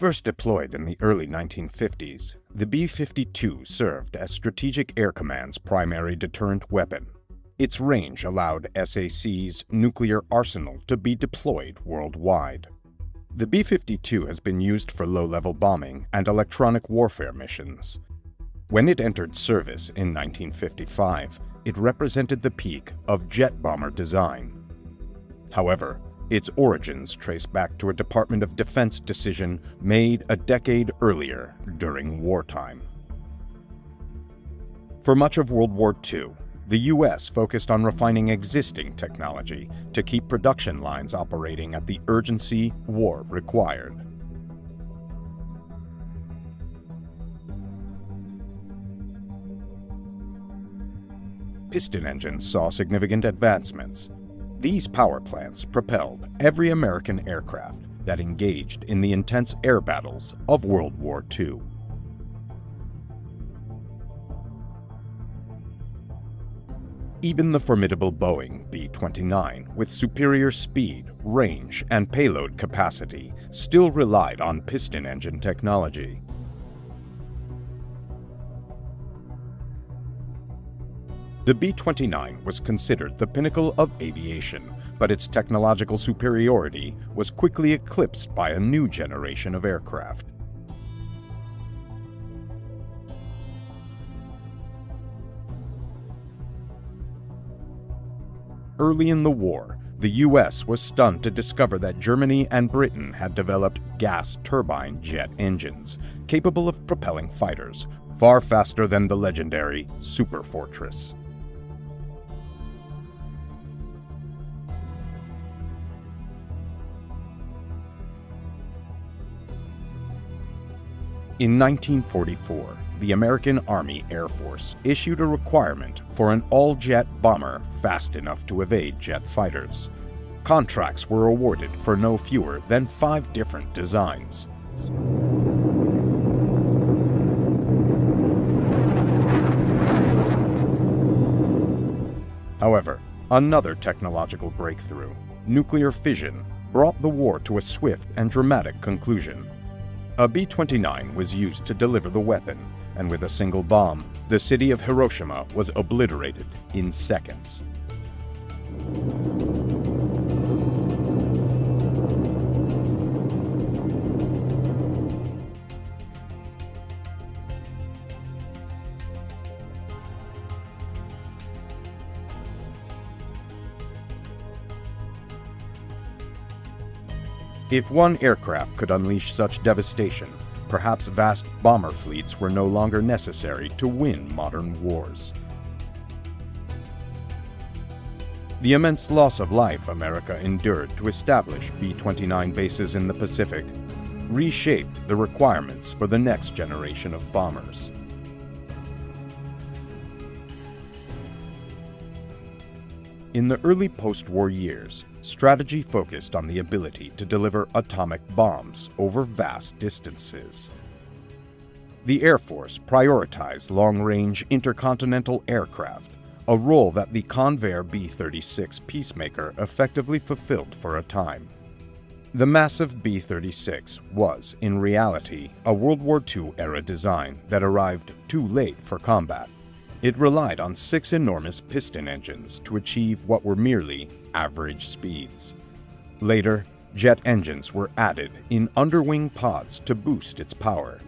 First deployed in the early 1950s, the B-52 served as Strategic Air Command's primary deterrent weapon. Its range allowed SAC's nuclear arsenal to be deployed worldwide. The B-52 has been used for low-level bombing and electronic warfare missions. When it entered service in 1955, it represented the peak of jet bomber design. However, its origins trace back to a Department of Defense decision made a decade earlier during wartime. For much of World War II, the U.S. focused on refining existing technology to keep production lines operating at the urgency war required. Piston engines saw significant advancements. These power plants propelled every American aircraft that engaged in the intense air battles of World War II. Even the formidable Boeing B-29, with superior speed, range, and payload capacity, still relied on piston engine technology. The B-29 was considered the pinnacle of aviation, but its technological superiority was quickly eclipsed by a new generation of aircraft. Early in the war, the U.S. was stunned to discover that Germany and Britain had developed gas turbine jet engines, capable of propelling fighters, far faster than the legendary Stratofortress. In 1944, the American Army Air Force issued a requirement for an all-jet bomber fast enough to evade jet fighters. Contracts were awarded for no fewer than 5 different designs. However, another technological breakthrough, nuclear fission, brought the war to a swift and dramatic conclusion. A B-29 was used to deliver the weapon, and with a single bomb, the city of Hiroshima was obliterated in seconds. If one aircraft could unleash such devastation, perhaps vast bomber fleets were no longer necessary to win modern wars. The immense loss of life America endured to establish B-29 bases in the Pacific reshaped the requirements for the next generation of bombers. In the early post-war years, strategy focused on the ability to deliver atomic bombs over vast distances. The Air Force prioritized long-range intercontinental aircraft, a role that the Convair B-36 Peacemaker effectively fulfilled for a time. The massive B-36 was, in reality, a World War II-era design that arrived too late for combat. It relied on 6 enormous piston engines to achieve what were merely average speeds. Later, jet engines were added in underwing pods to boost its power.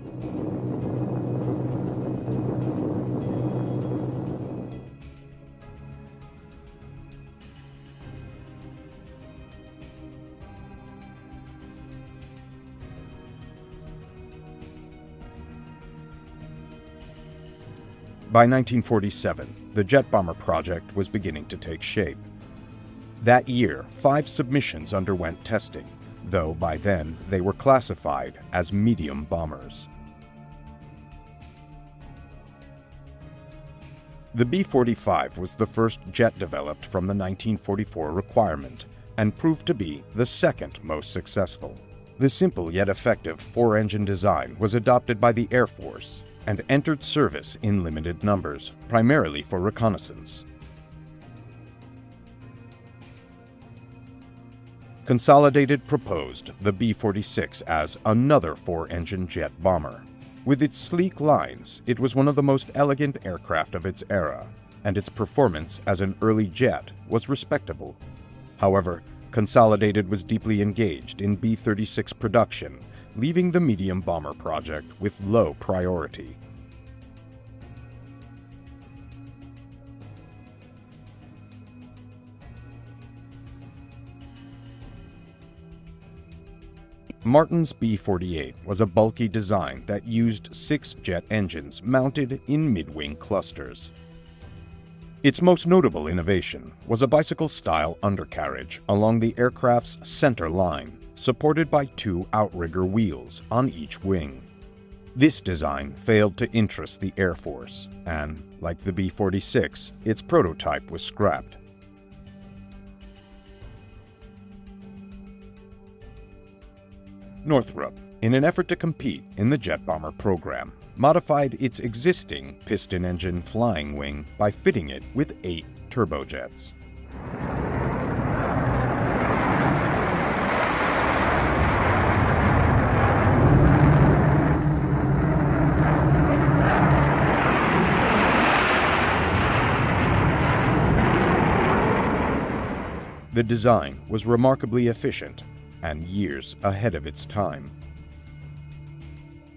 By 1947, the jet bomber project was beginning to take shape. That year, 5 submissions underwent testing, though by then they were classified as medium bombers. The B-45 was the first jet developed from the 1944 requirement and proved to be the second most successful. The simple yet effective 4-engine design was adopted by the Air Force and entered service in limited numbers, primarily for reconnaissance. Consolidated proposed the B-46 as another four-engine jet bomber. With its sleek lines, it was one of the most elegant aircraft of its era, and its performance as an early jet was respectable. However, Consolidated was deeply engaged in B-36 production, leaving the medium bomber project with low priority. Martin's B-48 was a bulky design that used 6 jet engines mounted in mid-wing clusters. Its most notable innovation was a bicycle-style undercarriage along the aircraft's center line, supported by 2 outrigger wheels on each wing. This design failed to interest the Air Force, and, like the B-46, its prototype was scrapped. Northrop, in an effort to compete in the jet bomber program, modified its existing piston engine flying wing by fitting it with 8 turbojets. The design was remarkably efficient and years ahead of its time.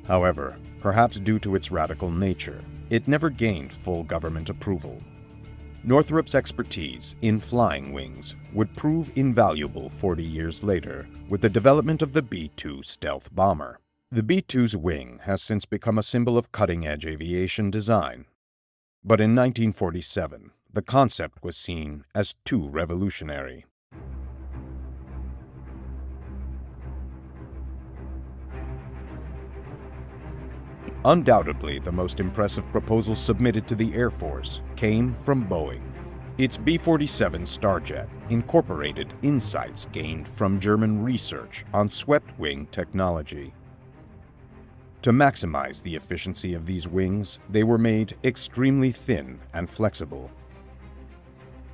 However, perhaps due to its radical nature, it never gained full government approval. Northrop's expertise in flying wings would prove invaluable 40 years later with the development of the B-2 stealth bomber. The B-2's wing has since become a symbol of cutting-edge aviation design. But in 1947, the concept was seen as too revolutionary. Undoubtedly, the most impressive proposal submitted to the Air Force came from Boeing. Its B-47 Starjet incorporated insights gained from German research on swept-wing technology. To maximize the efficiency of these wings, they were made extremely thin and flexible.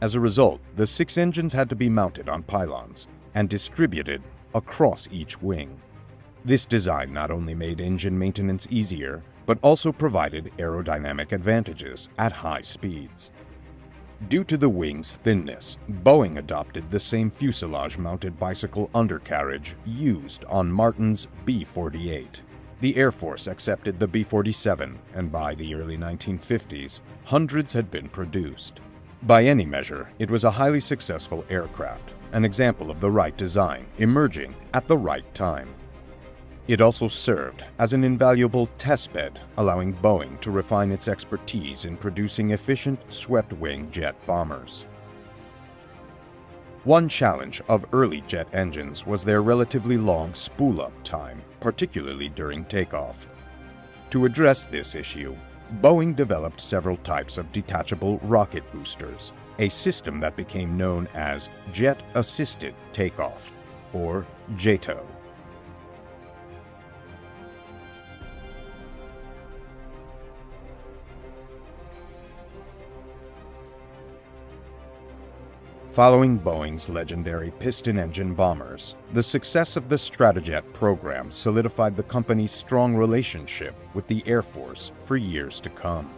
As a result, the 6 engines had to be mounted on pylons and distributed across each wing. This design not only made engine maintenance easier, but also provided aerodynamic advantages at high speeds. Due to the wing's thinness, Boeing adopted the same fuselage-mounted bicycle undercarriage used on Martin's B-48. The Air Force accepted the B-47, and by the early 1950s, hundreds had been produced. By any measure, it was a highly successful aircraft, an example of the right design emerging at the right time. It also served as an invaluable testbed, allowing Boeing to refine its expertise in producing efficient swept-wing jet bombers. One challenge of early jet engines was their relatively long spool-up time, particularly during takeoff. To address this issue, Boeing developed several types of detachable rocket boosters, a system that became known as Jet-Assisted Takeoff, or JATO. Following Boeing's legendary piston engine bombers, the success of the Stratojet program solidified the company's strong relationship with the Air Force for years to come.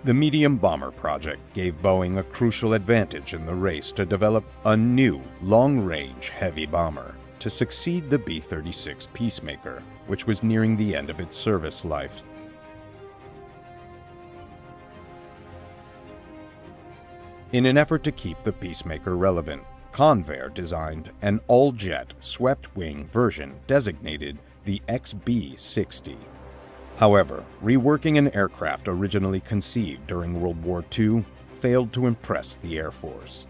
The medium bomber project gave Boeing a crucial advantage in the race to develop a new long-range heavy bomber to succeed the B-36 Peacemaker, which was nearing the end of its service life. In an effort to keep the Peacemaker relevant, Convair designed an all-jet, swept-wing version designated the XB-60. However, reworking an aircraft originally conceived during World War II failed to impress the Air Force.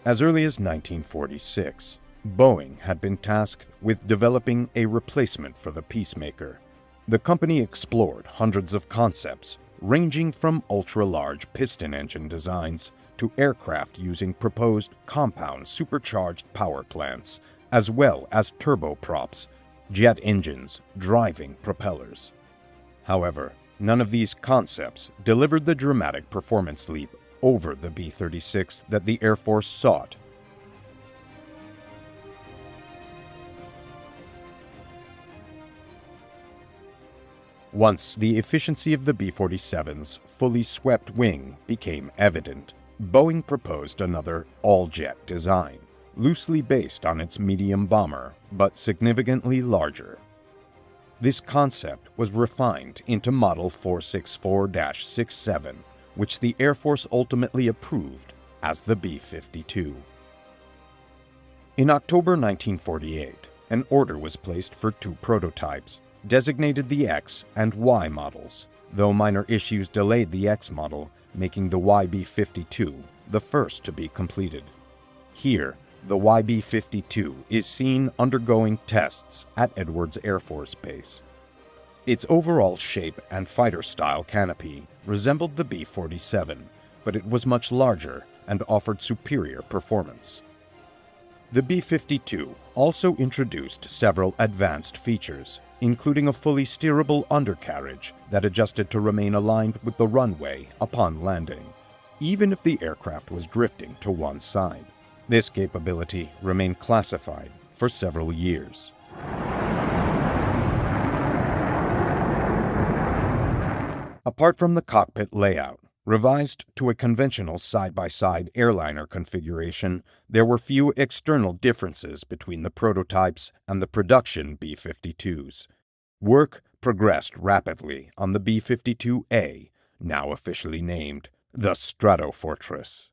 As early as 1946, Boeing had been tasked with developing a replacement for the Peacemaker. The company explored hundreds of concepts, ranging from ultra-large piston engine designs to aircraft using proposed compound supercharged power plants, as well as turboprops, jet engines driving propellers. However, none of these concepts delivered the dramatic performance leap over the B-36 that the Air Force sought. Once the efficiency of the B-47's fully swept wing became evident, Boeing proposed another all-jet design, loosely based on its medium bomber, but significantly larger. This concept was refined into Model 464-67, which the Air Force ultimately approved as the B-52. In October 1948, an order was placed for 2 prototypes, designated the X and Y models, though minor issues delayed the X model, making the YB-52 the first to be completed. Here, the YB-52 is seen undergoing tests at Edwards Air Force Base. Its overall shape and fighter-style canopy resembled the B-47, but it was much larger and offered superior performance. The B-52 also introduced several advanced features, including a fully steerable undercarriage that adjusted to remain aligned with the runway upon landing, even if the aircraft was drifting to one side. This capability remained classified for several years. Apart from the cockpit layout, revised to a conventional side-by-side airliner configuration, there were few external differences between the prototypes and the production B-52s. Work progressed rapidly on the B-52A, now officially named the Stratofortress.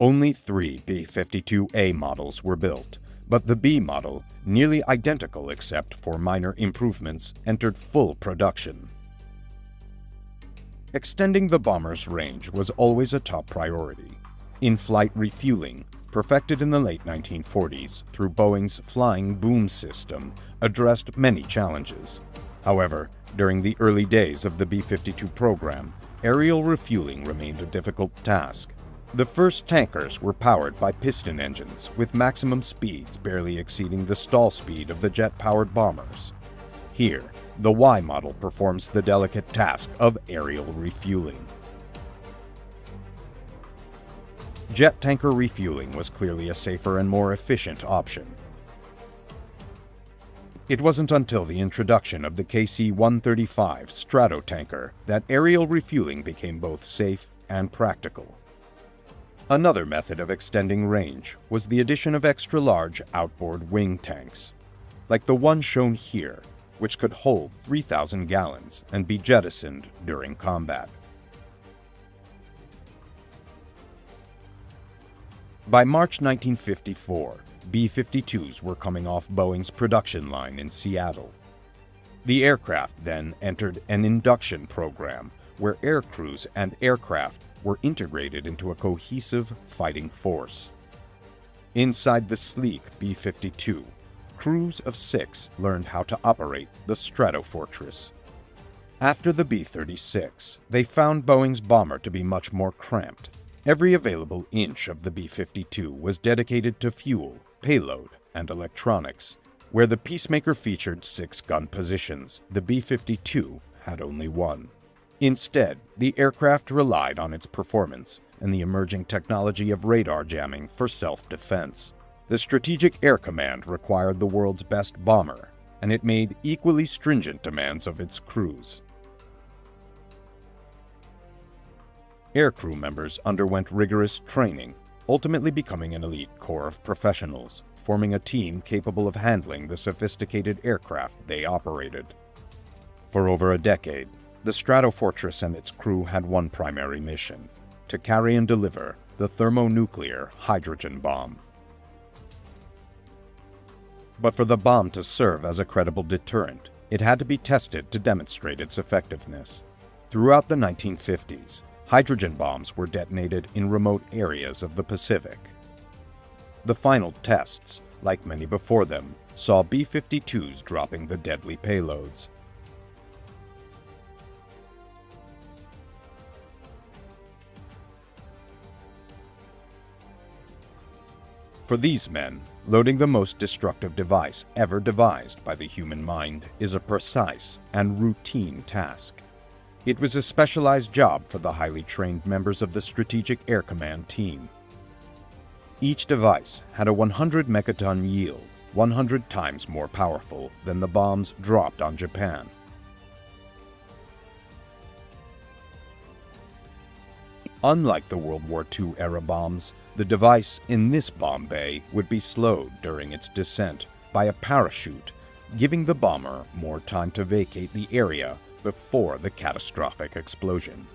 Only 3 B-52A models were built, but the B model, nearly identical except for minor improvements, entered full production. Extending the bomber's range was always a top priority. In-flight refueling, perfected in the late 1940s through Boeing's flying boom system, addressed many challenges. However, during the early days of the B-52 program, aerial refueling remained a difficult task. The first tankers were powered by piston engines, with maximum speeds barely exceeding the stall speed of the jet-powered bombers. Here, the Y model performs the delicate task of aerial refueling. Jet tanker refueling was clearly a safer and more efficient option. It wasn't until the introduction of the KC-135 Stratotanker that aerial refueling became both safe and practical. Another method of extending range was the addition of extra-large outboard wing tanks, like the one shown here, which could hold 3,000 gallons and be jettisoned during combat. By March 1954, B-52s were coming off Boeing's production line in Seattle. The aircraft then entered an induction program where air crews and aircraft were integrated into a cohesive fighting force. Inside the sleek B-52, crews of 6 learned how to operate the Stratofortress. After the B-36, they found Boeing's bomber to be much more cramped. Every available inch of the B-52 was dedicated to fuel, payload, and electronics. Where the Peacemaker featured 6 gun positions, the B-52 had only 1. Instead, the aircraft relied on its performance and the emerging technology of radar jamming for self-defense. The Strategic Air Command required the world's best bomber, and it made equally stringent demands of its crews. Aircrew members underwent rigorous training, ultimately becoming an elite corps of professionals, forming a team capable of handling the sophisticated aircraft they operated. For over a decade, the Stratofortress and its crew had one primary mission: to carry and deliver the thermonuclear hydrogen bomb. But for the bomb to serve as a credible deterrent, it had to be tested to demonstrate its effectiveness. Throughout the 1950s, hydrogen bombs were detonated in remote areas of the Pacific. The final tests, like many before them, saw B-52s dropping the deadly payloads. For these men, loading the most destructive device ever devised by the human mind is a precise and routine task. It was a specialized job for the highly trained members of the Strategic Air Command team. Each device had a 100 megaton yield, 100 times more powerful than the bombs dropped on Japan. Unlike the World War II-era bombs, the device in this bomb bay would be slowed during its descent by a parachute, giving the bomber more time to vacate the area before the catastrophic explosion.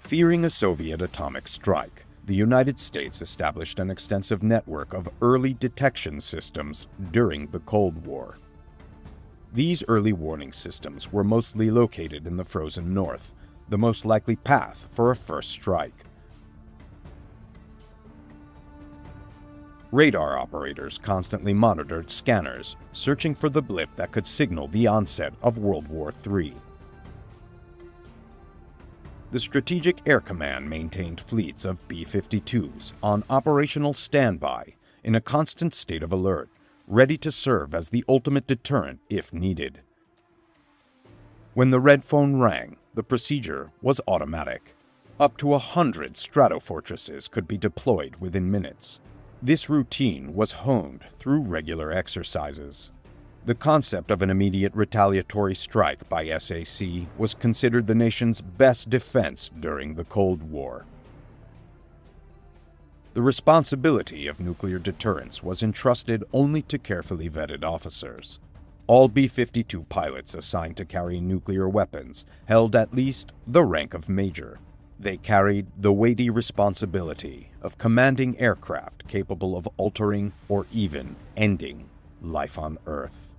Fearing a Soviet atomic strike, the United States established an extensive network of early detection systems during the Cold War. These early warning systems were mostly located in the frozen north, the most likely path for a first strike. Radar operators constantly monitored scanners, searching for the blip that could signal the onset of World War III. The Strategic Air Command maintained fleets of B-52s on operational standby in a constant state of alert, ready to serve as the ultimate deterrent if needed. When the red phone rang, the procedure was automatic. Up to 100 Stratofortresses could be deployed within minutes. This routine was honed through regular exercises. The concept of an immediate retaliatory strike by SAC was considered the nation's best defense during the Cold War. The responsibility of nuclear deterrence was entrusted only to carefully vetted officers. All B-52 pilots assigned to carry nuclear weapons held at least the rank of major. They carried the weighty responsibility of commanding aircraft capable of altering or even ending life on Earth.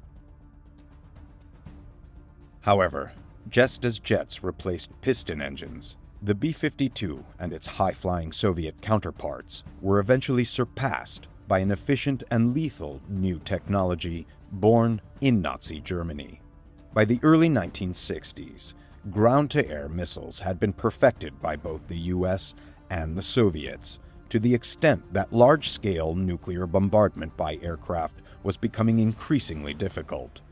However, just as jets replaced piston engines, the B-52 and its high-flying Soviet counterparts were eventually surpassed by an efficient and lethal new technology born in Nazi Germany. By the early 1960s, ground-to-air missiles had been perfected by both the US and the Soviets, to the extent that large-scale nuclear bombardment by aircraft was becoming increasingly difficult.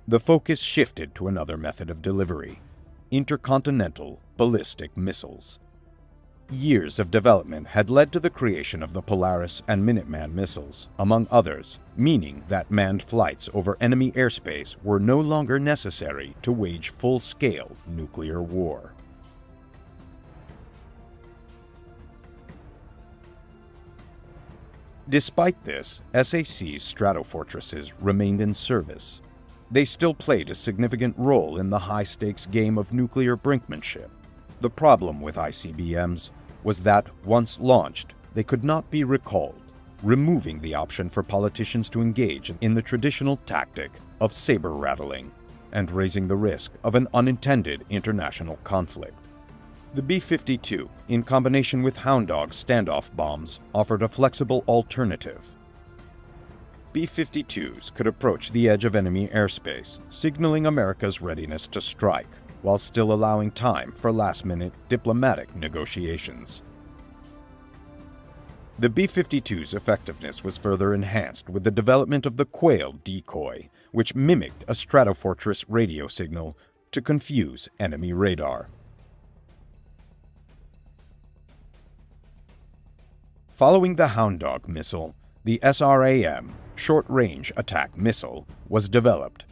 The focus shifted to another method of delivery: intercontinental ballistic missiles. Years of development had led to the creation of the Polaris and Minuteman missiles, among others, meaning that manned flights over enemy airspace were no longer necessary to wage full-scale nuclear war. Despite this, SAC's Stratofortresses remained in service. They still played a significant role in the high-stakes game of nuclear brinkmanship. The problem with ICBMs was that, once launched, they could not be recalled, removing the option for politicians to engage in the traditional tactic of saber-rattling and raising the risk of an unintended international conflict. The B-52, in combination with Hound Dog standoff bombs, offered a flexible alternative. B-52s could approach the edge of enemy airspace, signaling America's readiness to strike, while still allowing time for last-minute diplomatic negotiations. The B-52's effectiveness was further enhanced with the development of the Quail decoy, which mimicked a Stratofortress radio signal to confuse enemy radar. Following the Hound Dog missile, the SRAM, Short-Range Attack Missile, was developed.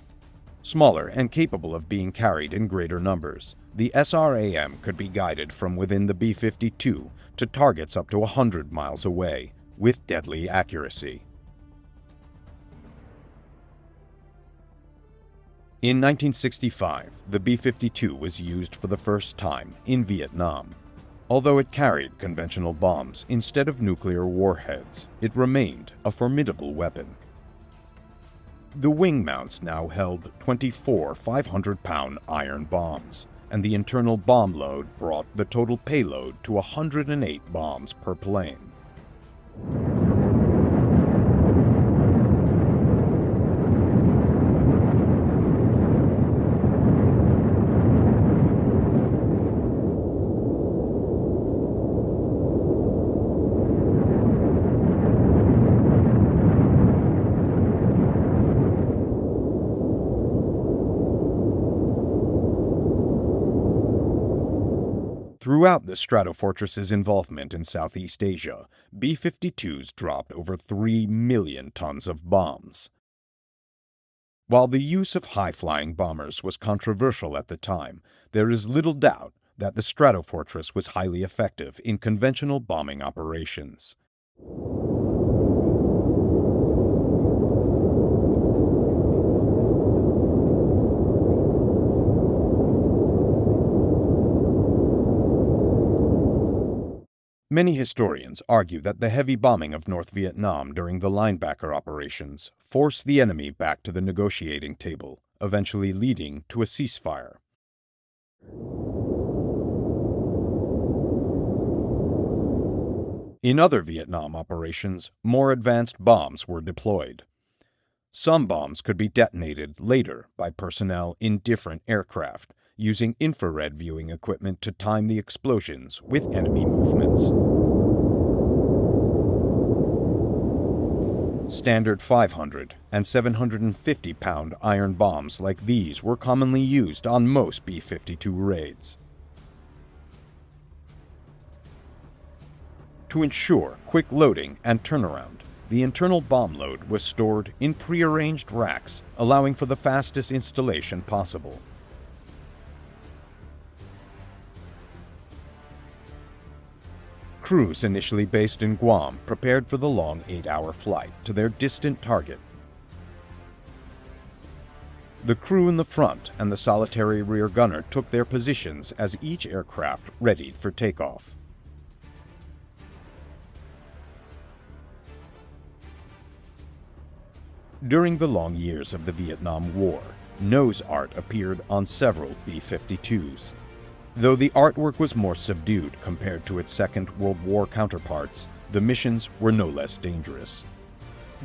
Smaller and capable of being carried in greater numbers, the SRAM could be guided from within the B-52 to targets up to 100 miles away, with deadly accuracy. In 1965, the B-52 was used for the first time in Vietnam. Although it carried conventional bombs instead of nuclear warheads, it remained a formidable weapon. The wing mounts now held 24 500-pound iron bombs, and the internal bomb load brought the total payload to 108 bombs per plane. Throughout the Stratofortress's involvement in Southeast Asia, B-52s dropped over 3 million tons of bombs. While the use of high-flying bombers was controversial at the time, there is little doubt that the Stratofortress was highly effective in conventional bombing operations. Many historians argue that the heavy bombing of North Vietnam during the linebacker operations forced the enemy back to the negotiating table, eventually leading to a ceasefire. In other Vietnam operations, more advanced bombs were deployed. Some bombs could be detonated later by personnel in different aircraft, using infrared viewing equipment to time the explosions with enemy movements. Standard 500 and 750-pound iron bombs like these were commonly used on most B-52 raids. To ensure quick loading and turnaround, the internal bomb load was stored in prearranged racks, allowing for the fastest installation possible. Crews initially based in Guam prepared for the long 8-hour flight to their distant target. The crew in the front and the solitary rear gunner took their positions as each aircraft readied for takeoff. During the long years of the Vietnam War, nose art appeared on several B-52s. Though the artwork was more subdued compared to its Second World War counterparts, the missions were no less dangerous.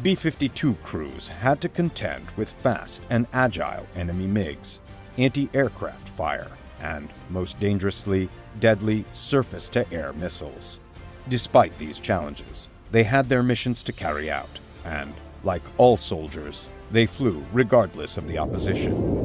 B-52 crews had to contend with fast and agile enemy MiGs, anti-aircraft fire, and, most dangerously, deadly surface-to-air missiles. Despite these challenges, they had their missions to carry out, and, like all soldiers, they flew regardless of the opposition.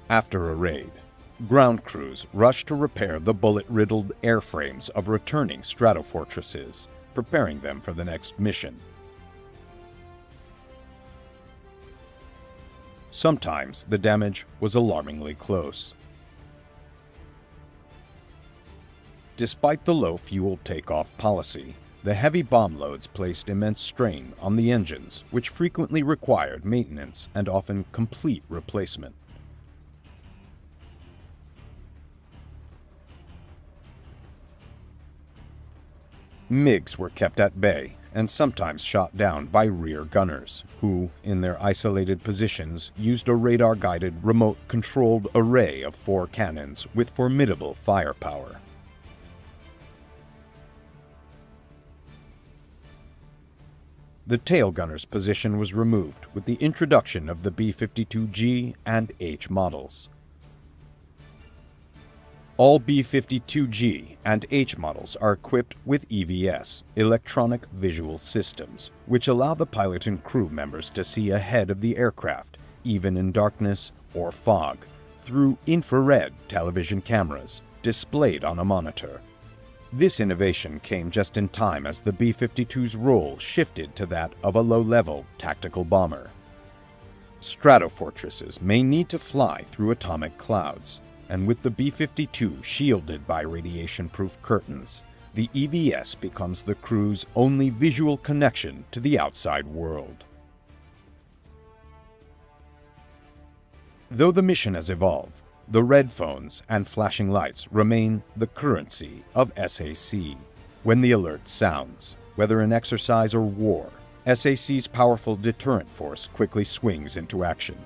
After a raid, ground crews rushed to repair the bullet-riddled airframes of returning Stratofortresses, preparing them for the next mission. Sometimes the damage was alarmingly close. Despite the low fuel takeoff policy, the heavy bomb loads placed immense strain on the engines, which frequently required maintenance and often complete replacement. MiGs were kept at bay and sometimes shot down by rear gunners, who, in their isolated positions, used a radar-guided, remote-controlled array of 4 cannons with formidable firepower. The tail gunner's position was removed with the introduction of the B-52G and H models. All B-52G and H models are equipped with EVS, Electronic Visual Systems, which allow the pilot and crew members to see ahead of the aircraft, even in darkness or fog, through infrared television cameras displayed on a monitor. This innovation came just in time as the B-52's role shifted to that of a low-level tactical bomber. Stratofortresses may need to fly through atomic clouds, and with the B-52 shielded by radiation-proof curtains, the EVS becomes the crew's only visual connection to the outside world. Though the mission has evolved, the red phones and flashing lights remain the currency of SAC. When the alert sounds, whether in exercise or war, SAC's powerful deterrent force quickly swings into action.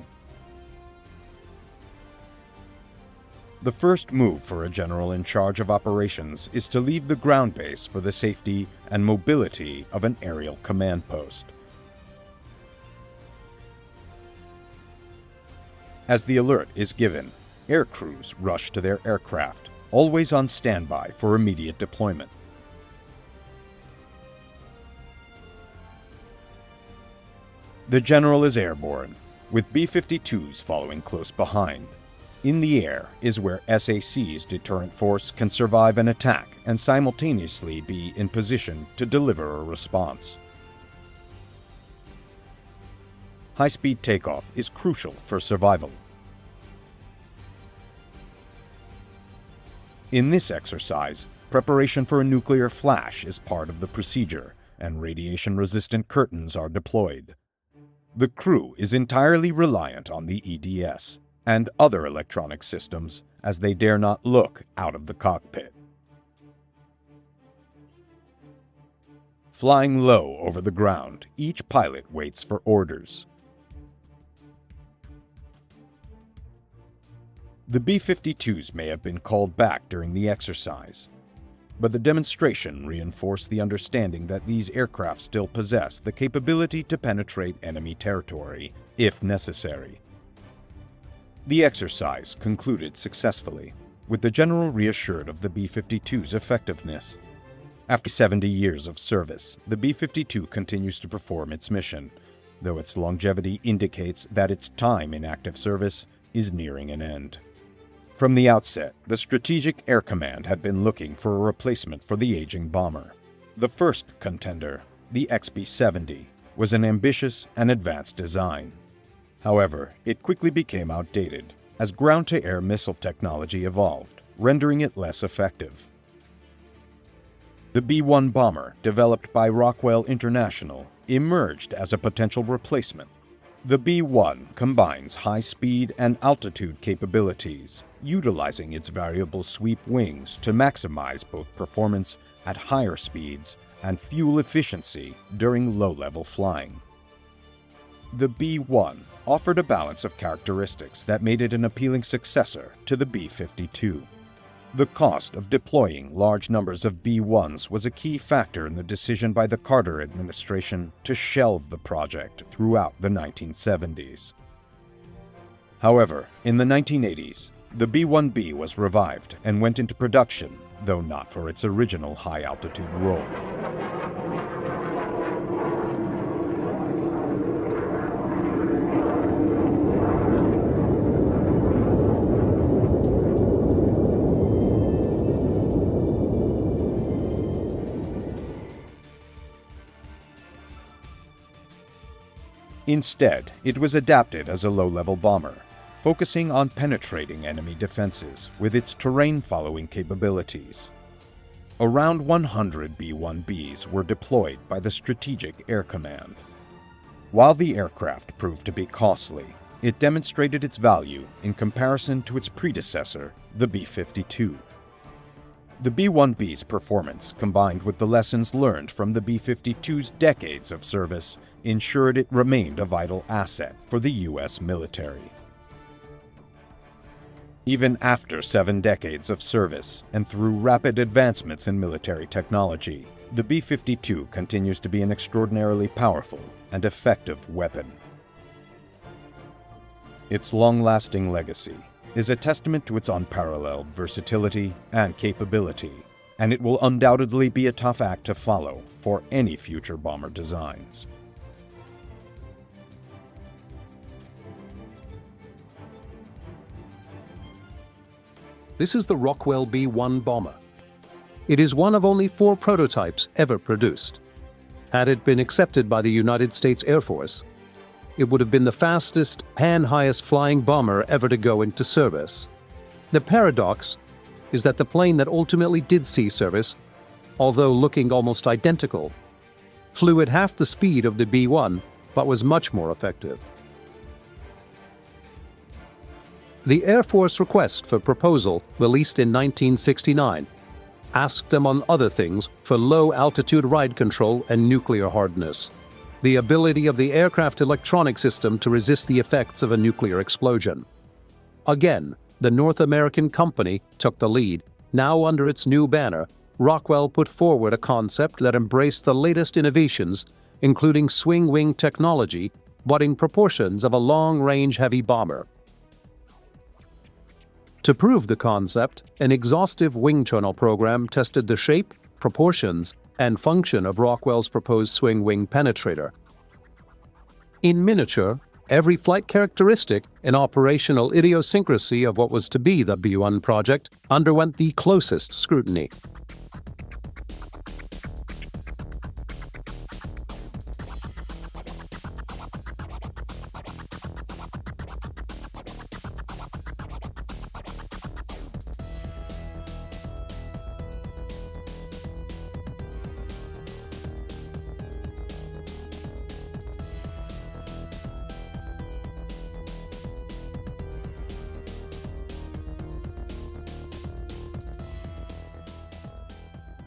The first move for a general in charge of operations is to leave the ground base for the safety and mobility of an aerial command post. As the alert is given, air crews rush to their aircraft, always on standby for immediate deployment. The general is airborne, with B-52s following close behind. In the air is where SAC's deterrent force can survive an attack and simultaneously be in position to deliver a response. High-speed takeoff is crucial for survival. In this exercise, preparation for a nuclear flash is part of the procedure, and radiation-resistant curtains are deployed. The crew is entirely reliant on the EDS and other electronic systems, as they dare not look out of the cockpit. Flying low over the ground, each pilot waits for orders. The B-52s may have been called back during the exercise, but the demonstration reinforced the understanding that these aircraft still possess the capability to penetrate enemy territory, if necessary. The exercise concluded successfully, with the general reassured of the B-52's effectiveness. After 70 years of service, the B-52 continues to perform its mission, though its longevity indicates that its time in active service is nearing an end. From the outset, the Strategic Air Command had been looking for a replacement for the aging bomber. The first contender, the XB-70, was an ambitious and advanced design. However, it quickly became outdated as ground-to-air missile technology evolved, rendering it less effective. The B-1 bomber, developed by Rockwell International, emerged as a potential replacement. The B-1 combines high speed and altitude capabilities, utilizing its variable sweep wings to maximize both performance at higher speeds and fuel efficiency during low-level flying. The B-1 offered a balance of characteristics that made it an appealing successor to the B-52. The cost of deploying large numbers of B-1s was a key factor in the decision by the Carter administration to shelve the project throughout the 1970s. However, in the 1980s, the B-1B was revived and went into production, though not for its original high-altitude role. Instead, it was adapted as a low-level bomber, focusing on penetrating enemy defenses with its terrain-following capabilities. Around 100 B-1Bs were deployed by the Strategic Air Command. While the aircraft proved to be costly, it demonstrated its value in comparison to its predecessor, the B-52. The B-1B's performance, combined with the lessons learned from the B-52's decades of service, ensured it remained a vital asset for the U.S. military. Even after 7 decades of service and through rapid advancements in military technology, the B-52 continues to be an extraordinarily powerful and effective weapon. Its long-lasting legacy is a testament to its unparalleled versatility and capability, and it will undoubtedly be a tough act to follow for any future bomber designs. This is the Rockwell B-1 bomber. It is one of only 4 prototypes ever produced. Had it been accepted by the United States Air Force, it would have been the fastest and highest flying bomber ever to go into service. The paradox is that the plane that ultimately did see service, although looking almost identical, flew at half the speed of the B-1 but was much more effective. The Air Force request for proposal, released in 1969, asked, among other things, for low-altitude ride control and nuclear hardness, the ability of the aircraft electronic system to resist the effects of a nuclear explosion. Again, the North American company took the lead. Now under its new banner, Rockwell put forward a concept that embraced the latest innovations, including swing-wing technology, but in proportions of a long-range heavy bomber. To prove the concept, an exhaustive wing tunnel program tested the shape, proportions, and function of Rockwell's proposed swing-wing penetrator. In miniature, every flight characteristic and operational idiosyncrasy of what was to be the B-1 project underwent the closest scrutiny.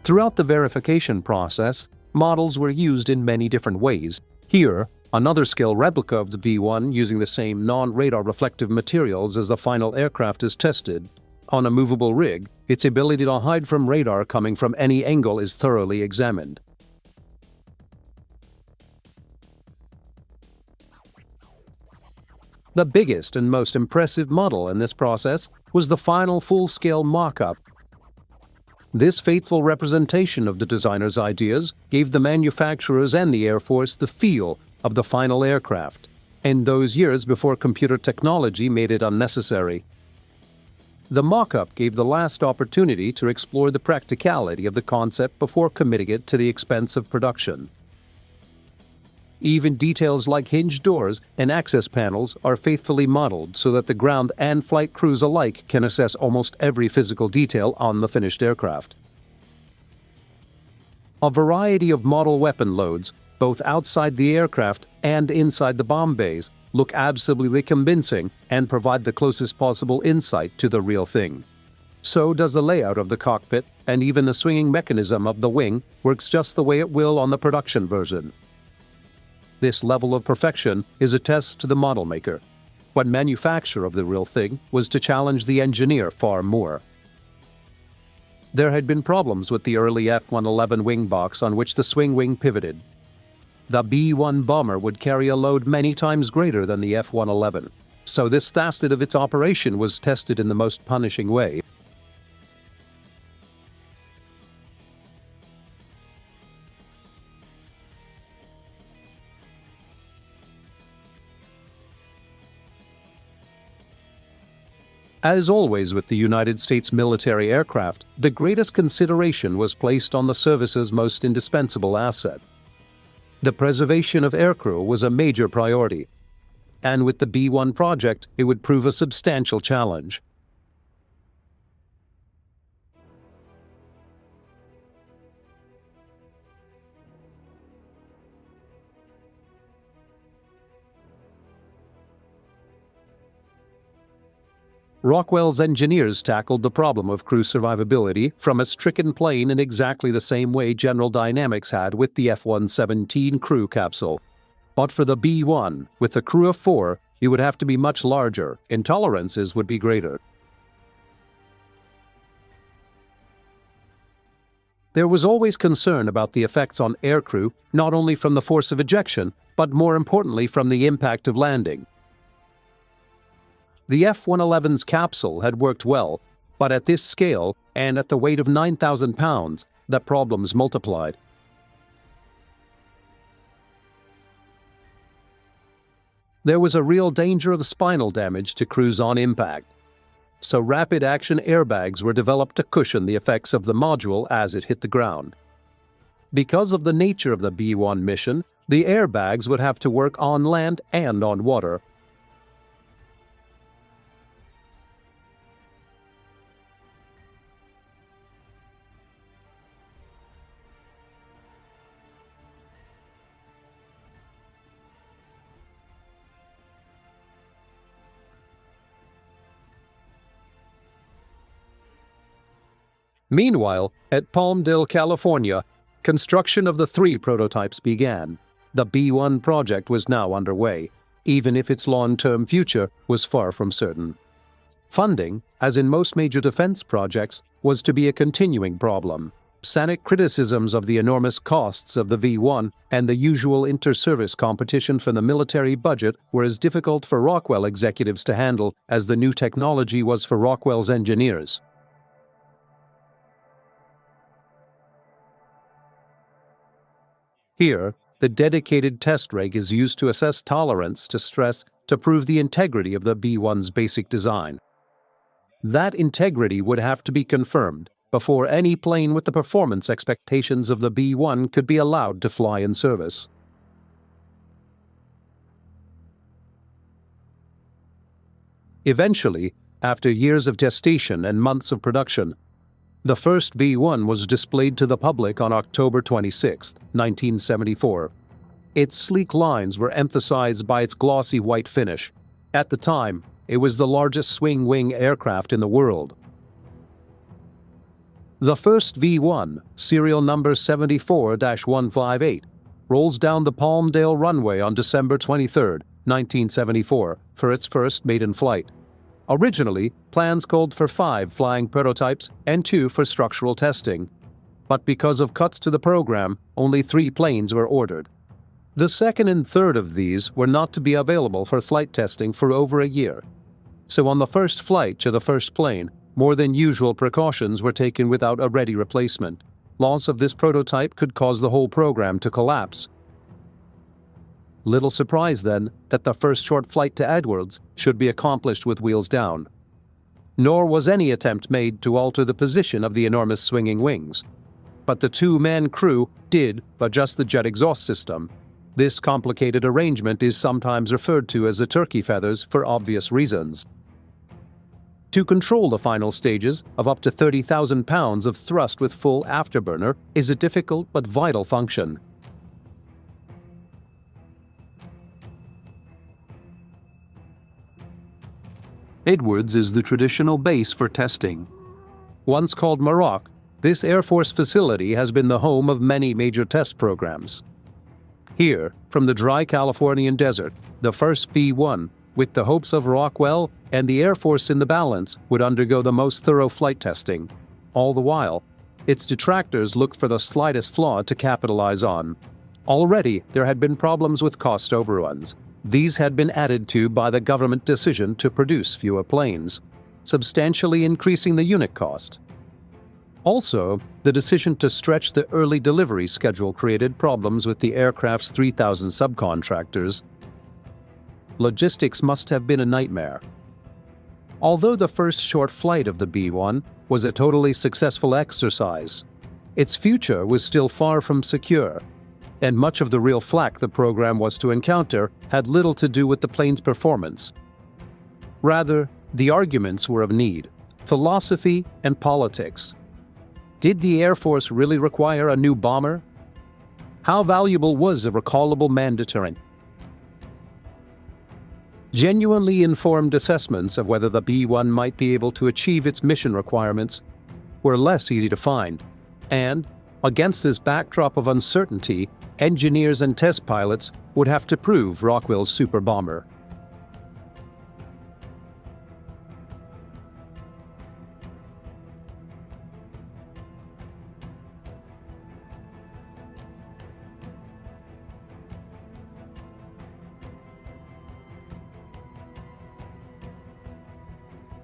Throughout the verification process, models were used in many different ways. Here, another scale replica of the B-1 using the same non-radar reflective materials as the final aircraft is tested. On a movable rig, its ability to hide from radar coming from any angle is thoroughly examined. The biggest and most impressive model in this process was the final full-scale mock-up. This faithful representation of the designer's ideas gave the manufacturers and the Air Force the feel of the final aircraft, in those years before computer technology made it unnecessary. The mock-up gave the last opportunity to explore the practicality of the concept before committing it to the expense of production. Even details like hinged doors and access panels are faithfully modeled so that the ground and flight crews alike can assess almost every physical detail on the finished aircraft. A variety of model weapon loads, both outside the aircraft and inside the bomb bays, look absolutely convincing and provide the closest possible insight to the real thing. So does the layout of the cockpit, and even the swinging mechanism of the wing works just the way it will on the production version. This level of perfection is a test to the model maker. What manufacture of the real thing was to challenge the engineer far more. There had been problems with the early F-111 wing box on which the swing wing pivoted. The B-1 bomber would carry a load many times greater than the F-111, so this facet of its operation was tested in the most punishing way. As always with the United States military aircraft, the greatest consideration was placed on the service's most indispensable asset. The preservation of aircrew was a major priority, and with the B-1 project, it would prove a substantial challenge. Rockwell's engineers tackled the problem of crew survivability from a stricken plane in exactly the same way General Dynamics had with the F-117 crew capsule. But for the B-1, with a crew of 4, it would have to be much larger, and tolerances would be greater. There was always concern about the effects on aircrew, not only from the force of ejection, but more importantly from the impact of landing. The F-111's capsule had worked well, but at this scale and at the weight of 9,000 pounds, the problems multiplied. There was a real danger of spinal damage to crews on impact, so rapid-action airbags were developed to cushion the effects of the module as it hit the ground. Because of the nature of the B-1 mission, the airbags would have to work on land and on water. Meanwhile, at Palmdale, California, construction of the 3 prototypes began. The B-1 project was now underway, even if its long-term future was far from certain. Funding, as in most major defense projects, was to be a continuing problem. Cynic criticisms of the enormous costs of the V-1 and the usual inter-service competition for the military budget were as difficult for Rockwell executives to handle as the new technology was for Rockwell's engineers. Here, the dedicated test rig is used to assess tolerance to stress to prove the integrity of the B-1's basic design. That integrity would have to be confirmed before any plane with the performance expectations of the B-1 could be allowed to fly in service. Eventually, after years of gestation and months of production, the first B-1 was displayed to the public on October 26, 1974. Its sleek lines were emphasized by its glossy white finish. At the time, it was the largest swing-wing aircraft in the world. The first V-1, serial number 74-158, rolls down the Palmdale runway on December 23, 1974, for its first maiden flight. Originally, plans called for 5 flying prototypes and 2 for structural testing, but because of cuts to the program, only 3 planes were ordered. The second and third of these were not to be available for flight testing for over a year. So on the first flight to the first plane, more than usual precautions were taken without a ready replacement. Loss of this prototype could cause the whole program to collapse. Little surprise, then, that the first short flight to Edwards should be accomplished with wheels down. Nor was any attempt made to alter the position of the enormous swinging wings. But the 2-man crew did adjust the jet exhaust system. This complicated arrangement is sometimes referred to as the turkey feathers for obvious reasons. To control the final stages of up to 30,000 pounds of thrust with full afterburner is a difficult but vital function. Edwards is the traditional base for testing. Once called Mach, this Air Force facility has been the home of many major test programs. Here, from the dry Californian desert, the first B-1, with the hopes of Rockwell and the Air Force in the balance, would undergo the most thorough flight testing. All the while, its detractors looked for the slightest flaw to capitalize on. Already, there had been problems with cost overruns. These had been added to by the government decision to produce fewer planes, substantially increasing the unit cost. Also, the decision to stretch the early delivery schedule created problems with the aircraft's 3,000 subcontractors. Logistics must have been a nightmare. Although the first short flight of the B-1 was a totally successful exercise, its future was still far from secure, and much of the real flak the program was to encounter had little to do with the plane's performance. Rather, the arguments were of need, philosophy and politics. Did the Air Force really require a new bomber? How valuable was a recallable man deterrent? Genuinely informed assessments of whether the B-1 might be able to achieve its mission requirements were less easy to find, and, against this backdrop of uncertainty, engineers and test pilots would have to prove Rockwell's super bomber.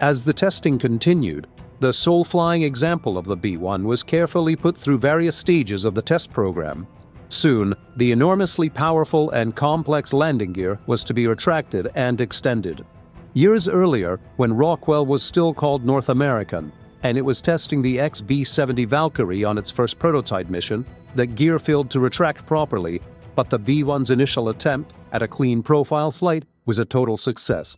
As the testing continued, the sole flying example of the B-1 was carefully put through various stages of the test program. Soon, the enormously powerful and complex landing gear was to be retracted and extended. Years earlier, when Rockwell was still called North American, and it was testing the XB-70 Valkyrie on its first prototype mission, the gear failed to retract properly, but the B-1's initial attempt at a clean profile flight was a total success.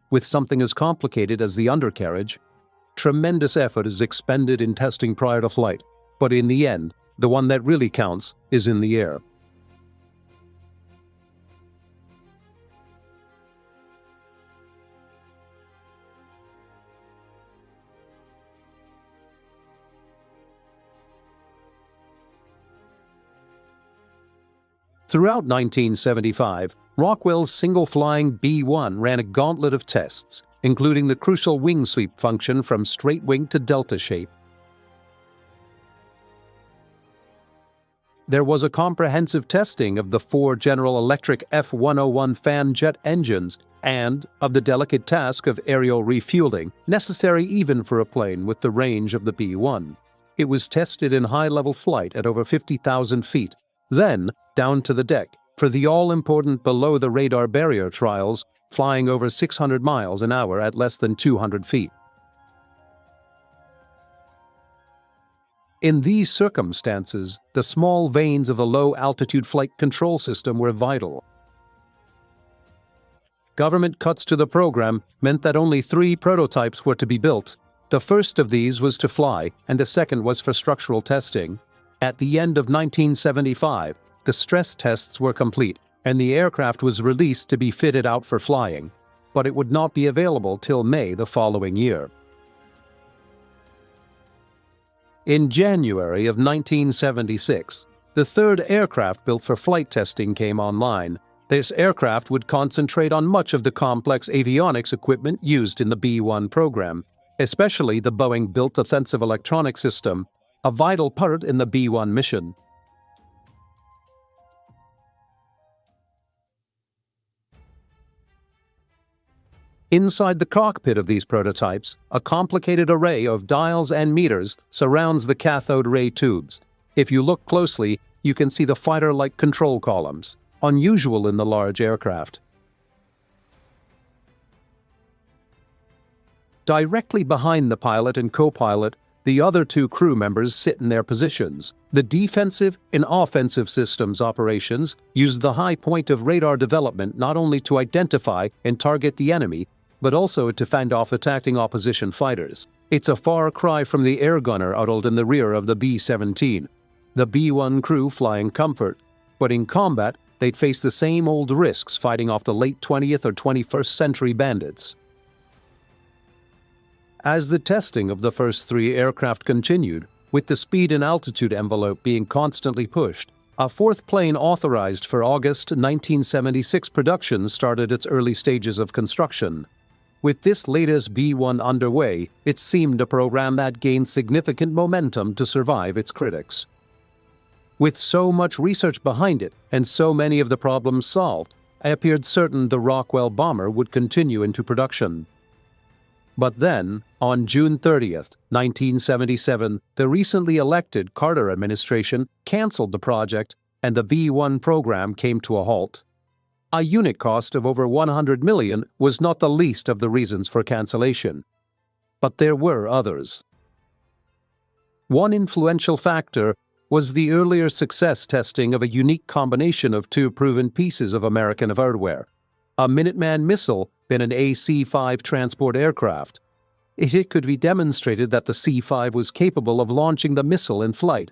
With something as complicated as the undercarriage, tremendous effort is expended in testing prior to flight, but in the end, the one that really counts is in the air. Throughout 1975, Rockwell's single-flying B-1 ran a gauntlet of tests, including the crucial wing sweep function from straight wing to delta shape. There was a comprehensive testing of the 4 General Electric F-101 fan jet engines and of the delicate task of aerial refueling, necessary even for a plane with the range of the B-1. It was tested in high-level flight at over 50,000 feet, then down to the deck for the all-important below-the-radar barrier trials, flying over 600 miles an hour at less than 200 feet. In these circumstances, the small vanes of the low-altitude flight control system were vital. Government cuts to the program meant that only 3 prototypes were to be built. The first of these was to fly, and the second was for structural testing. At the end of 1975, the stress tests were complete, and the aircraft was released to be fitted out for flying, but it would not be available till May the following year. In January of 1976, the third aircraft built for flight testing came online. This aircraft would concentrate on much of the complex avionics equipment used in the B-1 program, especially the Boeing-built offensive electronic system, a vital part in the B-1 mission. Inside the cockpit of these prototypes, a complicated array of dials and meters surrounds the cathode ray tubes. If you look closely, you can see the fighter-like control columns, unusual in the large aircraft. Directly behind the pilot and co-pilot, the other 2 crew members sit in their positions. The defensive and offensive systems operations use the high point of radar development not only to identify and target the enemy, but also to fend off attacking opposition fighters. It's a far cry from the air gunner huddled in the rear of the B-17. The B-1 crew fly in comfort, but in combat, they'd face the same old risks fighting off the late 20th or 21st century bandits. As the testing of the first 3 aircraft continued, with the speed and altitude envelope being constantly pushed, a 4th plane authorized for August 1976 production started its early stages of construction. With this latest B-1 underway, it seemed a program that gained significant momentum to survive its critics. With so much research behind it and so many of the problems solved, I appeared certain the Rockwell bomber would continue into production. But then, on June 30th, 1977, the recently elected Carter administration canceled the project and the B-1 program came to a halt. A unit cost of over $100 million was not the least of the reasons for cancellation. But there were others. One influential factor was the earlier success testing of a unique combination of 2 proven pieces of American hardware, a Minuteman missile and an AC-5 transport aircraft. It could be demonstrated that the C-5 was capable of launching the missile in flight.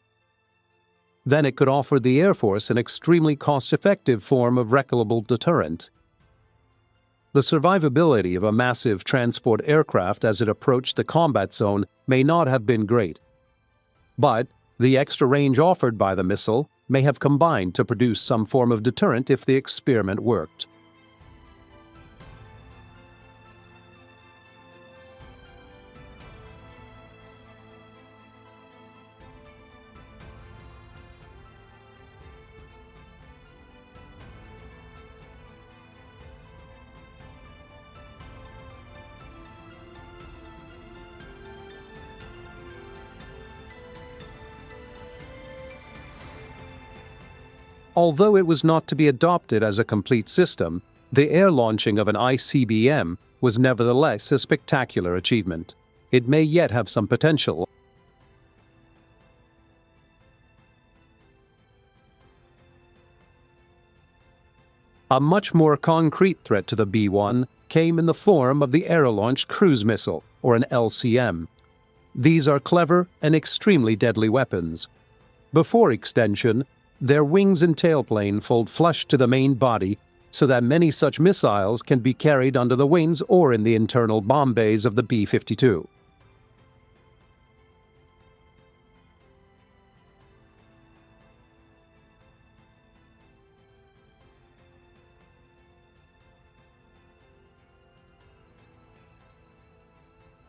Then it could offer the Air Force an extremely cost-effective form of recoverable deterrent. The survivability of a massive transport aircraft as it approached the combat zone may not have been great. But the extra range offered by the missile may have combined to produce some form of deterrent if the experiment worked. Although it was not to be adopted as a complete system, the air launching of an ICBM was nevertheless a spectacular achievement. It may yet have some potential. A much more concrete threat to the B-1 came in the form of the Aero-Launched Cruise Missile, or an LCM. These are clever and extremely deadly weapons. Before extension, their wings and tailplane fold flush to the main body so that many such missiles can be carried under the wings or in the internal bomb bays of the B-52.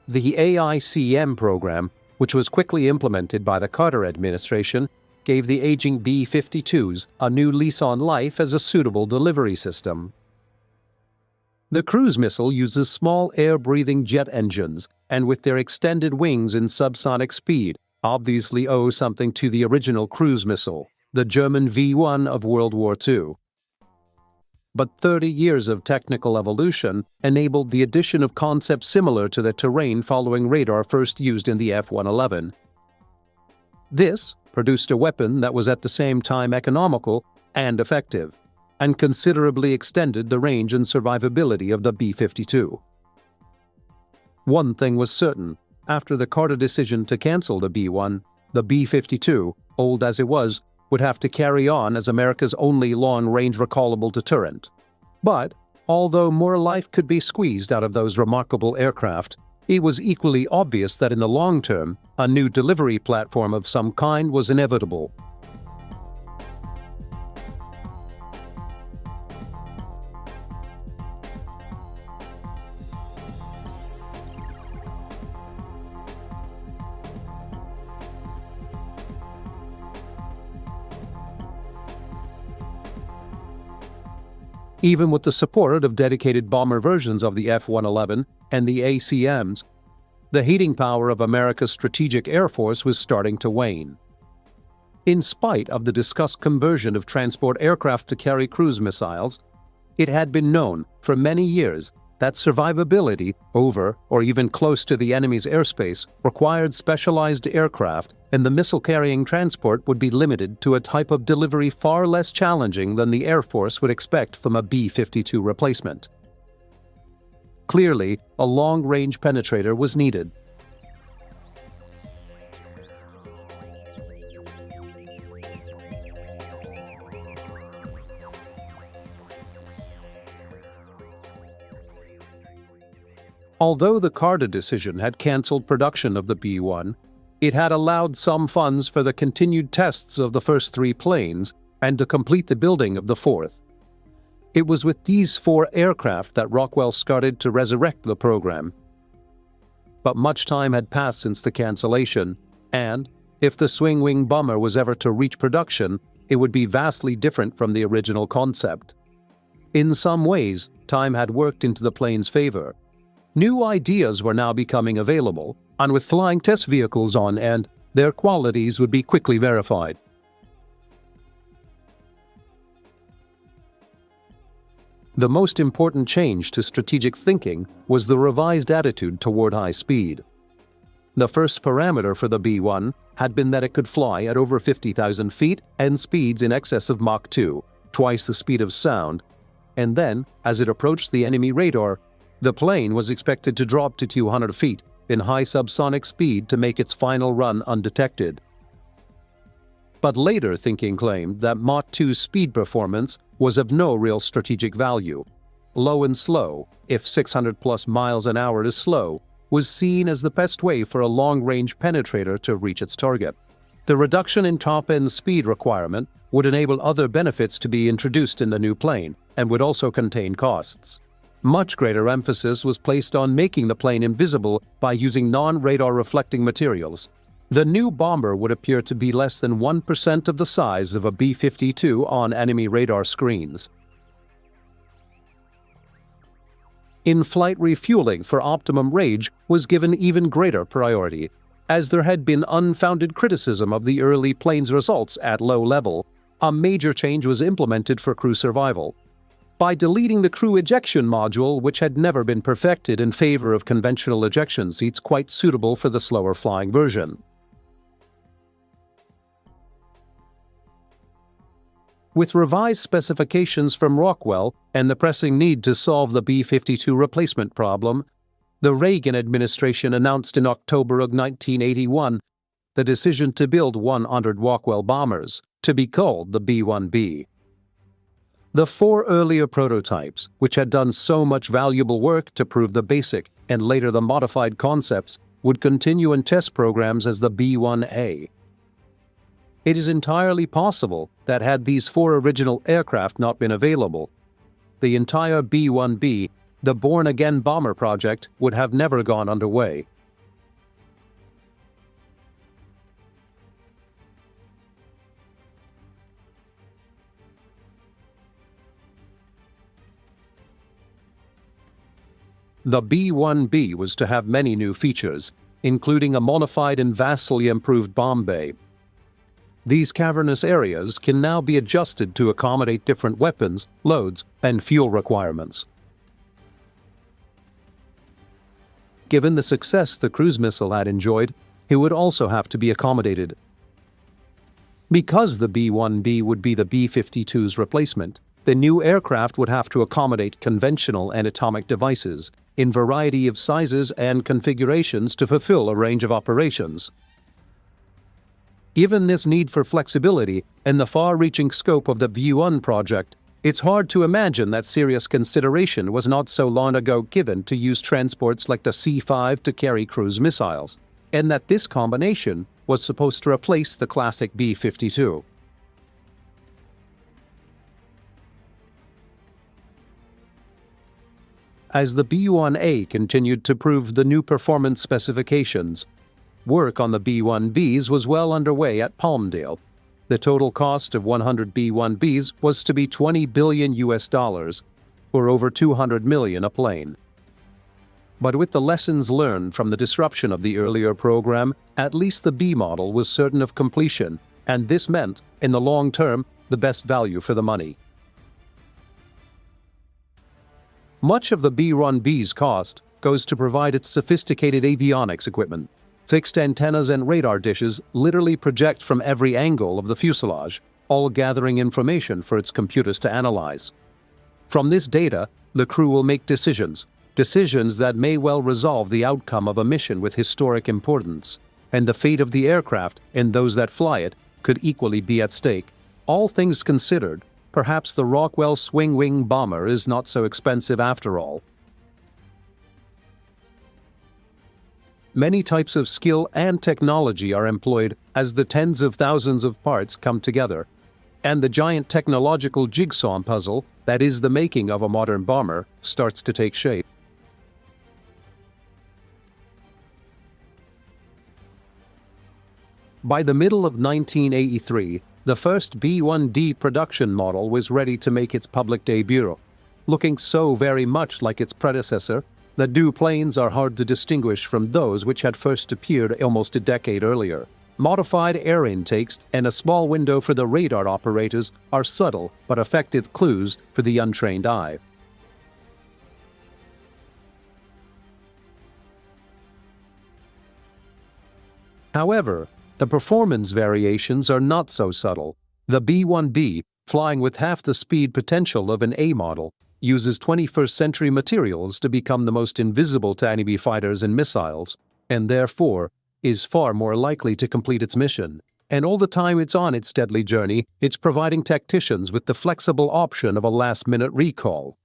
The AICM program, which was quickly implemented by the Carter administration, gave the aging B-52s a new lease on life as a suitable delivery system. The cruise missile uses small air-breathing jet engines, and with their extended wings and subsonic speed, obviously owe something to the original cruise missile, the German V-1 of World War II. But 30 years of technical evolution enabled the addition of concepts similar to the terrain-following radar first used in the F-111. This produced a weapon that was at the same time economical and effective, and considerably extended the range and survivability of the B-52. One thing was certain: after the Carter decision to cancel the B-1, the B-52, old as it was, would have to carry on as America's only long-range recallable deterrent. But, although more life could be squeezed out of those remarkable aircraft, it was equally obvious that in the long term, a new delivery platform of some kind was inevitable. Even with the support of dedicated bomber versions of the F-111 and the ACMs, the heating power of America's strategic air force was starting to wane. In spite of the discussed conversion of transport aircraft to carry cruise missiles, it had been known for many years that survivability over or even close to the enemy's airspace required specialized aircraft, and the missile-carrying transport would be limited to a type of delivery far less challenging than the Air Force would expect from a B-52 replacement. Clearly, a long-range penetrator was needed. Although the Carter decision had cancelled production of the B-1, it had allowed some funds for the continued tests of the first 3 planes and to complete the building of the 4th. It was with these 4 aircraft that Rockwell started to resurrect the program. But much time had passed since the cancellation, and, if the swing-wing bomber was ever to reach production, it would be vastly different from the original concept. In some ways, time had worked into the plane's favor. New ideas were now becoming available, and with flying test vehicles on end, their qualities would be quickly verified. The most important change to strategic thinking was the revised attitude toward high speed. The first parameter for the B-1 had been that it could fly at over 50,000 feet and speeds in excess of Mach 2, twice the speed of sound, and then, as it approached the enemy radar, the plane was expected to drop to 200 feet in high subsonic speed to make its final run undetected. But later thinking claimed that Mach 2's speed performance was of no real strategic value. Low and slow, if 600+ miles an hour is slow, was seen as the best way for a long-range penetrator to reach its target. The reduction in top-end speed requirement would enable other benefits to be introduced in the new plane and would also contain costs. Much greater emphasis was placed on making the plane invisible by using non-radar reflecting materials. The new bomber would appear to be less than 1% of the size of a B-52 on enemy radar screens. In-flight refueling for optimum range was given even greater priority, as there had been unfounded criticism of the early plane's results at low level, A major change was implemented for crew survival. By deleting the crew ejection module, which had never been perfected, in favor of conventional ejection seats quite suitable for the slower flying version. With revised specifications from Rockwell and the pressing need to solve the B-52 replacement problem, the Reagan administration announced in October of 1981 the decision to build 100 Rockwell bombers, to be called the B-1B. The 4 earlier prototypes, which had done so much valuable work to prove the basic and later the modified concepts, would continue in test programs as the B-1A. It is entirely possible that had these 4 original aircraft not been available, the entire B-1B, the born-again bomber project, would have never gone underway. The B-1B was to have many new features, including a modified and vastly improved bomb bay. These cavernous areas can now be adjusted to accommodate different weapons, loads, and fuel requirements. Given the success the cruise missile had enjoyed, it would also have to be accommodated. Because the B-1B would be the B-52's replacement, the new aircraft would have to accommodate conventional and atomic devices in variety of sizes and configurations to fulfill a range of operations. Given this need for flexibility and the far-reaching scope of the V-1 project, it's hard to imagine that serious consideration was not so long ago given to use transports like the C-5 to carry cruise missiles, and that this combination was supposed to replace the classic B-52. As the B-1A continued to prove the new performance specifications, work on the B-1Bs was well underway at Palmdale. The total cost of 100 B-1Bs was to be $20 billion, or over $200 million a plane. But with the lessons learned from the disruption of the earlier program, at least the B model was certain of completion, and this meant, in the long term, the best value for the money. Much of the B-1B's cost goes to provide its sophisticated avionics equipment. Fixed antennas and radar dishes literally project from every angle of the fuselage, all gathering information for its computers to analyze. From this data, the crew will make decisions that may well resolve the outcome of a mission with historic importance, and the fate of the aircraft and those that fly it could equally be at stake. All things considered, perhaps the Rockwell swing-wing bomber is not so expensive after all. Many types of skill and technology are employed as the tens of thousands of parts come together, and the giant technological jigsaw puzzle that is the making of a modern bomber starts to take shape. By the middle of 1983, the first B-1D production model was ready to make its public debut. Looking so very much like its predecessor, the new planes are hard to distinguish from those which had first appeared almost a decade earlier. Modified air intakes and a small window for the radar operators are subtle but effective clues for the untrained eye. However, the performance variations are not so subtle. The B-1B, flying with half the speed potential of an A model, uses 21st century materials to become the most invisible to enemy fighters and missiles, and therefore is far more likely to complete its mission. And all the time it's on its deadly journey, it's providing tacticians with the flexible option of a last-minute recall.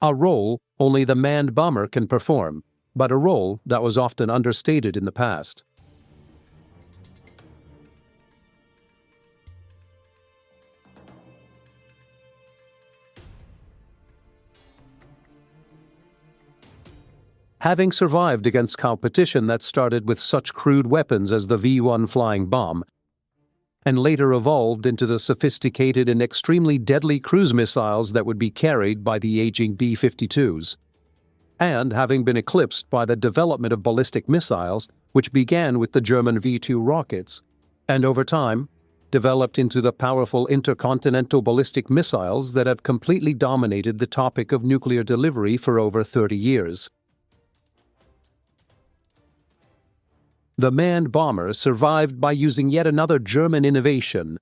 A role only the manned bomber can perform, but a role that was often understated in the past. Having survived against competition that started with such crude weapons as the V-1 flying bomb, and later evolved into the sophisticated and extremely deadly cruise missiles that would be carried by the aging B-52s, and having been eclipsed by the development of ballistic missiles, which began with the German V-2 rockets, and over time, developed into the powerful intercontinental ballistic missiles that have completely dominated the topic of nuclear delivery for over 30 years. The manned bomber survived by using yet another German innovation,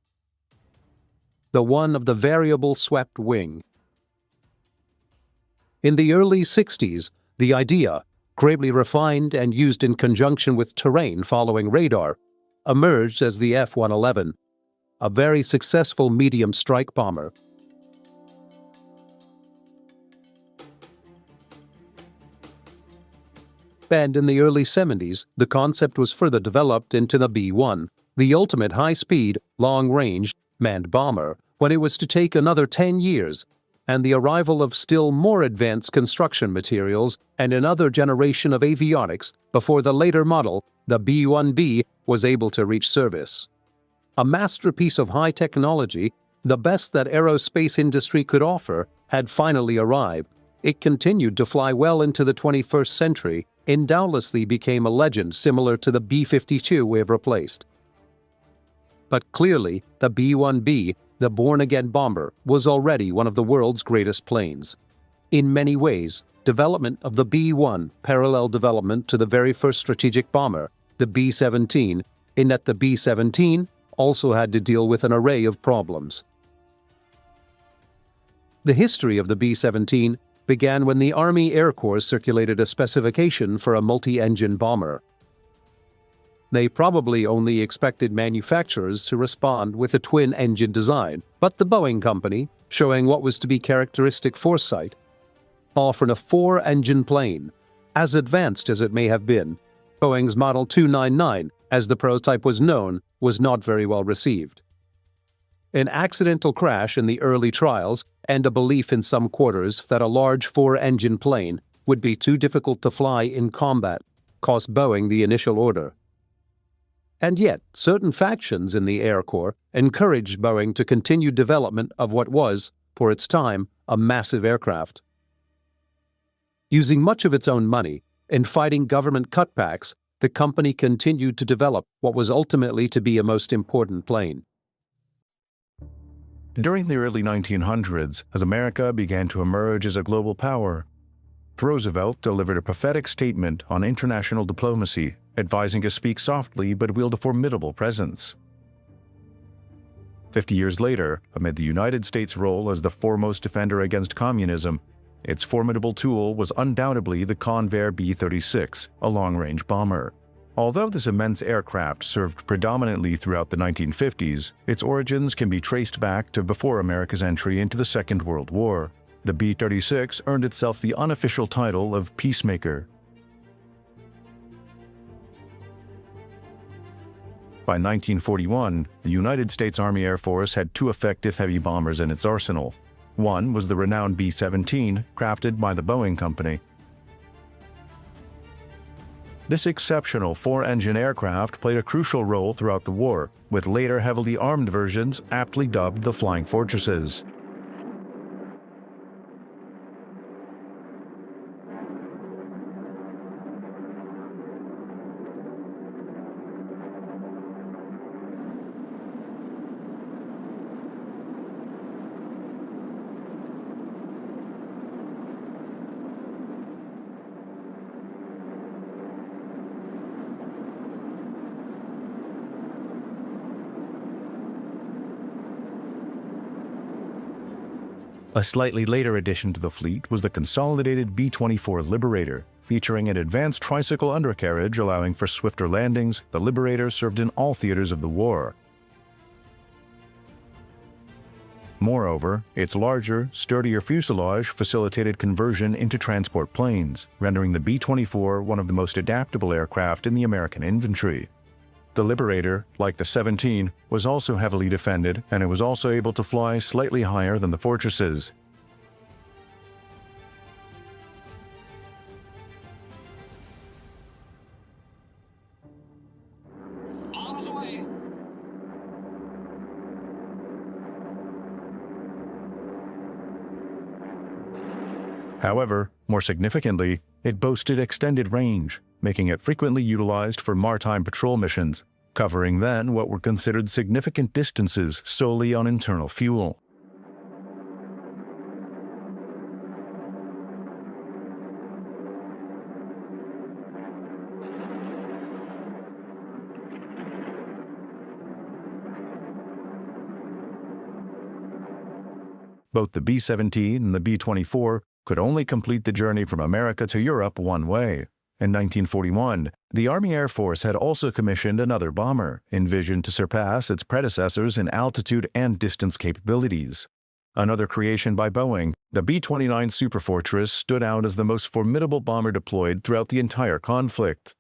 the one of the variable swept wing. In the early 60s, the idea, greatly refined and used in conjunction with terrain following radar, emerged as the F-111, a very successful medium strike bomber. And in the early 70s, the concept was further developed into the B-1, the ultimate high-speed, long-range, manned bomber, when it was to take another 10 years, and the arrival of still more advanced construction materials and another generation of avionics before the later model, the B-1B, was able to reach service. A masterpiece of high technology, the best that aerospace industry could offer, had finally arrived. It continued to fly well into the 21st century and doubtlessly became a legend similar to the B-52 we've replaced. But clearly, the B-1B, the born-again bomber, was already one of the world's greatest planes. In many ways, development of the B-1 paralleled development to the very first strategic bomber, the B-17, in that the B-17 also had to deal with an array of problems. The history of the B-17 began when the Army Air Corps circulated a specification for a multi-engine bomber. They probably only expected manufacturers to respond with a twin-engine design, but the Boeing company, showing what was to be characteristic foresight, offered a four-engine plane. As advanced as it may have been, Boeing's Model 299, as the prototype was known, was not very well received. An accidental crash in the early trials and a belief in some quarters that a large four-engine plane would be too difficult to fly in combat cost Boeing the initial order. And yet, certain factions in the Air Corps encouraged Boeing to continue development of what was, for its time, a massive aircraft. Using much of its own money and fighting government cutbacks, the company continued to develop what was ultimately to be a most important plane. During the early 1900s, as America began to emerge as a global power, Roosevelt delivered a prophetic statement on international diplomacy, advising to speak softly but wield a formidable presence. 50 years later, amid the United States' role as the foremost defender against communism, its formidable tool was undoubtedly the Convair B-36, a long-range bomber. Although this immense aircraft served predominantly throughout the 1950s, its origins can be traced back to before America's entry into the Second World War. The B-36 earned itself the unofficial title of Peacemaker. By 1941, the United States Army Air Force had two effective heavy bombers in its arsenal. One was the renowned B-17, crafted by the Boeing Company. This exceptional four-engine aircraft played a crucial role throughout the war, with later heavily armed versions aptly dubbed the Flying Fortresses. A slightly later addition to the fleet was the consolidated B-24 Liberator. Featuring an advanced tricycle undercarriage allowing for swifter landings, the Liberator served in all theaters of the war. Moreover, its larger, sturdier fuselage facilitated conversion into transport planes, rendering the B-24 one of the most adaptable aircraft in the American infantry. The Liberator, like the 17, was also heavily defended, and it was also able to fly slightly higher than the Fortresses. However, more significantly, it boasted extended range, making it frequently utilized for maritime patrol missions. covering then what were considered significant distances solely on internal fuel. Both the B-17 and the B-24 could only complete the journey from America to Europe one way. In 1941, the Army Air Force had also commissioned another bomber, envisioned to surpass its predecessors in altitude and distance capabilities. Another creation by Boeing, the B-29 Stratofortress stood out as the most formidable bomber deployed throughout the entire conflict.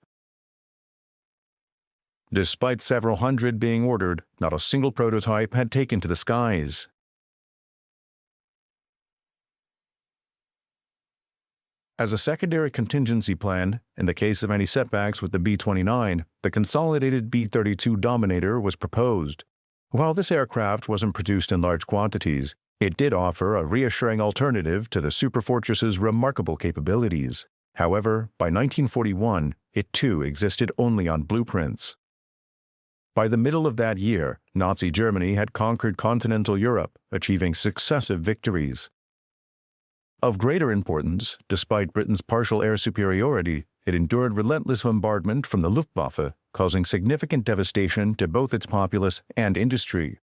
Despite several hundred being ordered, not a single prototype had taken to the skies. As a secondary contingency plan, in the case of any setbacks with the B-29, the consolidated B-32 Dominator was proposed. While this aircraft wasn't produced in large quantities, it did offer a reassuring alternative to the Stratofortress's remarkable capabilities. However, by 1941, it too existed only on blueprints. By the middle of that year, Nazi Germany had conquered continental Europe, achieving successive victories. Of greater importance, despite Britain's partial air superiority, it endured relentless bombardment from the Luftwaffe, causing significant devastation to both its populace and industry.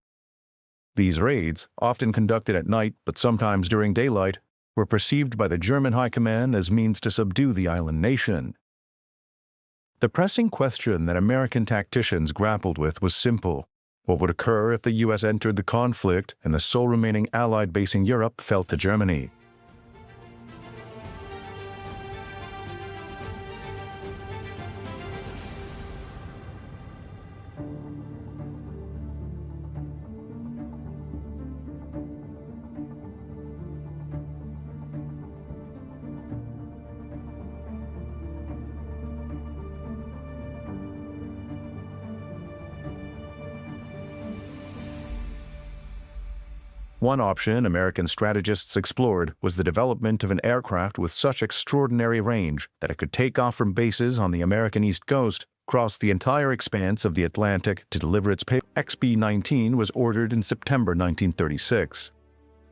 These raids, often conducted at night but sometimes during daylight, were perceived by the German High Command as means to subdue the island nation. The pressing question that American tacticians grappled with was simple. What would occur if the U.S. entered the conflict and the sole remaining Allied base in Europe fell to Germany? One option American strategists explored was the development of an aircraft with such extraordinary range that it could take off from bases on the American East Coast, cross the entire expanse of the Atlantic to deliver its payload. XB-19 was ordered in September 1936.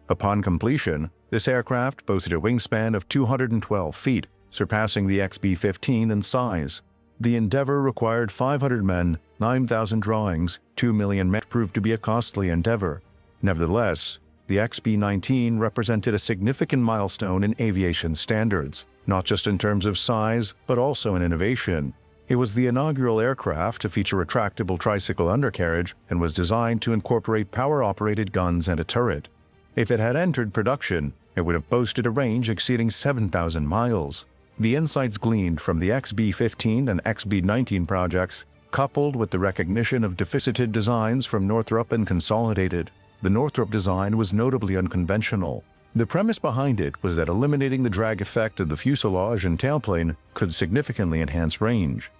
Upon completion, this aircraft boasted a wingspan of 212 feet, surpassing the XB-15 in size. The endeavor required 500 men, 9,000 drawings, 2 million men. Proved to be a costly endeavor. Nevertheless, the XB-19 represented a significant milestone in aviation standards, not just in terms of size, but also in innovation. It was the inaugural aircraft to feature retractable tricycle undercarriage and was designed to incorporate power-operated guns and a turret. If it had entered production, it would have boasted a range exceeding 7,000 miles. The insights gleaned from the XB-15 and XB-19 projects, coupled with the recognition of deficited designs from Northrop and Consolidated. The Northrop design was notably unconventional. The premise behind it was that eliminating the drag effect of the fuselage and tailplane could significantly enhance range.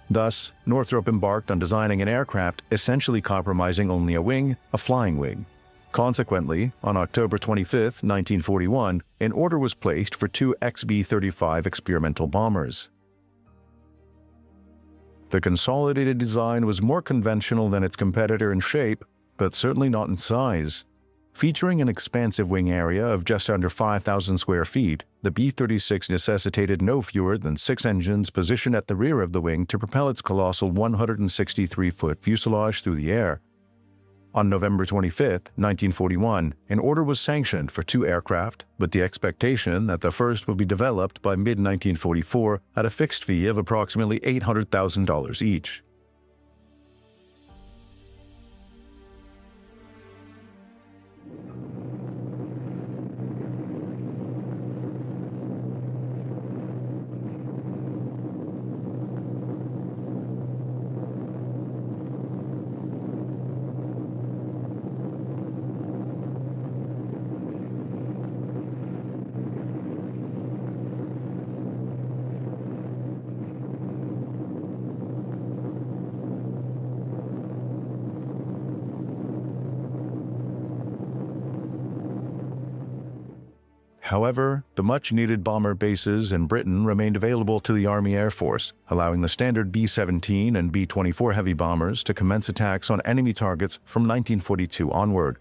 Thus, Northrop embarked on designing an aircraft essentially compromising only a wing, a flying wing. Consequently, on October 25, 1941, an order was placed for 2 XB-35 experimental bombers. The Consolidated design was more conventional than its competitor in shape, but certainly not in size. Featuring an expansive wing area of just under 5,000 square feet, the B-36 necessitated no fewer than 6 engines positioned at the rear of the wing to propel its colossal 163-foot fuselage through the air. On November 25, 1941, an order was sanctioned for 2 aircraft, with the expectation that the first would be developed by mid-1944 at a fixed fee of approximately $800,000 each. However, the much-needed bomber bases in Britain remained available to the Army Air Force, allowing the standard B-17 and B-24 heavy bombers to commence attacks on enemy targets from 1942 onward.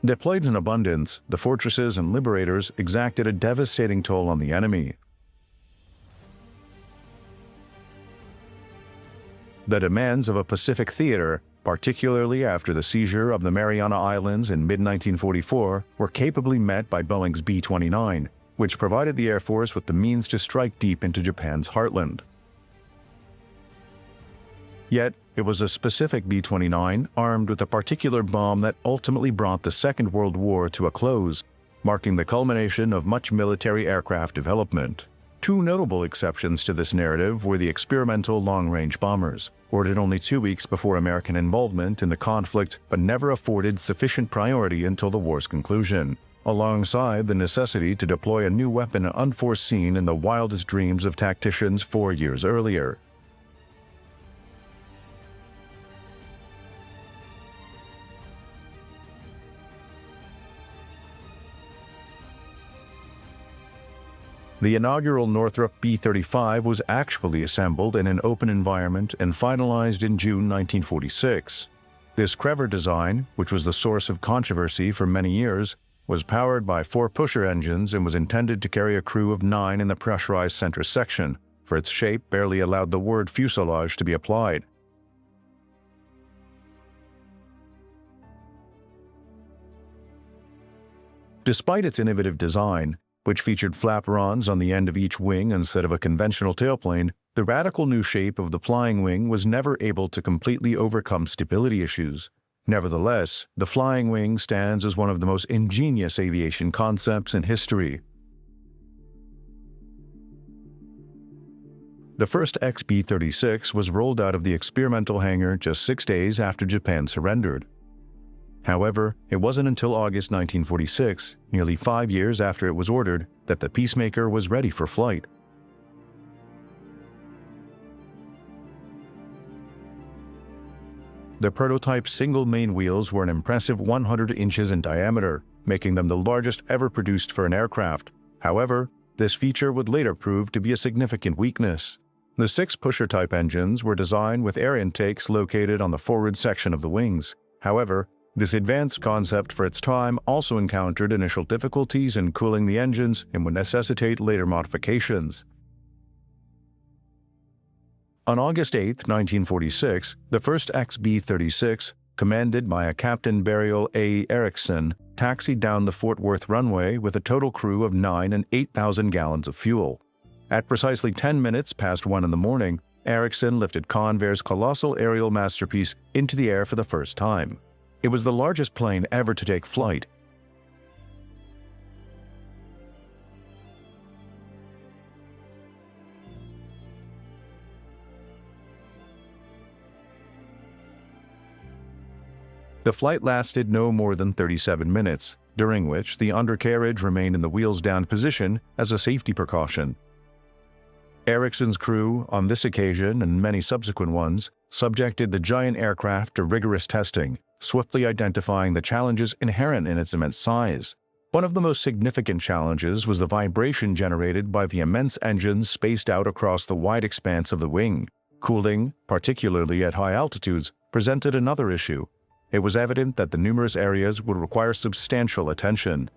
Deployed in abundance, the fortresses and liberators exacted a devastating toll on the enemy. The demands of a Pacific theater, particularly after the seizure of the Mariana Islands in mid-1944, were capably met by Boeing's B-29, which provided the Air Force with the means to strike deep into Japan's heartland. Yet, it was a specific B-29 armed with a particular bomb that ultimately brought the Second World War to a close, marking the culmination of much military aircraft development. Two notable exceptions to this narrative were the experimental long-range bombers, ordered only 2 weeks before American involvement in the conflict but never afforded sufficient priority until the war's conclusion, alongside the necessity to deploy a new weapon unforeseen in the wildest dreams of tacticians 4 years earlier. The inaugural Northrop B-35 was actually assembled in an open environment and finalized in June 1946. This clever design, which was the source of controversy for many years, was powered by 4 pusher engines and was intended to carry a crew of 9 in the pressurized center section, for its shape barely allowed the word fuselage to be applied. Despite its innovative design, which featured flaperons on the end of each wing instead of a conventional tailplane, the radical new shape of the flying wing was never able to completely overcome stability issues. Nevertheless, the flying wing stands as one of the most ingenious aviation concepts in history. The first XB-36 was rolled out of the experimental hangar just 6 days after Japan surrendered. However, it wasn't until August 1946, nearly 5 years after it was ordered, that the Peacemaker was ready for flight. The prototype's single main wheels were an impressive 100 inches in diameter, making them the largest ever produced for an aircraft. However, this feature would later prove to be a significant weakness. The 6 pusher-type engines were designed with air intakes located on the forward section of the wings. However, this advanced concept for its time also encountered initial difficulties in cooling the engines and would necessitate later modifications. On August 8, 1946, the first XB-36, commanded by a Captain Burial A. Erickson, taxied down the Fort Worth runway with a total crew of 9 and 8,000 gallons of fuel. At precisely 10 minutes past 1 in the morning, Erickson lifted Convair's colossal aerial masterpiece into the air for the first time. It was the largest plane ever to take flight. The flight lasted no more than 37 minutes, during which the undercarriage remained in the wheels-down position as a safety precaution. Erickson's crew, on this occasion and many subsequent ones, subjected the giant aircraft to rigorous testing, swiftly identifying the challenges inherent in its immense size. One of the most significant challenges was the vibration generated by the immense engines spaced out across the wide expanse of the wing. Cooling, particularly at high altitudes, presented another issue. It was evident that the numerous areas would require substantial attention.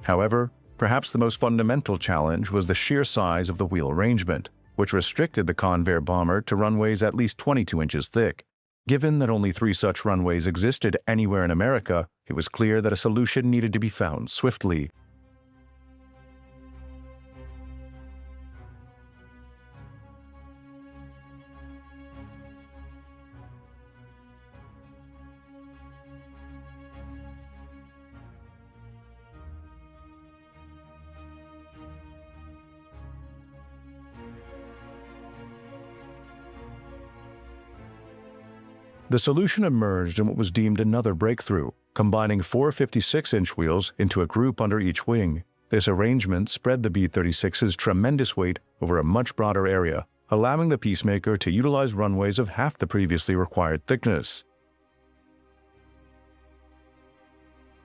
However, perhaps the most fundamental challenge was the sheer size of the wheel arrangement, which restricted the Convair bomber to runways at least 22 inches thick. Given that only 3 such runways existed anywhere in America, it was clear that a solution needed to be found swiftly. The solution emerged in what was deemed another breakthrough, combining 4 56-inch wheels into a group under each wing. This arrangement spread the B-36's tremendous weight over a much broader area, allowing the Peacemaker to utilize runways of half the previously required thickness.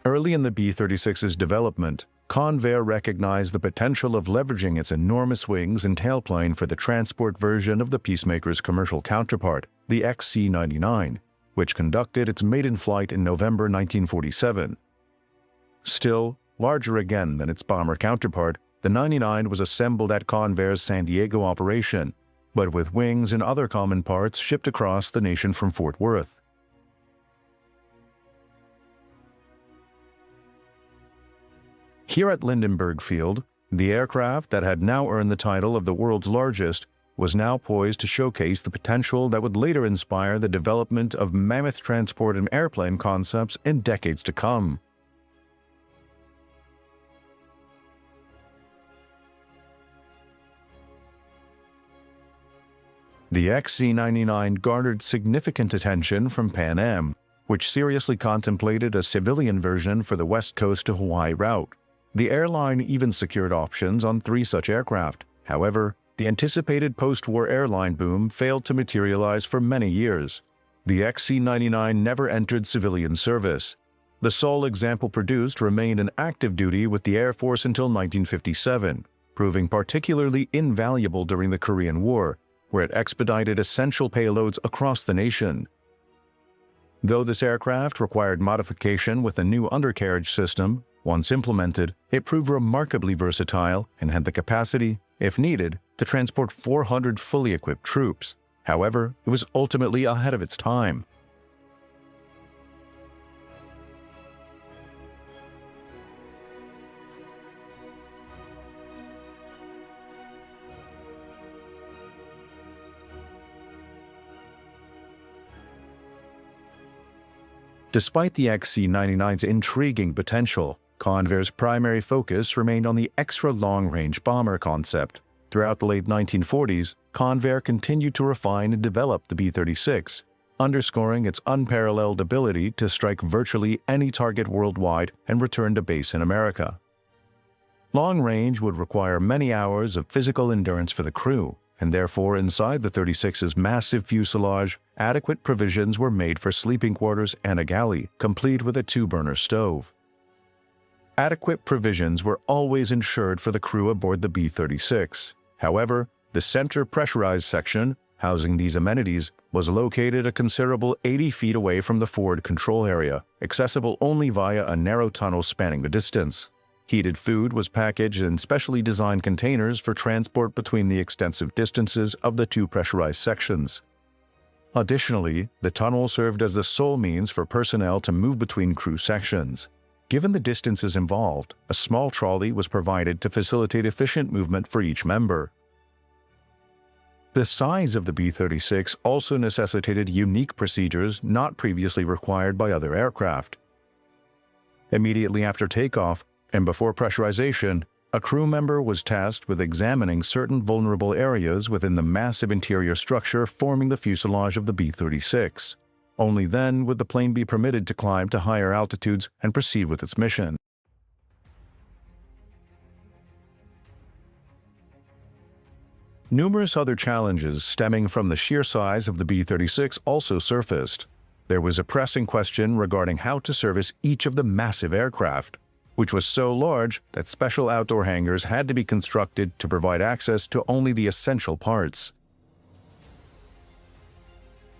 Early in the B-36's development, Convair recognized the potential of leveraging its enormous wings and tailplane for the transport version of the Peacemaker's commercial counterpart, the XC-99, which conducted its maiden flight in November 1947. Still, larger again than its bomber counterpart, the 99 was assembled at Convair's San Diego operation, but with wings and other common parts shipped across the nation from Fort Worth. Here at Lindenberg Field, the aircraft that had now earned the title of the world's largest was now poised to showcase the potential that would later inspire the development of mammoth transport and airplane concepts in decades to come. The XC-99 garnered significant attention from Pan Am, which seriously contemplated a civilian version for the West Coast to Hawaii route. The airline even secured options on 3 such aircraft. However, the anticipated post-war airline boom failed to materialize for many years. The XC-99 never entered civilian service. The sole example produced remained in active duty with the Air Force until 1957, proving particularly invaluable during the Korean War, where it expedited essential payloads across the nation. Though this aircraft required modification with a new undercarriage system, once implemented, it proved remarkably versatile and had the capacity, if needed, to transport 400 fully equipped troops. However, it was ultimately ahead of its time. Despite the XC-99's intriguing potential, Convair's primary focus remained on the extra-long-range bomber concept. Throughout the late 1940s, Convair continued to refine and develop the B-36, underscoring its unparalleled ability to strike virtually any target worldwide and return to base in America. Long range would require many hours of physical endurance for the crew, and therefore inside the 36's massive fuselage, adequate provisions were made for sleeping quarters and a galley, complete with a 2-burner stove. Adequate provisions were always ensured for the crew aboard the B-36. However, the center pressurized section, housing these amenities, was located a considerable 80 feet away from the forward control area, accessible only via a narrow tunnel spanning the distance. Heated food was packaged in specially designed containers for transport between the extensive distances of the 2 pressurized sections. Additionally, the tunnel served as the sole means for personnel to move between crew sections. Given the distances involved, a small trolley was provided to facilitate efficient movement for each member. The size of the B-36 also necessitated unique procedures not previously required by other aircraft. Immediately after takeoff, and before pressurization, a crew member was tasked with examining certain vulnerable areas within the massive interior structure forming the fuselage of the B-36. Only then would the plane be permitted to climb to higher altitudes and proceed with its mission. Numerous other challenges stemming from the sheer size of the B-36 also surfaced. There was a pressing question regarding how to service each of the massive aircraft, which was so large that special outdoor hangars had to be constructed to provide access to only the essential parts.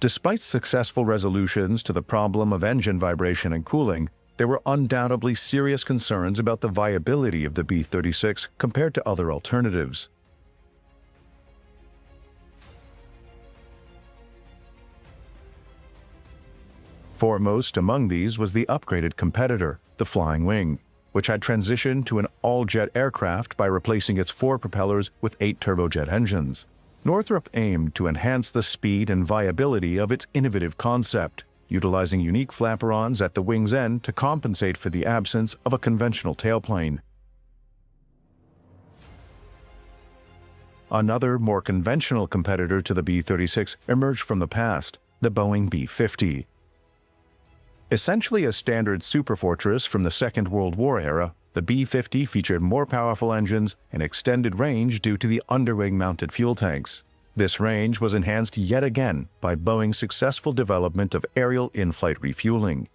Despite successful resolutions to the problem of engine vibration and cooling, there were undoubtedly serious concerns about the viability of the B-36 compared to other alternatives. Foremost among these was the upgraded competitor, the Flying Wing, which had transitioned to an all-jet aircraft by replacing its 4 propellers with 8 turbojet engines. Northrop aimed to enhance the speed and viability of its innovative concept, utilizing unique flaperons at the wing's end to compensate for the absence of a conventional tailplane. Another, more conventional competitor to the B-36 emerged from the past, the Boeing B-50. Essentially a standard superfortress from the Second World War era, the B-50 featured more powerful engines and extended range due to the underwing-mounted fuel tanks. This range was enhanced yet again by Boeing's successful development of aerial in-flight refueling.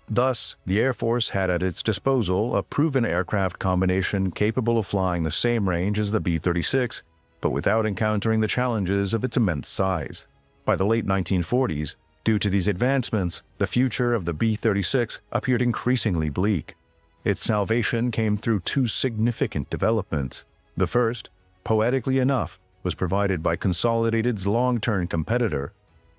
Thus, the Air Force had at its disposal a proven aircraft combination capable of flying the same range as the B-36, but without encountering the challenges of its immense size. By the late 1940s, due to these advancements, the future of the B-36 appeared increasingly bleak. Its salvation came through two significant developments. The first, poetically enough, was provided by Consolidated's long-term competitor.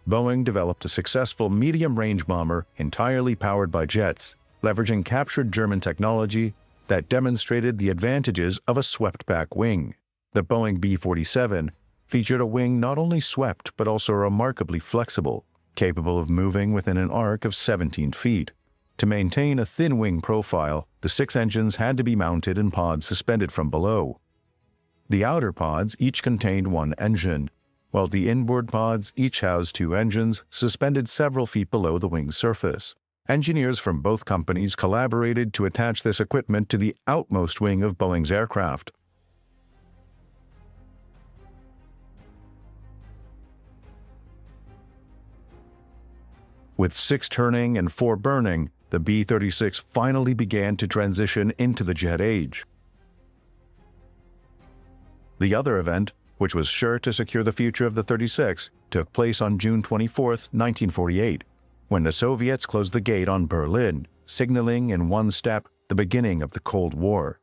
Boeing developed a successful medium-range bomber entirely powered by jets, leveraging captured German technology that demonstrated the advantages of a swept-back wing. The Boeing B-47 featured a wing not only swept but also remarkably flexible, capable of moving within an arc of 17 feet. To maintain a thin wing profile, the 6 engines had to be mounted in pods suspended from below. The outer pods each contained 1 engine, while the inboard pods each housed 2 engines suspended several feet below the wing surface. Engineers from both companies collaborated to attach this equipment to the outmost wing of Boeing's aircraft. With 6 turning and 4 burning, the B-36 finally began to transition into the jet age. The other event, which was sure to secure the future of the 36, took place on June 24, 1948, when the Soviets closed the gate on Berlin, signaling in one step the beginning of the Cold War.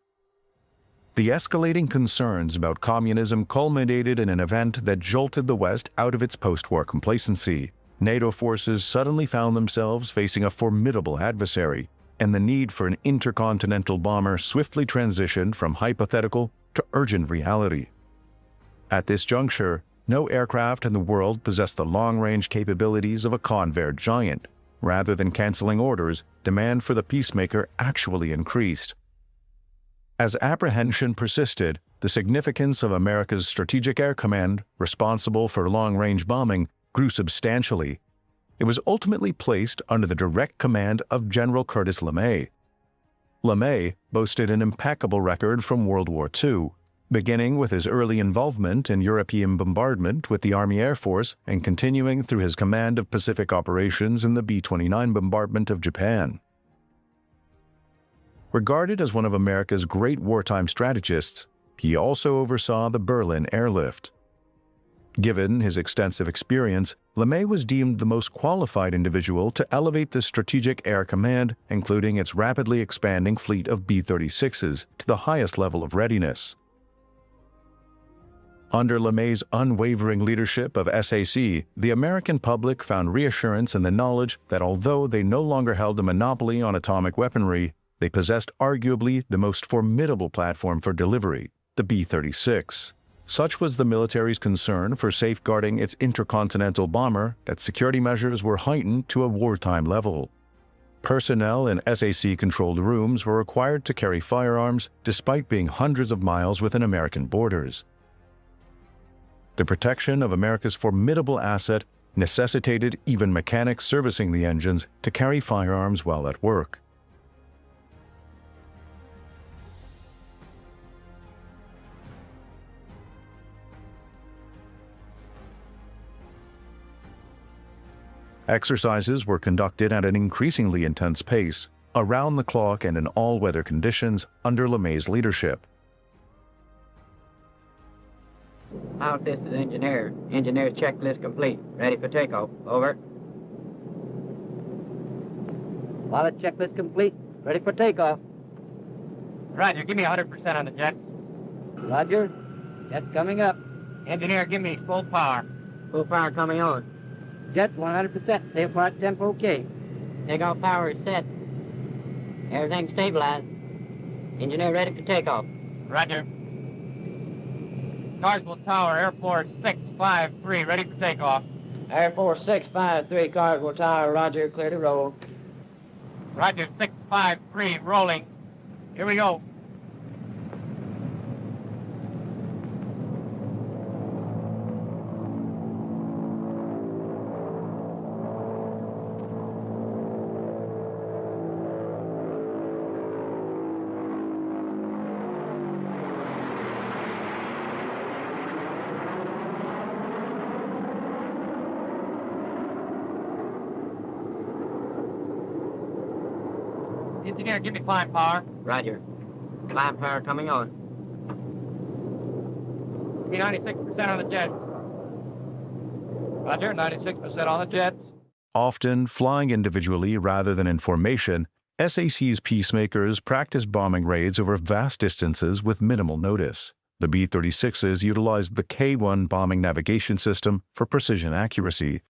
The escalating concerns about communism culminated in an event that jolted the West out of its post-war complacency. NATO forces suddenly found themselves facing a formidable adversary, and the need for an intercontinental bomber swiftly transitioned from hypothetical to urgent reality. At this juncture, no aircraft in the world possessed the long-range capabilities of a Convair giant. Rather than canceling orders, demand for the Peacemaker actually increased. As apprehension persisted, the significance of America's Strategic Air Command, responsible for long-range bombing, grew substantially. It was ultimately placed under the direct command of General Curtis LeMay. LeMay boasted an impeccable record from World War II, beginning with his early involvement in European bombardment with the Army Air Force and continuing through his command of Pacific operations in the B-29 bombardment of Japan. Regarded as one of America's great wartime strategists, he also oversaw the Berlin airlift. Given his extensive experience, LeMay was deemed the most qualified individual to elevate the Strategic Air Command, including its rapidly expanding fleet of B-36s, to the highest level of readiness. Under LeMay's unwavering leadership of SAC, the American public found reassurance in the knowledge that although they no longer held a monopoly on atomic weaponry, they possessed arguably the most formidable platform for delivery, the B-36. Such was the military's concern for safeguarding its intercontinental bomber that security measures were heightened to a wartime level. Personnel in SAC-controlled rooms were required to carry firearms despite being hundreds of miles within American borders. The protection of America's formidable asset necessitated even mechanics servicing the engines to carry firearms while at work. Exercises were conducted at an increasingly intense pace, around the clock and in all-weather conditions under LeMay's leadership. Out, this is engineer. Engineer's checklist complete. Ready for takeoff. Over. Pilot checklist complete. Ready for takeoff. Roger, give me 100% on the jet. Roger. Jet's coming up. Engineer, give me full power. Full power coming on. Jet 100%. Safe flight tempo okay. Takeoff power is set. Everything stabilized. Engineer ready for takeoff. Roger. Carswell Tower, Air Force 653, ready for takeoff. Air Force 653, Carswell Tower, roger, clear to roll. Roger, 653, rolling. Here we go. Engineer, give me climb power. Roger. Climb power coming on. Be 96% on the jets. Roger, 96% on the jets. Often flying individually rather than in formation, SAC's peacemakers practiced bombing raids over vast distances with minimal notice. The B-36s utilized the K-1 bombing navigation system for precision accuracy.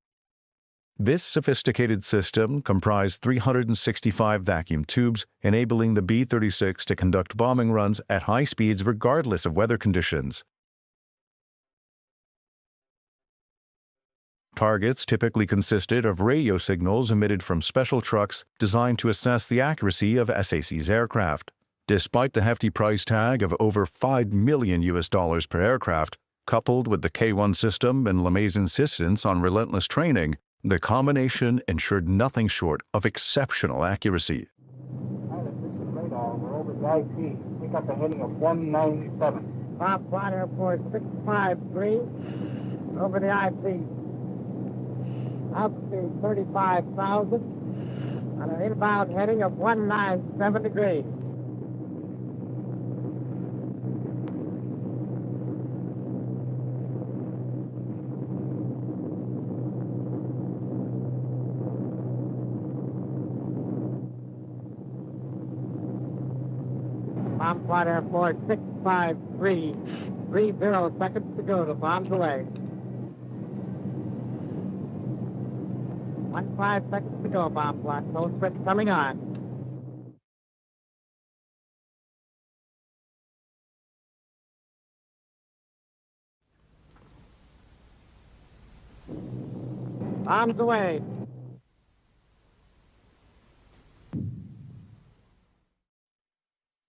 This sophisticated system comprised 365 vacuum tubes, enabling the B-36 to conduct bombing runs at high speeds regardless of weather conditions. Targets typically consisted of radio signals emitted from special trucks designed to assess the accuracy of SAC's aircraft. Despite the hefty price tag of over $5 million per aircraft, coupled with the K-1 system and LeMay's insistence on relentless training, the combination ensured nothing short of exceptional accuracy. Pilot, this is radar. We're over the IP. Pick up a heading of 197. Bob Flight Airport 653 over the IP. Altitude 35,000 on an inbound heading of 197 degrees. Bomb Flight Airport 653, 30 seconds to go to bombs away. 15 seconds to go, bomb flight. No switch coming on. Bombs away.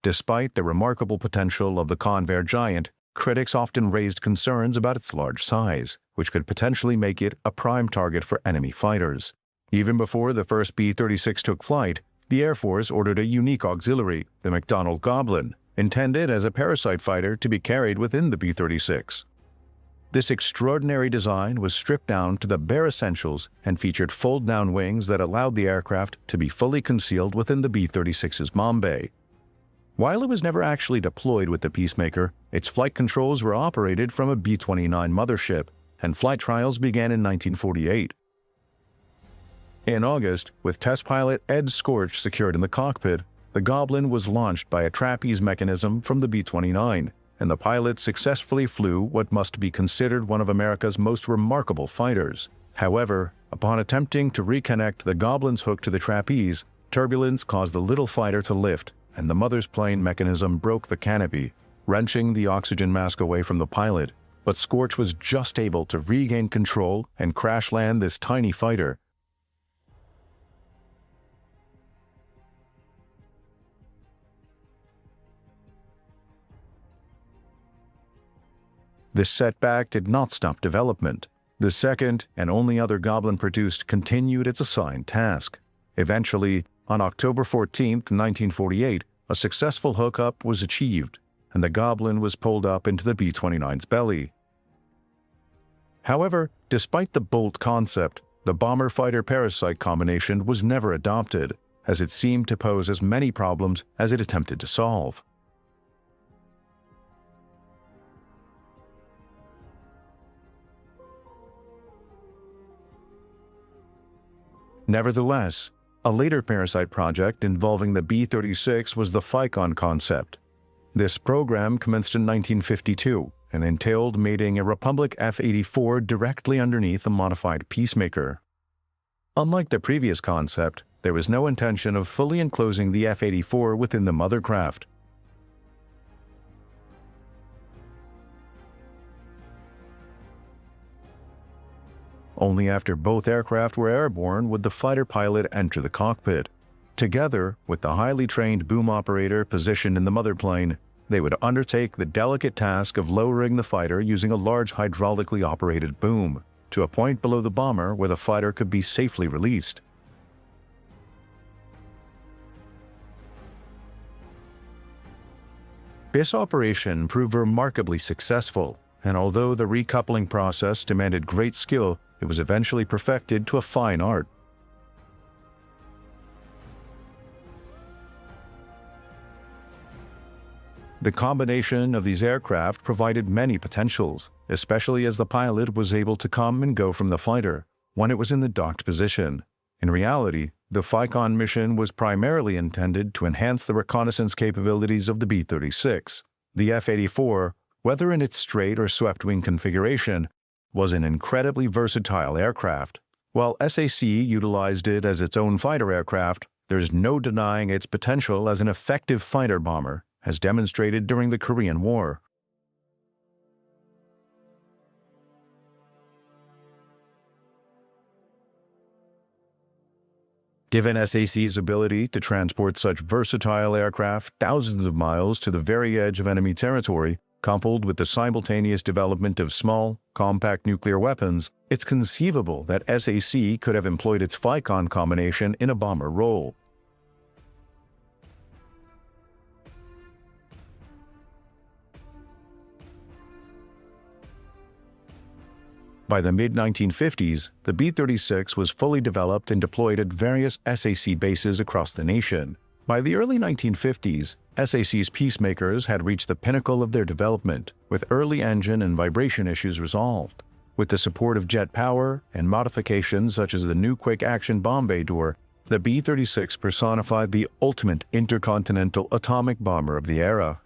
Despite the remarkable potential of the Convair giant, critics often raised concerns about its large size, which could potentially make it a prime target for enemy fighters. Even before the first B-36 took flight, the Air Force ordered a unique auxiliary, the McDonnell Goblin, intended as a parasite fighter to be carried within the B-36. This extraordinary design was stripped down to the bare essentials and featured fold-down wings that allowed the aircraft to be fully concealed within the B-36's bomb bay. While it was never actually deployed with the Peacemaker, its flight controls were operated from a B-29 mothership, and flight trials began in 1948. In August, with test pilot Ed Scorch secured in the cockpit, the Goblin was launched by a trapeze mechanism from the B-29, and the pilot successfully flew what must be considered one of America's most remarkable fighters. However, upon attempting to reconnect the Goblin's hook to the trapeze, turbulence caused the little fighter to lift, and the mother's plane mechanism broke the canopy, wrenching the oxygen mask away from the pilot. But Scorch was just able to regain control and crash land this tiny fighter. This setback did not stop development. The second and only other Goblin produced continued its assigned task. Eventually, on October 14, 1948, a successful hookup was achieved, and the Goblin was pulled up into the B-29's belly. However, despite the bold concept, the bomber-fighter parasite combination was never adopted, as it seemed to pose as many problems as it attempted to solve. Nevertheless, a later parasite project involving the B-36 was the FICON concept. This program commenced in 1952 and entailed mating a Republic F-84 directly underneath a modified Peacemaker. Unlike the previous concept, there was no intention of fully enclosing the F-84 within the mothercraft. Only after both aircraft were airborne would the fighter pilot enter the cockpit. Together, with the highly trained boom operator positioned in the mother plane, they would undertake the delicate task of lowering the fighter using a large hydraulically operated boom to a point below the bomber where the fighter could be safely released. This operation proved remarkably successful, and although the recoupling process demanded great skill, it was eventually perfected to a fine art. The combination of these aircraft provided many potentials, especially as the pilot was able to come and go from the fighter when it was in the docked position. In reality, the FICON mission was primarily intended to enhance the reconnaissance capabilities of the B-36. The F-84, whether in its straight or swept-wing configuration, was an incredibly versatile aircraft. While SAC utilized it as its own fighter aircraft, there's no denying its potential as an effective fighter bomber, as demonstrated during the Korean War. Given SAC's ability to transport such versatile aircraft thousands of miles to the very edge of enemy territory, coupled with the simultaneous development of small, compact nuclear weapons, it's conceivable that SAC could have employed its FICON combination in a bomber role. By the mid-1950s, the B-36 was fully developed and deployed at various SAC bases across the nation. By the early 1950s, SAC's peacemakers had reached the pinnacle of their development, with early engine and vibration issues resolved. With the support of jet power and modifications such as the new quick-action bomb bay door, the B-36 personified the ultimate intercontinental atomic bomber of the era.